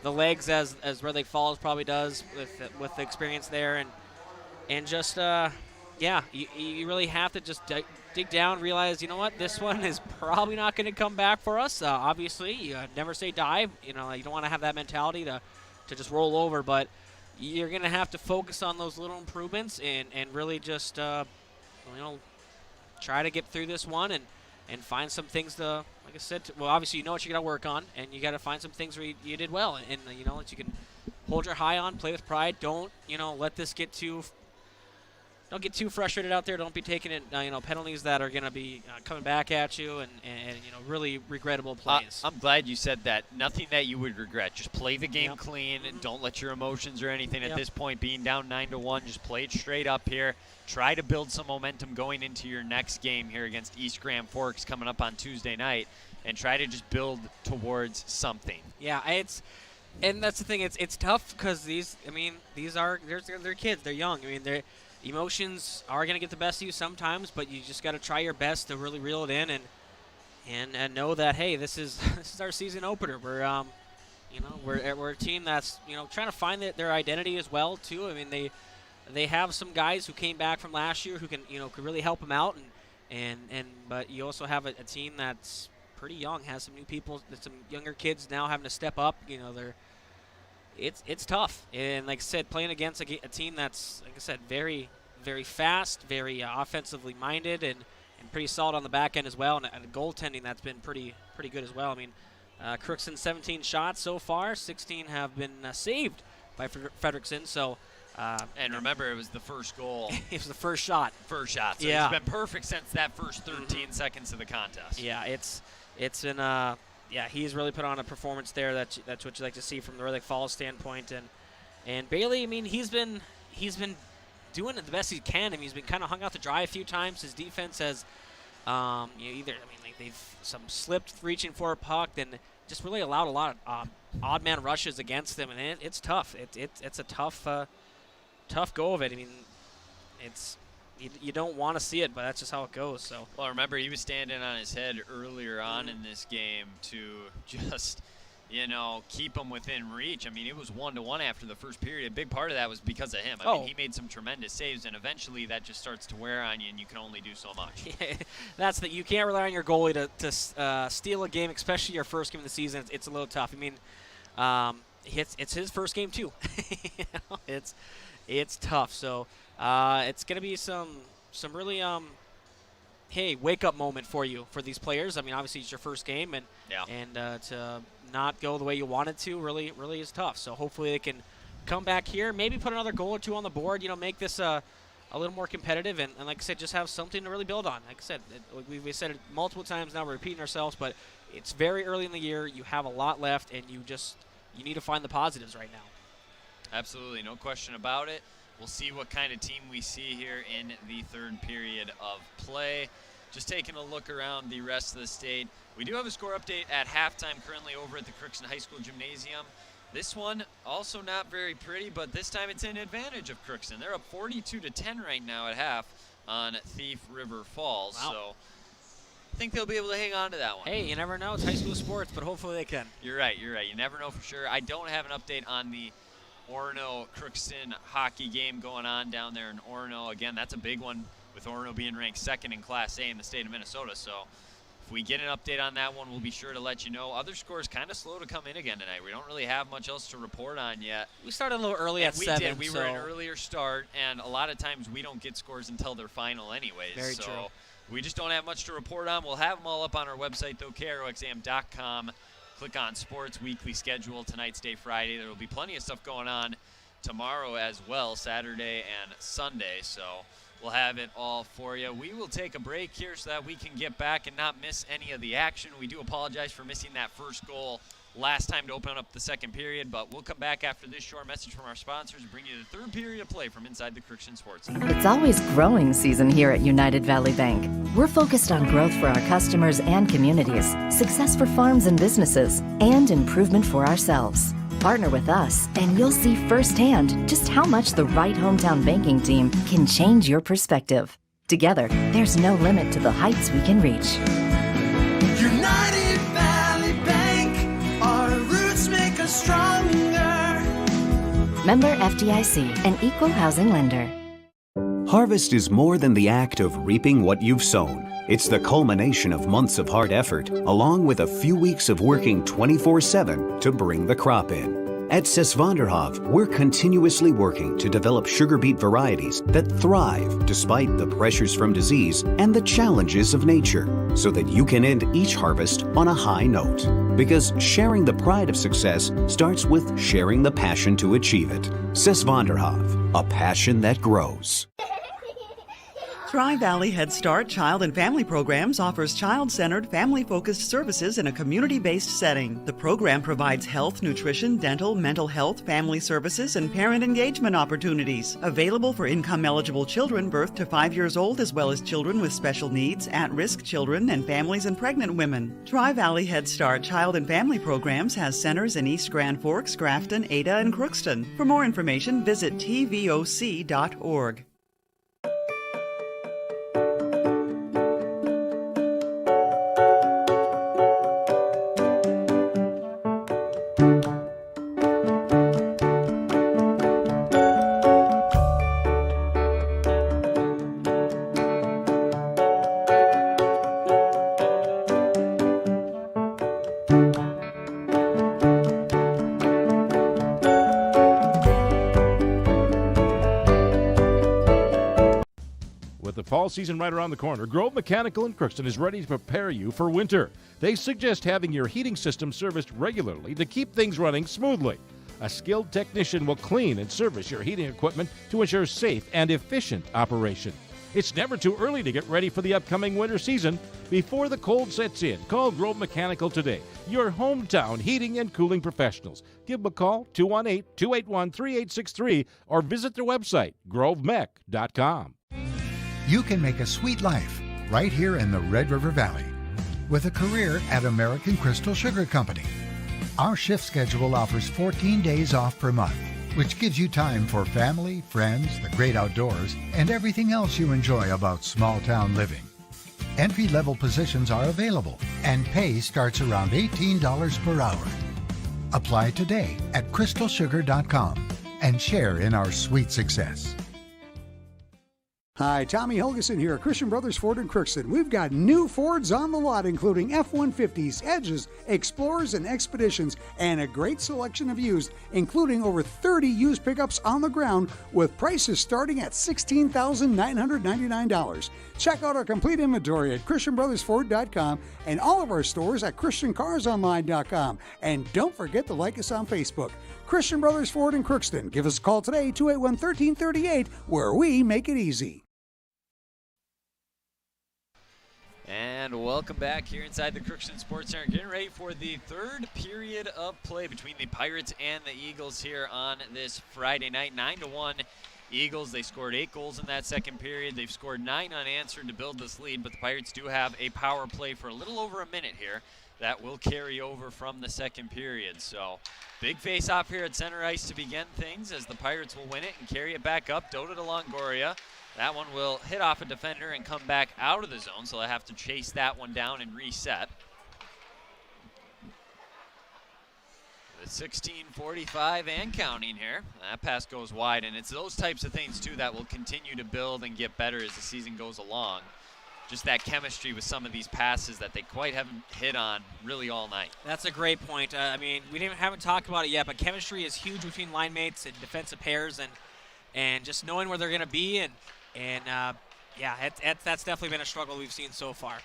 the legs as Red Lake Falls probably does with the experience there, and just you really have to just dig down, realize this one is probably not going to come back for us. Obviously, you never say die. You don't want to have that mentality to just roll over, but you're going to have to focus on those little improvements and really just try to get through this one and find some things to, like I said, obviously you know what you got to work on, and you got to find some things where you did well, and that you can hold your high on, play with pride. Don't let this get too frustrated out there. Don't be taking it, penalties that are going to be coming back at you and really regrettable plays. I'm glad you said that. Nothing that you would regret. Just play the game clean and don't let your emotions or anything at this point, being down 9-1, just play it straight up here. Try to build some momentum going into your next game here against East Grand Forks coming up on Tuesday night, and try to just build towards something. Yeah, and that's the thing. It's tough because they're kids. They're young. Their emotions are going to get the best of you sometimes, but you just got to try your best to really reel it in and know that, hey, this is our season opener. We're we're a team that's trying to find their identity as well too. They have some guys who came back from last year who can could really help them out, but you also have a team that's pretty young, has some new people, some younger kids now having to step up. It's tough, and like I said, playing against a team that's, like I said, very, very fast, very offensively minded, and pretty solid on the back end as well, and goaltending that's been pretty good as well. Crookston 17 shots so far, 16 have been saved by Frederickson. So. And remember, it was the first goal. It was the first shot. So it's been perfect since that first 13 seconds of the contest. Yeah, it's been he's really put on a performance there. That's what you like to see from the Red Lake Falls standpoint. And Bailey, he's been doing it the best he can. He's been kind of hung out to dry a few times. His defense has they've some slipped reaching for a puck and just really allowed a lot of odd man rushes against them, and it's tough. It's a tough go of it. You don't want to see it, but that's just how it goes. So. Well, remember, he was standing on his head earlier on in this game to just, keep him within reach. It was 1-1 after the first period. A big part of that was because of him. He made some tremendous saves, and eventually that just starts to wear on you, and you can only do so much. You can't rely on your goalie to steal a game, especially your first game of the season. It's a little tough. It's his first game too. It's tough. So it's going to be some really wake up moment for these players. Obviously it's your first game, and to not go the way you wanted to really is tough. So hopefully they can come back here, maybe put another goal or two on the board. Make this a a little more competitive, and like I said, just have something to really build on. Like I said, we've said it multiple times now, we're repeating ourselves, but it's very early in the year. You have a lot left, and you need to find the positives right now. Absolutely, no question about it. We'll see what kind of team we see here in the third period of play. Just taking a look around the rest of the state. We do have a score update at halftime currently over at the Crookston High School Gymnasium. This one also not very pretty, but this time it's an advantage of Crookston. They're up 42-10 right now at half on Thief River Falls. Wow. So I think they'll be able to hang on to that one. Hey, you never know. It's high school sports, but hopefully they can. You're right. You never know for sure. I don't have an update on the Orono-Crookston hockey game going on down there in Orono. Again, that's a big one with Orono being ranked second in Class A in the state of Minnesota. So if we get an update on that one, we'll be sure to let you know. Other scores kind of slow to come in again tonight. We don't really have much else to report on yet. We started a little early at 7. We were an earlier start, and a lot of times we don't get scores until they're final anyways. Very so true. We just don't have much to report on. We'll have them all up on our website, though, KROXAM.com. Click on Sports Weekly Schedule. Tonight's day Friday. There will be plenty of stuff going on tomorrow as well, Saturday and Sunday. So we'll have it all for you. We will take a break here so that we can get back and not miss any of the action. We do apologize for missing that first goal last time to open up the second period, but we'll come back after this short message from our sponsors and bring you the third period of play from inside the Crookston Sports Center. It's always growing season here at United Valley Bank. We're focused on growth for our customers and communities, success for farms and businesses, and improvement for ourselves. Partner with us, and you'll see firsthand just how much the right hometown banking team can change your perspective. Together, there's no limit to the heights we can reach. United Valley Bank, our roots make us stronger. Member FDIC, an equal housing lender. Harvest is more than the act of reaping what you've sown. It's the culmination of months of hard effort, along with a few weeks of working 24/7 to bring the crop in. At Sesvanderhof, we're continuously working to develop sugar beet varieties that thrive despite the pressures from disease and the challenges of nature, so that you can end each harvest on a high note. Because sharing the pride of success starts with sharing the passion to achieve it. Sesvanderhof, a passion that grows. Tri-Valley Head Start Child and Family Programs offers child-centered, family-focused services in a community-based setting. The program provides health, nutrition, dental, mental health, family services, and parent engagement opportunities. Available for income-eligible children birth to 5 years old, as well as children with special needs, at-risk children, and families and pregnant women. Tri-Valley Head Start Child and Family Programs has centers in East Grand Forks, Grafton, Ada, and Crookston. For more information, visit tvoc.org. Fall season right around the corner, Grove Mechanical in Crookston is ready to prepare you for winter. They suggest having your heating system serviced regularly to keep things running smoothly. A skilled technician will clean and service your heating equipment to ensure safe and efficient operation. It's never too early to get ready for the upcoming winter season. Before the cold sets in, call Grove Mechanical today, your hometown heating and cooling professionals. Give them a call, 218-281-3863, or visit their website, grovemech.com. You can make a sweet life right here in the Red River Valley with a career at American Crystal Sugar Company. Our shift schedule offers 14 days off per month, which gives you time for family, friends, the great outdoors, and everything else you enjoy about small town living. Entry-level positions are available, and pay starts around $18 per hour. Apply today at crystalsugar.com and share in our sweet success. Hi, Tommy Helgeson here at Christian Brothers Ford in Crookston. We've got new Fords on the lot, including F-150s, Edges, Explorers, and Expeditions, and a great selection of used, including over 30 used pickups on the ground with prices starting at $16,999. Check out our complete inventory at ChristianBrothersFord.com and all of our stores at ChristianCarsOnline.com. And don't forget to like us on Facebook. Christian Brothers Ford in Crookston. Give us a call today, 281-1338, where we make it easy. And welcome back here inside the Crookston Sports Center. Getting ready for the third period of play between the Pirates and the Eagles here on this Friday night. 9-1 Eagles. They scored 8 goals in that second period. They've scored 9 unanswered to build this lead, but the Pirates do have a power play for a little over a minute here that will carry over from the second period. So big face-off here at center ice to begin things as the Pirates will win it and carry it back up. Dota to Longoria. That one will hit off a defender and come back out of the zone, so they'll have to chase that one down and reset. With 16:45 and counting here. That pass goes wide, and it's those types of things, too, that will continue to build and get better as the season goes along. Just that chemistry with some of these passes that they quite haven't hit on really all night. That's a great point. I mean, we haven't talked about it yet, but chemistry is huge between line mates and defensive pairs, and just knowing where they're going to be, and yeah, that's definitely been a struggle we've seen so far.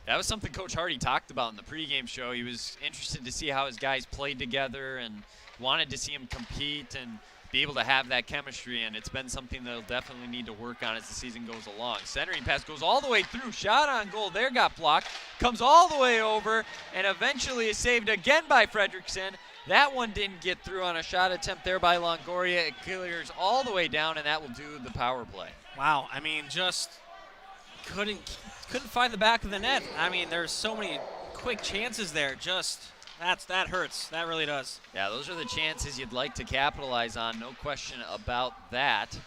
That was something Coach Hardy talked about in the pregame show. He was interested to see how his guys played together and wanted to see them compete and be able to have that chemistry, and it's been something they'll definitely need to work on as the season goes along. Centering pass goes all the way through. Shot on goal there, got blocked. Comes all the way over, and eventually is saved again by Fredrickson. That one didn't get through on a shot attempt there by Longoria. It clears all the way down, and that will do the power play. Wow, I mean, just couldn't find the back of the net. I mean, there's so many quick chances there. Just that hurts. That really does. Yeah, those are the chances you'd like to capitalize on. No question about that.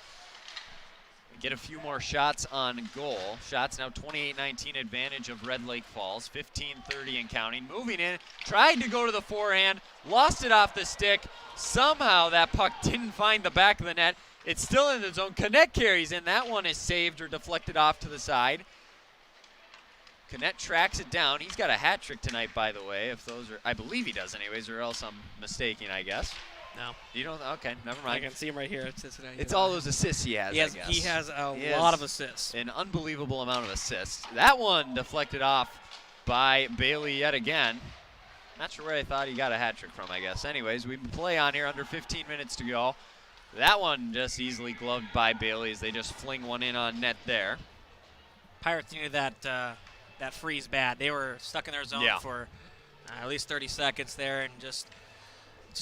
Get a few more shots on goal. Shots now 28-19 advantage of Red Lake Falls. 15-30 and counting. Moving in, tried to go to the forehand, lost it off the stick. Somehow that puck didn't find the back of the net. It's still in the zone. Canet carries in. That one is saved or deflected off to the side. Canet tracks it down. He's got a hat trick tonight, by the way. If those are, I believe he does anyways, or else I'm mistaken, I guess. No. You don't? Okay, never mind. I can see him right here. It's all those assists he has, I guess. He has a lot of assists. An unbelievable amount of assists. That one deflected off by Bailey yet again. Not sure where I thought he got a hat trick from, I guess. Anyways, we play on here, under 15 minutes to go. That one just easily gloved by Bailey as they just fling one in on net there. Pirates needed that freeze bad. They were stuck in their zone for at least 30 seconds there and just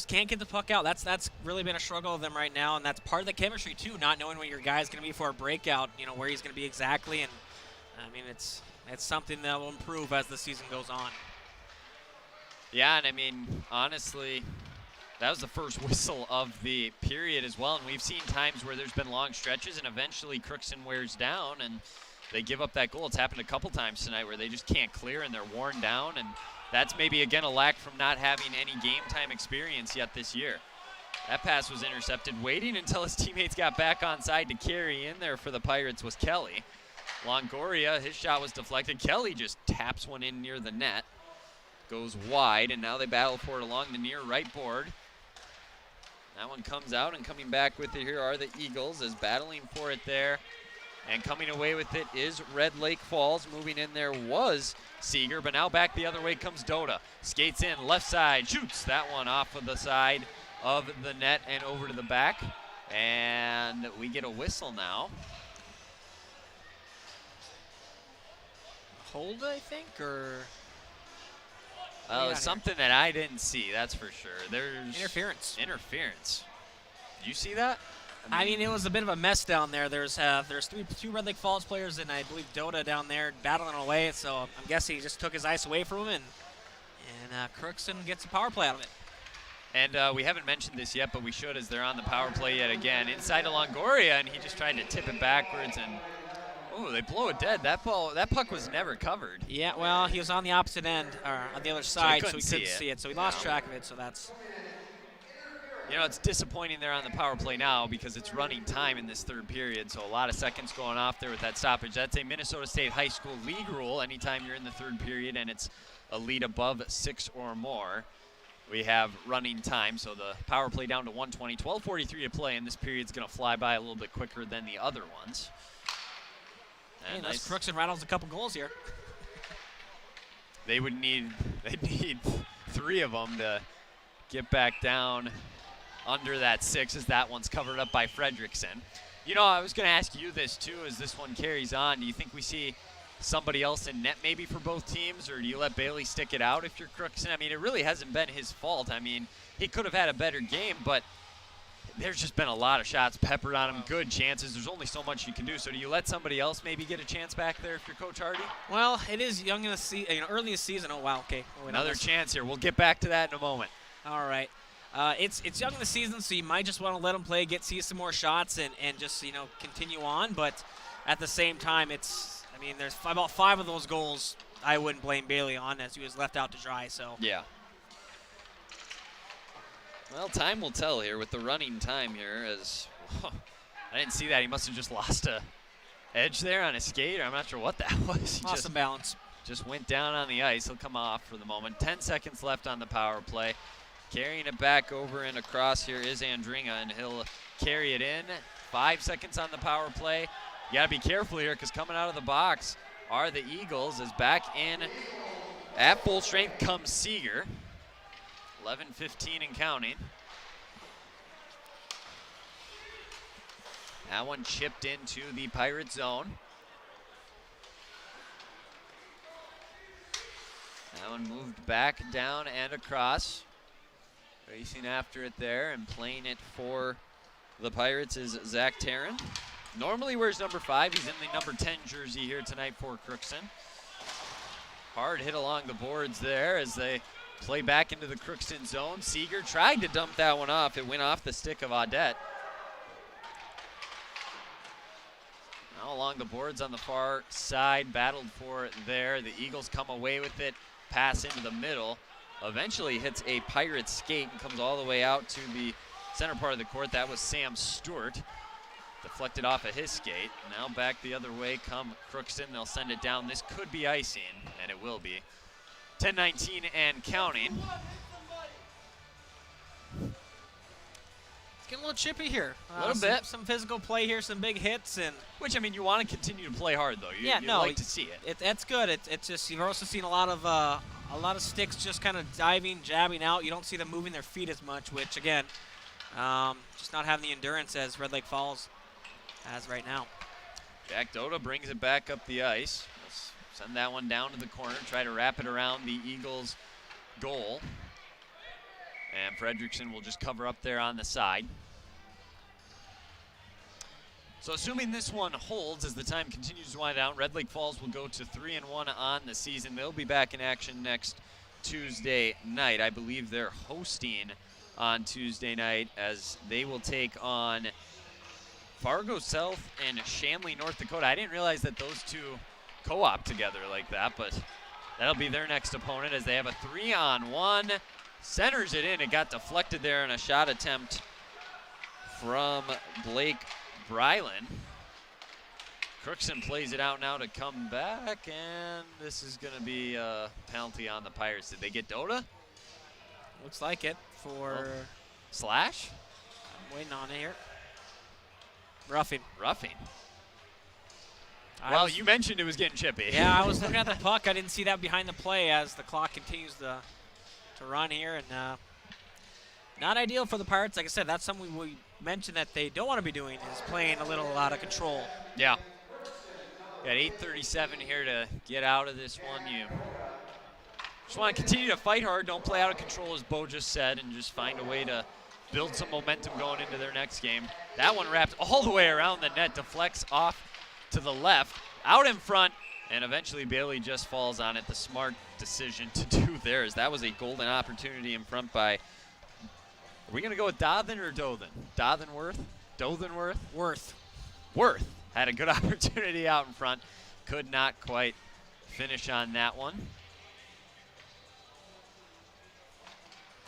can't get the puck out. That's really been a struggle of them right now, and that's part of the chemistry too, not knowing where your guy's going to be for a breakout, where he's going to be exactly. And I mean, it's something that will improve as the season goes on. Yeah, and I mean, honestly, that was the first whistle of the period as well, and we've seen times where there's been long stretches and eventually Crookston wears down and they give up that goal. It's happened a couple times tonight where they just can't clear and they're worn down, and that's maybe, again, a lack from not having any game time experience yet this year. That pass was intercepted. Waiting until his teammates got back on side to carry in there for the Pirates was Kelly. Longoria, his shot was deflected. Kelly just taps one in near the net. Goes wide, and now they battle for it along the near right board. That one comes out, and coming back with it here are the Eagles as battling for it there. And coming away with it is Red Lake Falls. Moving in there was Seeger, but now back the other way comes Dota. Skates in, left side, shoots that one off of the side of the net and over to the back. And we get a whistle now. Hold, I think, or? Something that I didn't see, that's for sure. There's interference. Interference. Did you see that? I mean, it was a bit of a mess down there. There's two Red Lake Falls players and I believe Dota down there battling away. So I'm guessing he just took his ice away from him, and Crookston gets a power play out of it. And we haven't mentioned this yet, but we should as they're on the power play yet again. Inside to Longoria, and he just tried to tip it backwards, and they blow it dead. That puck was never covered. Yeah, well, he was on the opposite end, or on the other side, so he couldn't see it. So he lost track of it. So that's. You know, it's disappointing there on the power play now because it's running time in this third period, so a lot of seconds going off there with that stoppage. That's a Minnesota State high school league rule. Anytime you're in the third period and it's a lead above 6 or more, we have running time. So the power play down to 120, 12:43 to play, and this period's going to fly by a little bit quicker than the other ones. Hey, nice. Crookston rattles a couple goals here. They'd need 3 of them to get back down under that 6, as that one's covered up by Fredrickson. You know, I was going to ask you this too as this one carries on. Do you think we see somebody else in net maybe for both teams, or do you let Bailey stick it out if you're Crookston? I mean, it really hasn't been his fault. I mean, he could have had a better game, but there's just been a lot of shots peppered on him, good chances. There's only so much you can do. So do you let somebody else maybe get a chance back there if you're Coach Hardy? Well, it is young in the season, early in the season. Oh, wow, okay. Oh, another chance here. We'll get back to that in a moment. All right. It's young in the season, so you might just want to let him play, see some more shots, and just, continue on. But at the same time, there's about 5 of those goals I wouldn't blame Bailey on, as he was left out to dry. So yeah. Well, time will tell here with the running time here, as I didn't see that. He must have just lost a edge there on his skate, or I'm not sure what that was. He lost some balance. Just went down on the ice. He'll come off for the moment. 10 seconds left on the power play. Carrying it back over and across here is Andringa, and he'll carry it in. 5 seconds on the power play. You got to be careful here, because coming out of the box are the Eagles, as back in at full strength comes Seeger. 11:15 and counting. That one chipped into the Pirate zone. That one moved back down and across. Racing after it there and playing it for the Pirates is Zach Tarrin. Normally wears number 5. He's in the number 10 jersey here tonight for Crookston. Hard hit along the boards there as they play back into the Crookston zone. Seeger tried to dump that one off. It went off the stick of Audette. Now along the boards on the far side, battled for it there. The Eagles come away with it, pass into the middle. Eventually hits a Pirate skate and comes all the way out to the center part of the court. That was Sam Stewart. Deflected off of his skate. Now back the other way come Crookston. They'll send it down. This could be icing, and it will be. 10:19 and counting. It's getting a little chippy here. A little bit. Some physical play here, some big hits, and which, I mean, you want to continue to play hard though. You like to see it. That's good. It's just, you've also seen a lot of sticks just kind of diving, jabbing out. You don't see them moving their feet as much, which again, just not having the endurance as Red Lake Falls has right now. Jack Doda brings it back up the ice. Let's send that one down to the corner, try to wrap it around the Eagles' goal. And Fredrickson will just cover up there on the side. So assuming this one holds as the time continues to wind down, Red Lake Falls will go to 3-1 on the season. They'll be back in action next Tuesday night. I believe they're hosting on Tuesday night, as they will take on Fargo South and Shanley, North Dakota. I didn't realize that those two co-op together like that, but that'll be their next opponent, as they have a 3-on-1. Centers it in. It got deflected there in a shot attempt from Blake Brylan. Crookston plays it out now to come back, and this is going to be a penalty on the Pirates. Did they get Doda? Looks like it for Slash. I'm waiting on it here. Roughing. Well, you mentioned it was getting chippy. Yeah, I was looking at the puck. I didn't see that behind the play as the clock continues to run here, and not ideal for the Pirates. Like I said, that's something we mentioned that they don't want to be doing, is playing a little out of control. Yeah. Got 8:37 here to get out of this one. You just want to continue to fight hard. Don't play out of control, as Bo just said, and just find a way to build some momentum going into their next game. That one wrapped all the way around the net, deflects off to the left, out in front, and eventually Bailey just falls on it. The smart decision to do there, as that was a golden opportunity in front by, are we going to go with Dothan or Dothan? Dothanworth? Dothanworth? Worth had a good opportunity out in front. Could not quite finish on that one.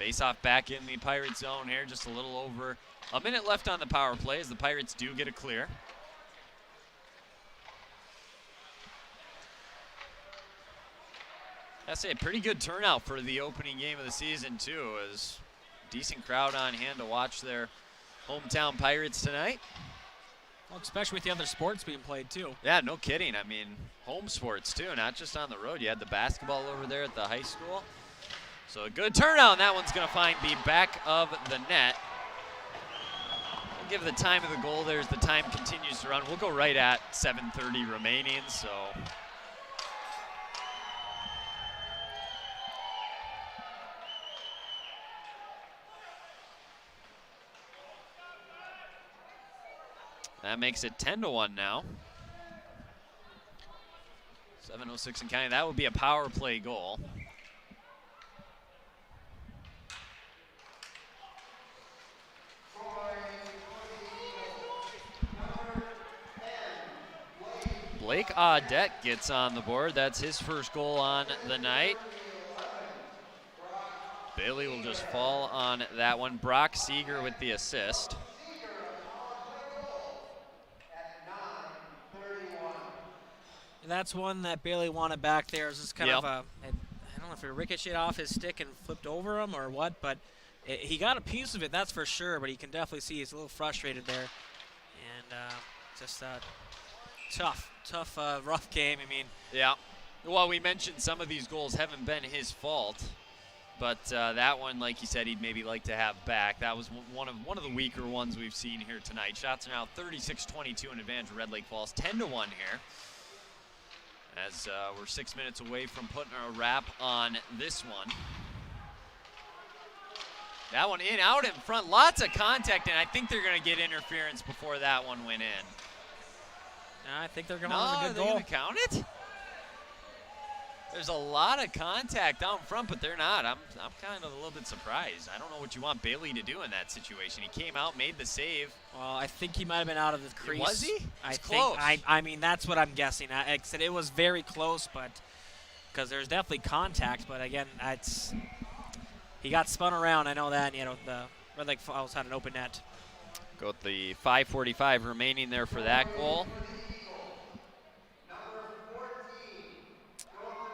Face-off back in the Pirate zone here, just a little over a minute left on the power play as the Pirates do get a clear. I say a pretty good turnout for the opening game of the season too. As decent crowd on hand to watch their hometown Pirates tonight. Well, especially with the other sports being played too. Yeah, no kidding. I mean, home sports too, not just on the road. You had the basketball over there at the high school. So a good turnout, and that one's going to find the back of the net. We'll give the time of the goal there as the time continues to run. We'll go right at 7:30 remaining, so. That makes it 10-1 now. 7:06 and counting. That would be a power play goal. Blake Audette gets on the board. That's his first goal on the night. Bailey will just fall on that one. Brock Seeger with the assist. That's one that Bailey wanted back there. It was just kind of a, I don't know if it ricocheted off his stick and flipped over him or what, but he got a piece of it, that's for sure, but you can definitely see he's a little frustrated there. And just a tough, rough game. I mean, yeah. Well, we mentioned some of these goals haven't been his fault, but that one, like you said, he'd maybe like to have back. That was one of the weaker ones we've seen here tonight. Shots are now 36-22 in advantage of Red Lake Falls, 10-1 here. As we're 6 minutes away from putting a wrap on this one. That one in, out in front, lots of contact, and I think they're going to get interference before that one went in. I think they're going to have a good goal. Are they going to count it? There's a lot of contact out in front, but they're not. I'm kind of a little bit surprised. I don't know what you want Bailey to do in that situation. He came out, made the save. Well, I think he might have been out of the crease. Was he? I close. I mean, that's what I'm guessing. I said it was very close, but because there's definitely contact. But again, he got spun around. I know that. And, the Red Lake Falls had an open net. Go with the 5:45 remaining there for that goal.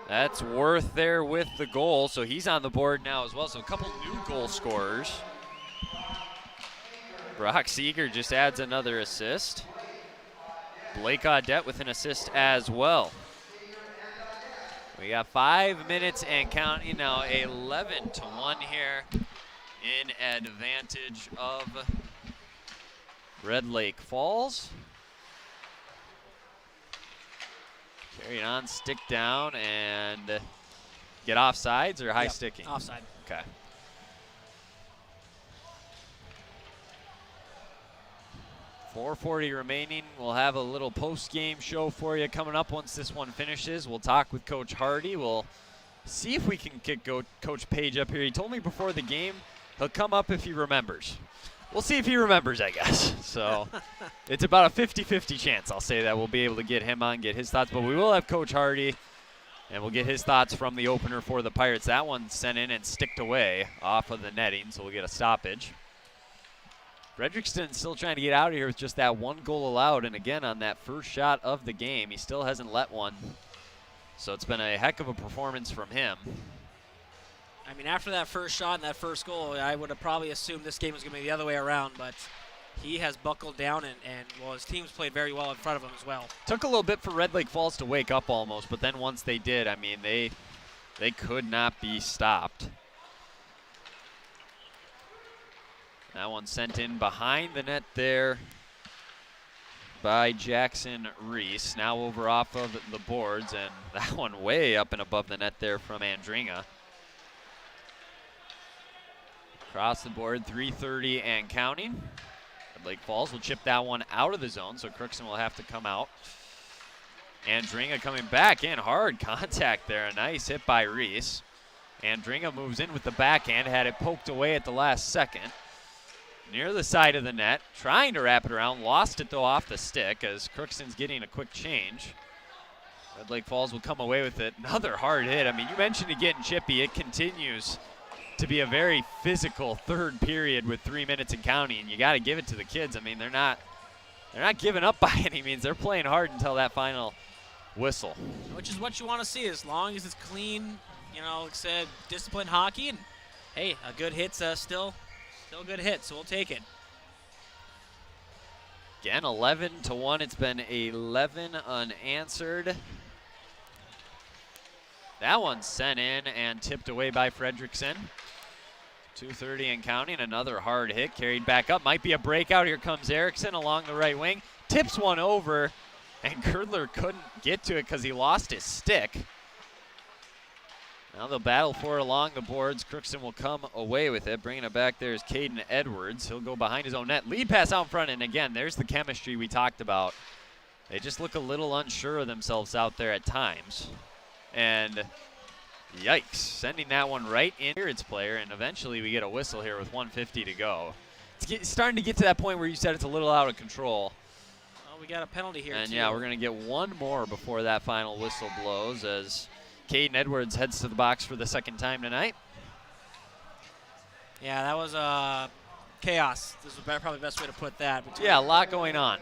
That's Worth there with the goal, so he's on the board now as well. So a couple new goal scorers. Brock Seeger just adds another assist. Blake Audette with an assist as well. We got 5 minutes and counting now, 11-1 here in advantage of Red Lake Falls. Carry it on, stick down, and get offsides or high sticking? Offside. Okay. .440 remaining. We'll have a little post-game show for you coming up once this one finishes. We'll talk with Coach Hardy. We'll see if we can get Coach Page up here. He told me before the game he'll come up if he remembers. We'll see if he remembers, I guess. So it's about a 50-50 chance, I'll say, that we'll be able to get him on, get his thoughts. But we will have Coach Hardy, and we'll get his thoughts from the opener for the Pirates. That one sent in and sticked away off of the netting, so we'll get a stoppage. Frederickston still trying to get out of here with just that one goal allowed. And again, on that first shot of the game, he still hasn't let one. So it's been a heck of a performance from him. I mean, after that first shot and that first goal, I would have probably assumed this game was going to be the other way around, but he has buckled down, and well, his team's played very well in front of him as well. Took a little bit for Red Lake Falls to wake up almost, but then once they did, I mean, they could not be stopped. That one sent in behind the net there by Jackson Reese. Now over off of the boards, and that one way up and above the net there from Andringa. Across the board, 3:30 and counting. Red Lake Falls will chip that one out of the zone, so Crookston will have to come out. Andringa coming back in, hard contact there. A nice hit by Reese. Andringa moves in with the backhand, had it poked away at the last second. Near the side of the net, trying to wrap it around, lost it though off the stick as Crookston's getting a quick change. Red Lake Falls will come away with it. Another hard hit. I mean, you mentioned it getting chippy. It continues to be a very physical third period with 3 minutes and counting. You got to give it to the kids. I mean, they're not giving up by any means. They're playing hard until that final whistle. Which is what you want to see, as long as it's clean, like I said, disciplined hockey. And hey, a good hit's still a good hit, so we'll take it. Again, 11-1. It's been 11 unanswered. That one's sent in and tipped away by Fredrickson. 2:30 and counting. Another hard hit carried back up. Might be a breakout. Here comes Erickson along the right wing. Tips one over, and Girdler couldn't get to it because he lost his stick. Now they'll battle for it along the boards. Crookston will come away with it. Bringing it back there is Caden Edwards. He'll go behind his own net. Lead pass out front, and again, there's the chemistry we talked about. They just look a little unsure of themselves out there at times. And yikes, sending that one right in its player, and eventually we get a whistle here with 1:50 to go. It's starting to get to that point where you said it's a little out of control. Well, we got a penalty here, and too. Yeah, we're going to get one more before that final whistle blows as Caden Edwards heads to the box for the second time tonight. Yeah, that was chaos. This is probably the best way to put that. Yeah, a lot going on.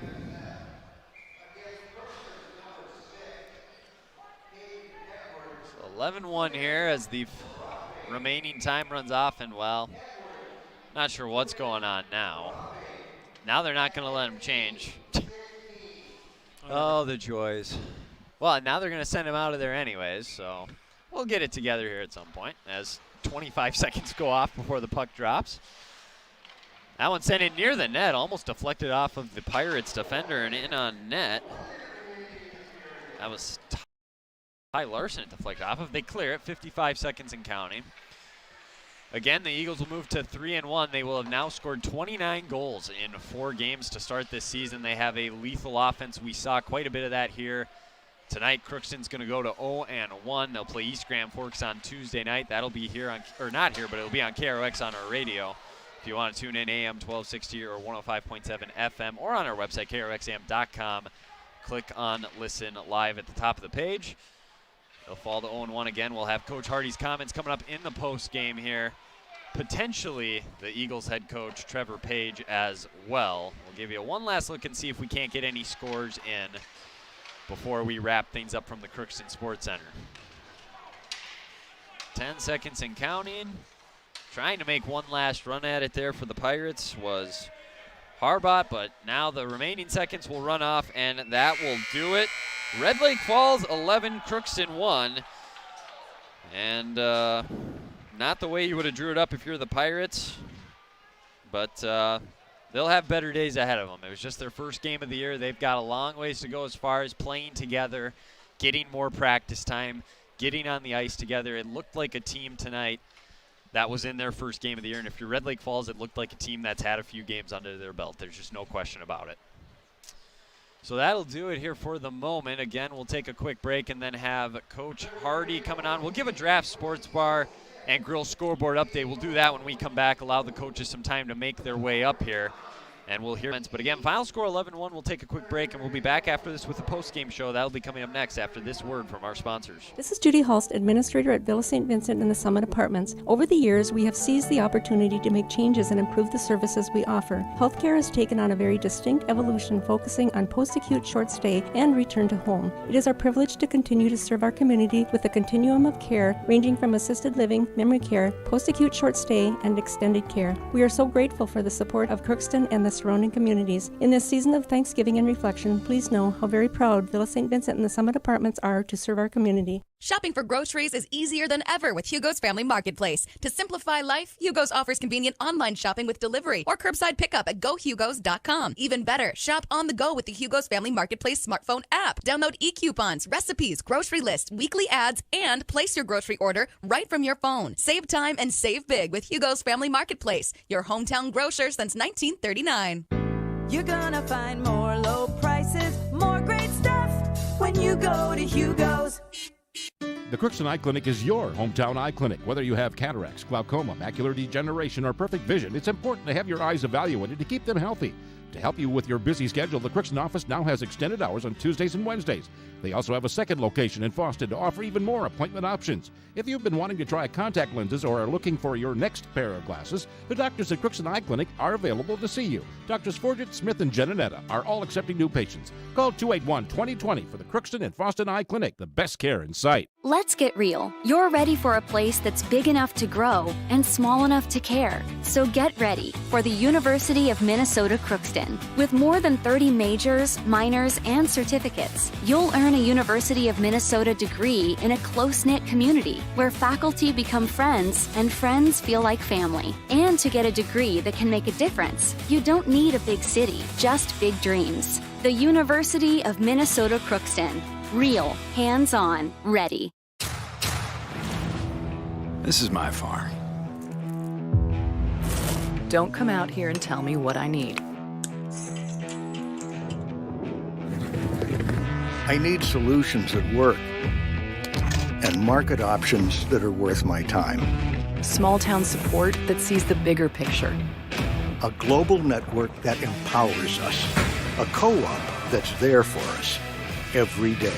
11-1 here as the remaining time runs off, and well, not sure what's going on now. Now they're not going to let him change. Oh, the joys. Well, now they're going to send him out of there anyways, so we'll get it together here at some point as 25 seconds go off before the puck drops. That one sent in near the net, almost deflected off of the Pirates defender and in on net. That was Ty Larson at deflected off of. They clear it, 55 seconds and counting. Again, the Eagles will move to 3-1. They will have now scored 29 goals in 4 games to start this season. They have a lethal offense. We saw quite a bit of that here tonight. Crookston's going to go to 0-1. They'll play East Grand Forks on Tuesday night. That'll be here on, or not here, but it'll be on KROX on our radio. If you want to tune in, AM 1260 or 105.7 FM, or on our website, krxam.com. Click on Listen Live at the top of the page. They'll fall to 0-1 again. We'll have Coach Hardy's comments coming up in the post game here. Potentially the Eagles head coach, Trevor Page, as well. We'll give you one last look and see if we can't get any scores in before we wrap things up from the Crookston Sports Center. 10 seconds and counting. Trying to make one last run at it there for the Pirates was Harbot, but now the remaining seconds will run off, and that will do it. Red Lake Falls 11, Crookston 1. And not the way you would have drew it up if you're the Pirates, but they'll have better days ahead of them. It was just their first game of the year. They've got a long ways to go as far as playing together, getting more practice time, getting on the ice together. It looked like a team tonight that was in their first game of the year, and if you're Red Lake Falls, it looked like a team that's had a few games under their belt. There's just no question about it. So that'll do it here for the moment. Again, we'll take a quick break and then have Coach Hardy coming on. We'll give a draft sports bar and grill scoreboard update. We'll do that when we come back, allow the coaches some time to make their way up here. And we'll hear. But again, final score 11-1. We'll take a quick break, and we'll be back after this with the post-game show. That'll be coming up next after this word from our sponsors. This is Judy Hulst, Administrator at Villa St. Vincent and the Summit Apartments. Over the years, we have seized the opportunity to make changes and improve the services we offer. Healthcare has taken on a very distinct evolution, focusing on post-acute short stay and return to home. It is our privilege to continue to serve our community with a continuum of care ranging from assisted living, memory care, post-acute short stay, and extended care. We are so grateful for the support of Crookston and the surrounding communities. In this season of Thanksgiving and reflection, please know how very proud Villa St. Vincent and the Summit Apartments are to serve our community. Shopping for groceries is easier than ever with Hugo's Family Marketplace. To simplify life, Hugo's offers convenient online shopping with delivery or curbside pickup at gohugos.com. Even better, shop on the go with the Hugo's Family Marketplace smartphone app. Download e-coupons, recipes, grocery lists, weekly ads, and place your grocery order right from your phone. Save time and save big with Hugo's Family Marketplace, your hometown grocer since 1939. You're gonna find more low prices, more great stuff when you go to Hugo's. The Crookston Eye Clinic is your hometown eye clinic. Whether you have cataracts, glaucoma, macular degeneration, or perfect vision, it's important to have your eyes evaluated to keep them healthy. To help you with your busy schedule, the Crookston office now has extended hours on Tuesdays and Wednesdays. They also have a second location in Fawston to offer even more appointment options. If you've been wanting to try contact lenses or are looking for your next pair of glasses, the doctors at Crookston Eye Clinic are available to see you. Doctors Forget, Smith, and Jananetta are all accepting new patients. Call 281-2020 for the Crookston and Fawston Eye Clinic, the best care in sight. Let's get real. You're ready for a place that's big enough to grow and small enough to care. So get ready for the University of Minnesota Crookston. With more than 30 majors, minors, and certificates, you'll earn a University of Minnesota degree in a close-knit community where faculty become friends and friends feel like family. And to get a degree that can make a difference, you don't need a big city, just big dreams. The University of Minnesota Crookston. Real, hands-on, ready. This is my farm. Don't come out here and tell me what I need. I need solutions that work and market options that are worth my time. Small town support that sees the bigger picture. A global network that empowers us. A co-op that's there for us every day.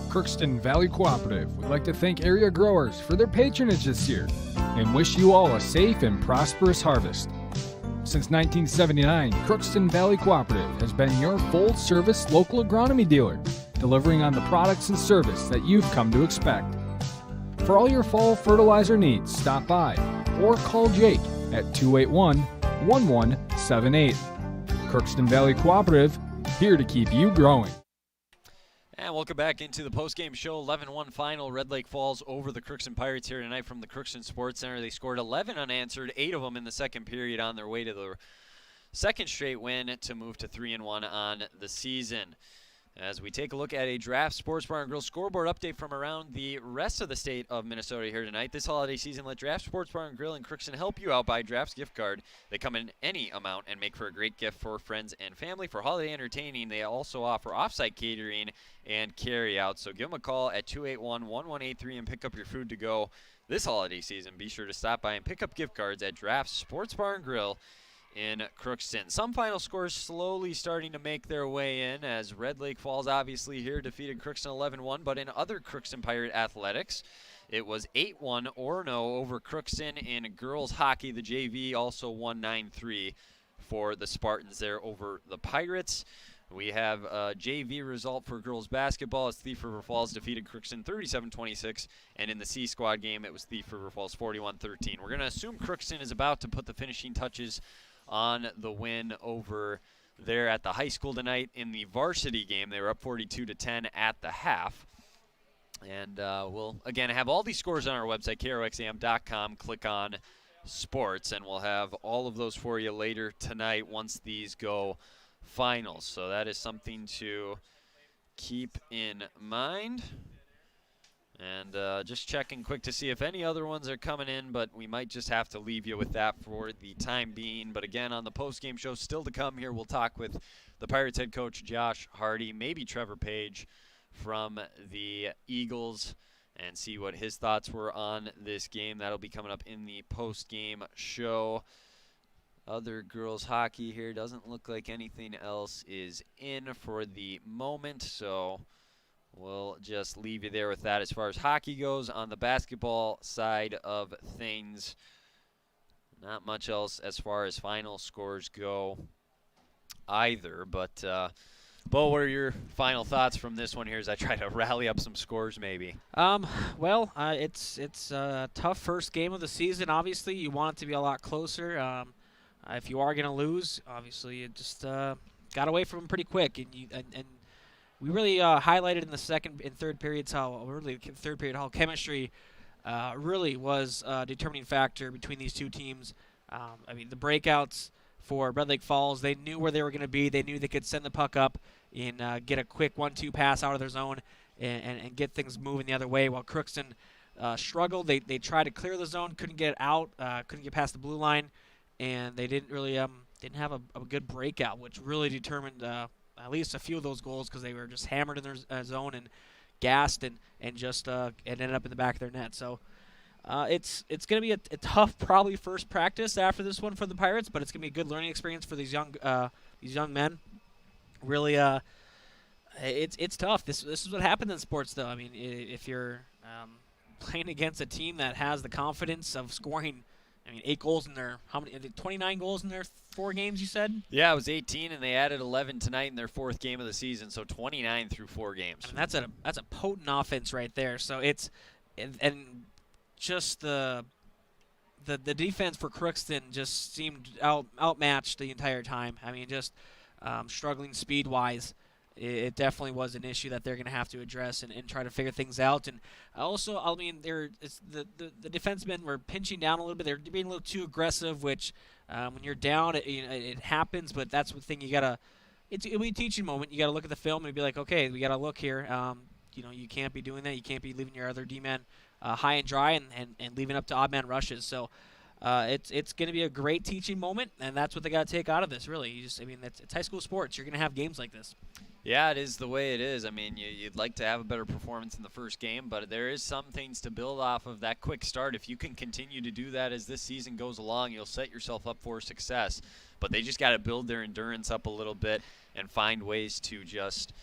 Crookston Valley Cooperative would like to thank area growers for their patronage this year and wish you all a safe and prosperous harvest. Since 1979, Crookston Valley Cooperative has been your full-service local agronomy dealer, delivering on the products and service that you've come to expect. For all your fall fertilizer needs, stop by or call Jake at 281-1178. Crookston Valley Cooperative, here to keep you growing. And welcome back into the postgame show. 11-1 final. Red Lake Falls over the Crookston Pirates here tonight from the Crookston Sports Center. They scored 11 unanswered, 8 of them in the second period on their way to the second straight win to move to 3-1 on the season. As we take a look at a Draft Sports Bar and Grill scoreboard update from around the rest of the state of Minnesota here tonight. This holiday season, let Draft Sports Bar and Grill in Crookston help you out. Buy Draft's gift card. They come in any amount and make for a great gift for friends and family. For holiday entertaining, they also offer off-site catering and carry-out. So give them a call at 281-1183 and pick up your food to go this holiday season. Be sure to stop by and pick up gift cards at Draft Sports Bar and Grill in Crookston. Some final scores slowly starting to make their way in as Red Lake Falls obviously here defeated Crookston 11-1, but in other Crookston Pirate athletics, it was 8-1 Orono over Crookston. In girls hockey, the JV also won 9-3 for the Spartans there over the Pirates. We have a JV result for girls basketball as Thief River Falls defeated Crookston 37-26, and in the C Squad game, it was Thief River Falls 41-13. We're going to assume Crookston is about to put the finishing touches on the win over there at the high school tonight. In the varsity game, they were up 42-10 at the half. And we'll, again, have all these scores on our website, KROXAM.com. Click on sports, and we'll have all of those for you later tonight once these go finals. So that is something to keep in mind. And just checking quick to see if any other ones are coming in, but we might just have to leave you with that for the time being. But again, on the post-game show still to come here, we'll talk with the Pirates head coach Josh Hardy, maybe Trevor Page from the Eagles, and see what his thoughts were on this game. That'll be coming up in the post-game show. Other girls hockey here, doesn't look like anything else is in for the moment, so we'll just leave you there with that as far as hockey goes. On the basketball side of things, not much else as far as final scores go either. But, Bo, what are your final thoughts from this one here as I try to rally up some scores maybe? It's a tough first game of the season. Obviously, you want it to be a lot closer. If you are going to lose, obviously, you just got away from them pretty quick. And we really highlighted in the second and third periods how chemistry really was a determining factor between these two teams. I mean, the breakouts for Red Lake Falls, they knew where they were going to be. They knew they could send the puck up and get a quick 1-2 pass out of their zone and get things moving the other way. While Crookston struggled, they tried to clear the zone, couldn't get out, couldn't get past the blue line, and they didn't really didn't have a good breakout, which really determined at least a few of those goals because they were just hammered in their zone and gassed and just it ended up in the back of their net. So it's going to be a tough probably first practice after this one for the Pirates, but it's going to be a good learning experience for these young men. Really, it's tough. This is what happens in sports, though. I mean, if you're playing against a team that has the confidence of scoring, 8 goals in their 29 goals in their 4 games, you said? Yeah, it was 18, and they added 11 tonight in their 4th game of the season, so 29 through 4 games. I mean, that's a potent offense right there. So it's and just the defense for Crookston just seemed outmatched the entire time. I mean, just struggling speed-wise. It definitely was an issue that they're going to have to address and try to figure things out. And also, I mean, the defensemen were pinching down a little bit. They're being a little too aggressive, which when you're down, it happens. But that's the thing you got to – it'll be a teaching moment. You got to look at the film and be like, okay, we got to look here. You can't be doing that. You can't be leaving your other D-man high and dry and leaving up to odd-man rushes. So it's going to be a great teaching moment, and that's what they got to take out of this, really. It's high school sports. You're going to have games like this. Yeah, it is the way it is. I mean, you'd like to have a better performance in the first game, but there is some things to build off of that quick start. If you can continue to do that as this season goes along, you'll set yourself up for success. But they just got to build their endurance up a little bit and find ways to just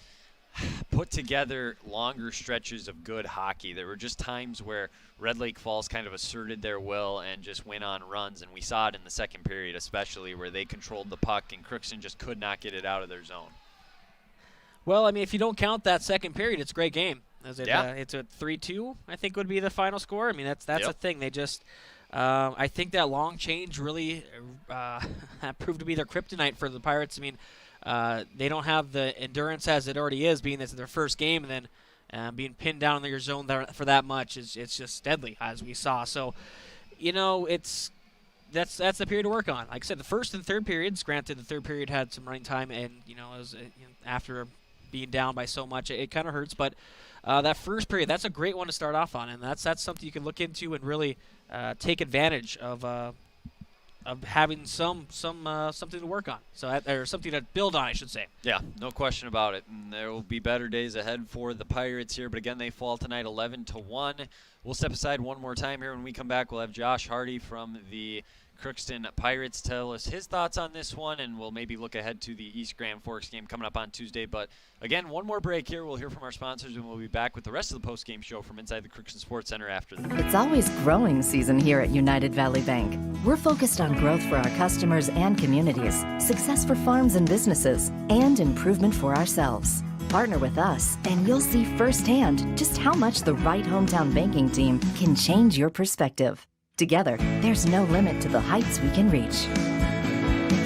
put together longer stretches of good hockey. There were just times where Red Lake Falls kind of asserted their will and just went on runs, and we saw it in the second period especially, where they controlled the puck and Crookston just could not get it out of their zone. Well, I mean, if you don't count that second period, it's a great game. It's a 3-2, I think would be the final score. I mean, that's a thing. They just I think that long change really proved to be their kryptonite for the Pirates. I mean, they don't have the endurance as it already is, being this their first game, and then being pinned down in your zone for that much it's just deadly, as we saw. So, that's the period to work on. Like I said, the first and third periods. Granted, the third period had some running time, and it was after being down by so much, it kind of hurts. But that first period, that's a great one to start off on, and that's something you can look into and really take advantage of having something to work on. Or something to build on, I should say. Yeah, no question about it. And there will be better days ahead for the Pirates here. But again, they fall tonight 11-1. We'll step aside one more time here. When we come back, we'll have Josh Hardy from the Crookston Pirates tell us his thoughts on this one, and we'll maybe look ahead to the East Grand Forks game coming up on Tuesday. But again, one more break here. We'll hear from our sponsors, and we'll be back with the rest of the post-game show from inside the Crookston Sports Center after this. It's always growing season here at United Valley Bank. We're focused on growth for our customers and communities, success for farms and businesses, and improvement for ourselves. Partner with us, and you'll see firsthand just how much the right hometown banking team can change your perspective. Together, there's no limit to the heights we can reach.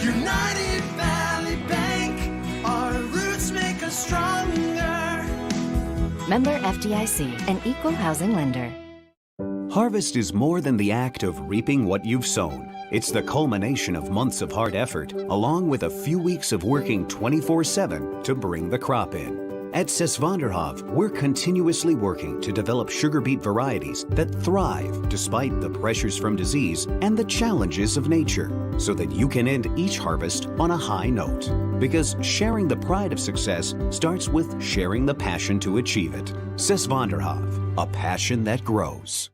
United Valley Bank, our roots make us stronger. Member FDIC, an equal housing lender. Harvest is more than the act of reaping what you've sown. It's the culmination of months of hard effort, along with a few weeks of working 24/7 to bring the crop in. At Sesvanderhof, we're continuously working to develop sugar beet varieties that thrive despite the pressures from disease and the challenges of nature, so that you can end each harvest on a high note. Because sharing the pride of success starts with sharing the passion to achieve it. Sesvanderhof, a passion that grows.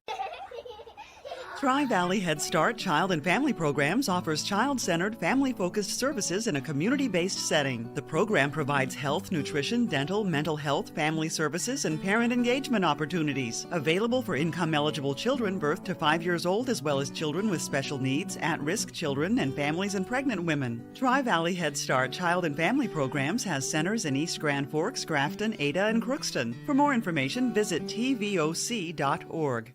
Tri-Valley Head Start Child and Family Programs offers child-centered, family-focused services in a community-based setting. The program provides health, nutrition, dental, mental health, family services, and parent engagement opportunities. Available for income-eligible children birth to 5 years old, as well as children with special needs, at-risk children, and families and pregnant women. Tri-Valley Head Start Child and Family Programs has centers in East Grand Forks, Grafton, Ada, and Crookston. For more information, visit tvoc.org.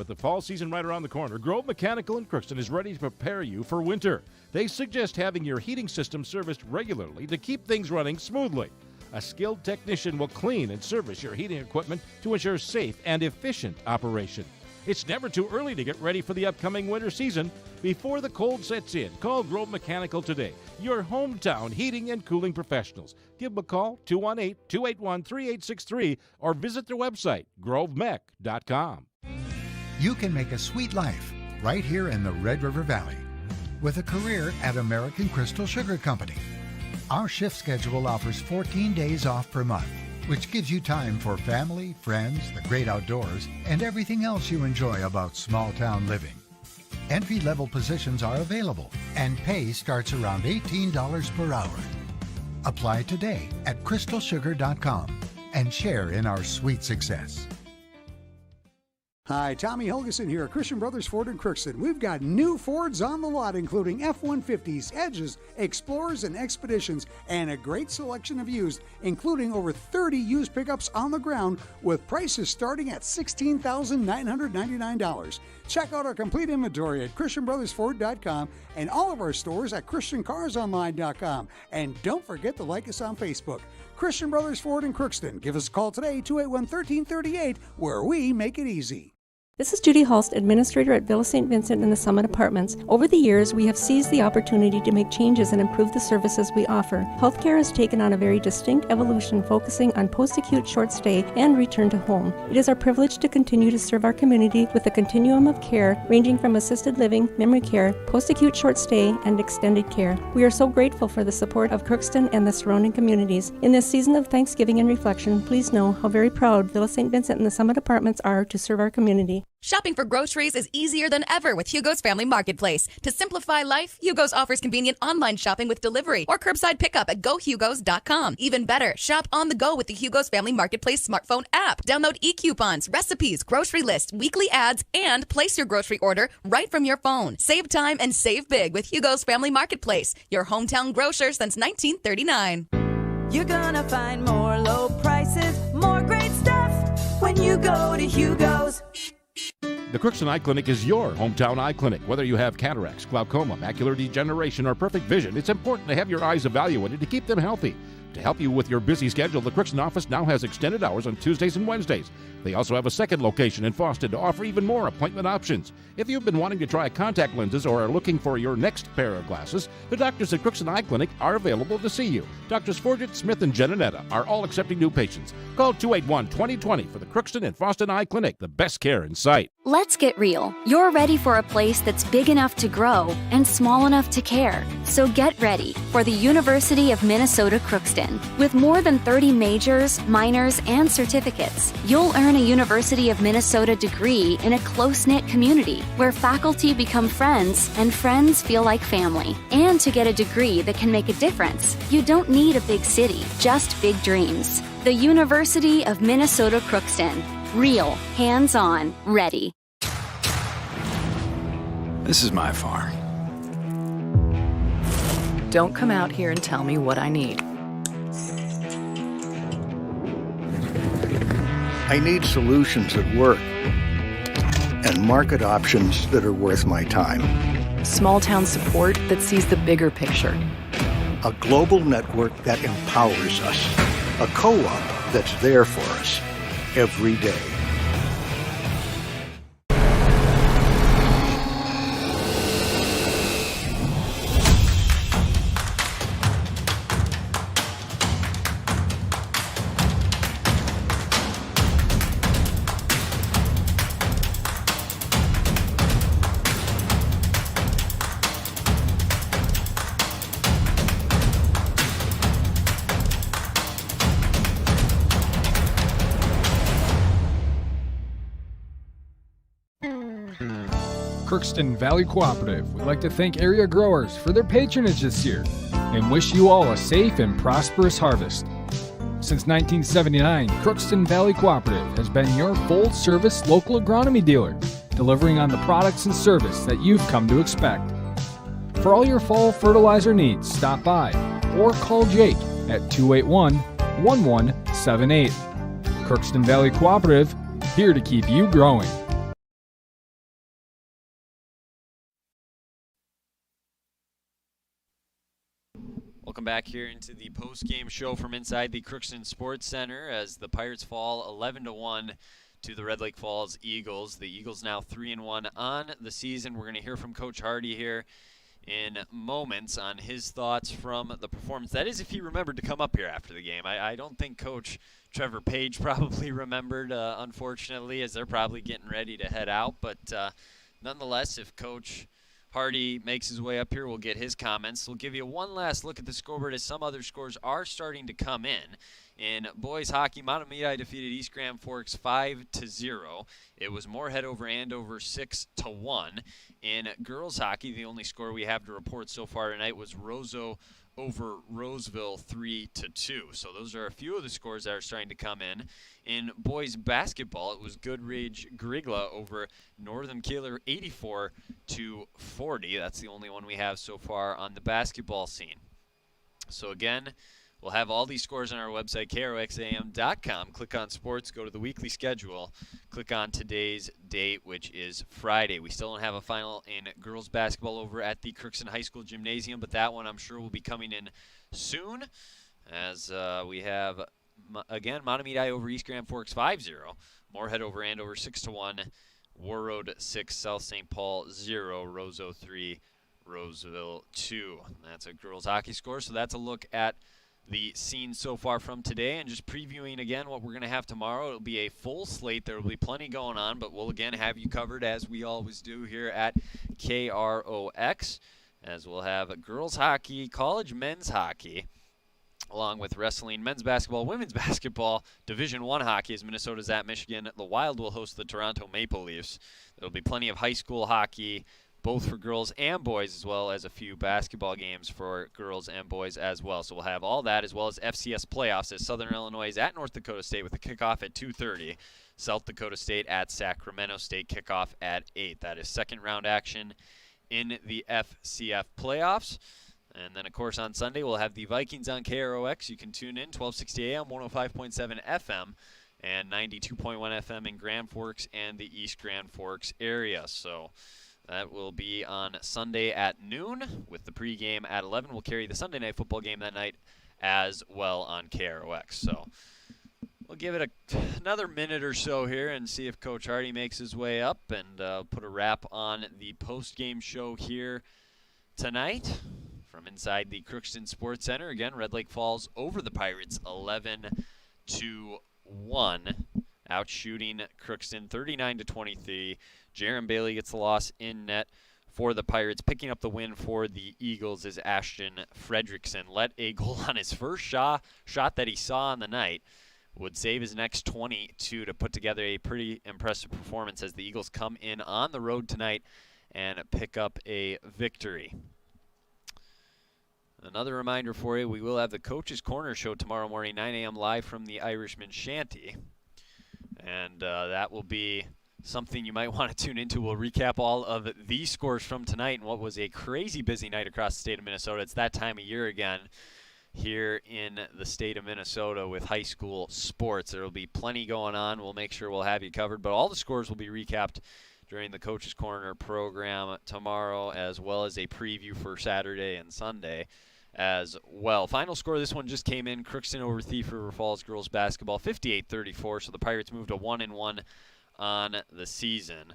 With the fall season right around the corner, Grove Mechanical in Crookston is ready to prepare you for winter. They suggest having your heating system serviced regularly to keep things running smoothly. A skilled technician will clean and service your heating equipment to ensure safe and efficient operation. It's never too early to get ready for the upcoming winter season. Before the cold sets in, call Grove Mechanical today, your hometown heating and cooling professionals. Give them a call, 218-281-3863, or visit their website, grovemech.com. You can make a sweet life right here in the Red River Valley with a career at American Crystal Sugar Company. Our shift schedule offers 14 days off per month, which gives you time for family, friends, the great outdoors, and everything else you enjoy about small-town living. Entry-level positions are available, and pay starts around $18 per hour. Apply today at crystalsugar.com and share in our sweet success. Hi, Tommy Helgeson here at Christian Brothers Ford in Crookston. We've got new Fords on the lot, including F-150s, Edges, Explorers, and Expeditions, and a great selection of used, including over 30 used pickups on the ground with prices starting at $16,999. Check out our complete inventory at ChristianBrothersFord.com and all of our stores at ChristianCarsOnline.com. And don't forget to like us on Facebook. Christian Brothers Ford in Crookston. Give us a call today, 281-1338, where we make it easy. This is Judy Hulst, Administrator at Villa St. Vincent in the Summit Apartments. Over the years, we have seized the opportunity to make changes and improve the services we offer. Healthcare has taken on a very distinct evolution, focusing on post-acute short stay and return to home. It is our privilege to continue to serve our community with a continuum of care ranging from assisted living, memory care, post-acute short stay, and extended care. We are so grateful for the support of Crookston and the surrounding communities. In this season of Thanksgiving and reflection, please know how very proud Villa St. Vincent and the Summit Apartments are to serve our community. Shopping for groceries is easier than ever with Hugo's Family Marketplace. To simplify life, Hugo's offers convenient online shopping with delivery or curbside pickup at gohugos.com. Even better, shop on the go with the Hugo's Family Marketplace smartphone app. Download e-coupons, recipes, grocery lists, weekly ads, and place your grocery order right from your phone. Save time and save big with Hugo's Family Marketplace, your hometown grocer since 1939. You're gonna find more low prices, more great stuff when you go to Hugo's. The Crookston Eye Clinic is your hometown eye clinic. Whether you have cataracts, glaucoma, macular degeneration, or perfect vision, it's important to have your eyes evaluated to keep them healthy. To help you with your busy schedule, the Crookston office now has extended hours on Tuesdays and Wednesdays. They also have a second location in Fawston to offer even more appointment options. If you've been wanting to try contact lenses or are looking for your next pair of glasses, the doctors at Crookston Eye Clinic are available to see you. Doctors Forget, Smith, and Genanetta are all accepting new patients. Call 281-2020 for the Crookston and Fawston Eye Clinic, the best care in sight. Let's get real. You're ready for a place that's big enough to grow and small enough to care. So get ready for the University of Minnesota Crookston. With more than 30 majors, minors, and certificates, you'll earn a University of Minnesota degree in a close-knit community where faculty become friends and friends feel like family. And to get a degree that can make a difference, you don't need a big city, just big dreams. The University of Minnesota Crookston. Real, hands-on, ready. This is my farm. Don't come out here and tell me what I need. I need solutions that work and market options that are worth my time. Small town support that sees the bigger picture. A global network that empowers us. A co-op that's there for us every day. Crookston Valley Cooperative would like to thank area growers for their patronage this year and wish you all a safe and prosperous harvest. Since 1979, Crookston Valley Cooperative has been your full-service local agronomy dealer, delivering on the products and service that you've come to expect. For all your fall fertilizer needs, stop by or call Jake at 281-1178. Crookston Valley Cooperative, here to keep you growing. Welcome back here into the post-game show from inside the Crookston Sports Center as the Pirates fall 11-1 to the Red Lake Falls Eagles. The Eagles now 3-1 on the season. We're going to hear from Coach Hardy here in moments on his thoughts from the performance. That is if he remembered to come up here after the game. I don't think Coach Trevor Page probably remembered, unfortunately, as they're probably getting ready to head out. But nonetheless, if Coach Hardy makes his way up here, we'll get his comments. We'll give you one last look at the scoreboard as some other scores are starting to come in. In boys hockey, Matamidi defeated East Grand Forks 5-0. It was Moorhead over Andover 6-1. In girls hockey, the only score we have to report so far tonight was Roseau over Roseville 3-2. So those are a few of the scores that are starting to come in. In boys basketball, it was Goodridge Grigla over Northern Keeler 84-40. That's the only one we have so far on the basketball scene. So again, we'll have all these scores on our website, kroxam.com. Click on sports, go to the weekly schedule, click on today's date, which is Friday. We still don't have a final in girls basketball over at the Crookston High School Gymnasium, but that one I'm sure will be coming in soon as we have, again, Matamidi over East Grand Forks 5-0, Moorhead over Andover 6-1, War Road 6, South St. Paul 0, Roseau 3, Roseville 2. That's a girls hockey score, so that's a look at the scene so far from today, and just previewing again what we're going to have tomorrow. It'll be a full slate. There will be plenty going on, but we'll again have you covered as we always do here at KROX, as we'll have girls hockey, college men's hockey, along with wrestling, men's basketball, women's basketball, Division I hockey as Minnesota's at Michigan. The Wild will host the Toronto Maple Leafs. There'll be plenty of high school hockey, both for girls and boys, as well as a few basketball games for girls and boys as well. So we'll have all that, as well as FCS playoffs as Southern Illinois is at North Dakota State with a kickoff at 2:30. South Dakota State at Sacramento State, kickoff at 8. That is second round action in the FCF playoffs. And then, of course, on Sunday, we'll have the Vikings on KROX. You can tune in, 1260 AM, 105.7 FM, and 92.1 FM in Grand Forks and the East Grand Forks area. So that will be on Sunday at noon with the pregame at 11. We'll carry the Sunday night football game that night as well on KROX. So we'll give it another minute or so here and see if Coach Hardy makes his way up and put a wrap on the post-game show here tonight from inside the Crookston Sports Center. Again, Red Lake Falls over the Pirates 11-1. Out shooting Crookston 39-23. Jaron Bailey gets the loss in net for the Pirates. Picking up the win for the Eagles is Ashton Fredrickson. Let a goal on his first shot that he saw on the night. Would save his next 22 to put together a pretty impressive performance as the Eagles come in on the road tonight and pick up a victory. Another reminder for you, we will have the Coach's Corner show tomorrow morning, 9 a.m. live from the Irishman Shanty. And that will be something you might want to tune into. We'll recap all of the scores from tonight and what was a crazy busy night across the state of Minnesota. It's that time of year again here in the state of Minnesota with high school sports. There will be plenty going on. We'll make sure we'll have you covered. But all the scores will be recapped during the Coach's Corner program tomorrow, as well as a preview for Saturday and Sunday as well. Final score, this one just came in. Crookston over Thief River Falls girls basketball, 58-34. So the Pirates moved to 1-1 on the season.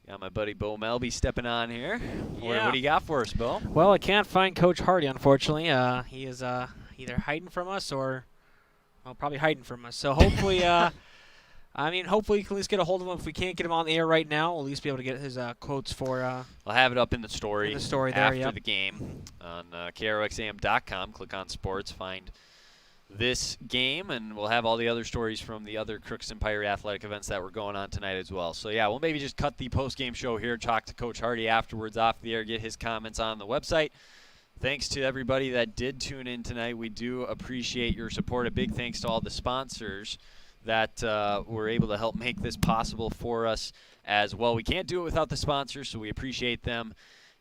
Got my buddy Bo Melby stepping on here. Yeah. What do you got for us, Bo? Well, I can't find Coach Hardy, unfortunately. He is either hiding from us or, well, probably hiding from us. So hopefully, hopefully you can at least get a hold of him. If we can't get him on the air right now, we'll at least be able to get his quotes for. I'll have it up in the story. There, after the game on KROXAM.com. Click on sports, find this game, and we'll have all the other stories from the other Crookston Pirate athletic events that were going on tonight as well. So, yeah, we'll maybe just cut the post-game show here, talk to Coach Hardy afterwards off the air, get his comments on the website. Thanks to everybody that did tune in tonight. We do appreciate your support. A big thanks to all the sponsors that were able to help make this possible for us as well. We can't do it without the sponsors, so we appreciate them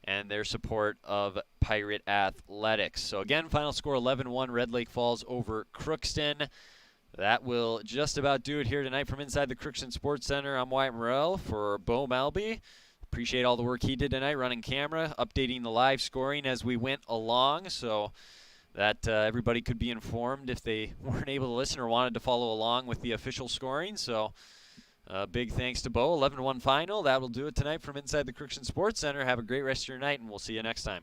and their support of Pirate Athletics. So again, final score 11-1, Red Lake Falls over Crookston. That will just about do it here tonight from inside the Crookston Sports Center. I'm Wyatt Morrell for Bo Malby. appreciate all the work he did tonight, running camera, updating the live scoring as we went along, so that everybody could be informed if they weren't able to listen or wanted to follow along with the official scoring. So big thanks to Bo. 11-1 final. That will do it tonight from inside the Crookston Sports Center. Have a great rest of your night, and we'll see you next time.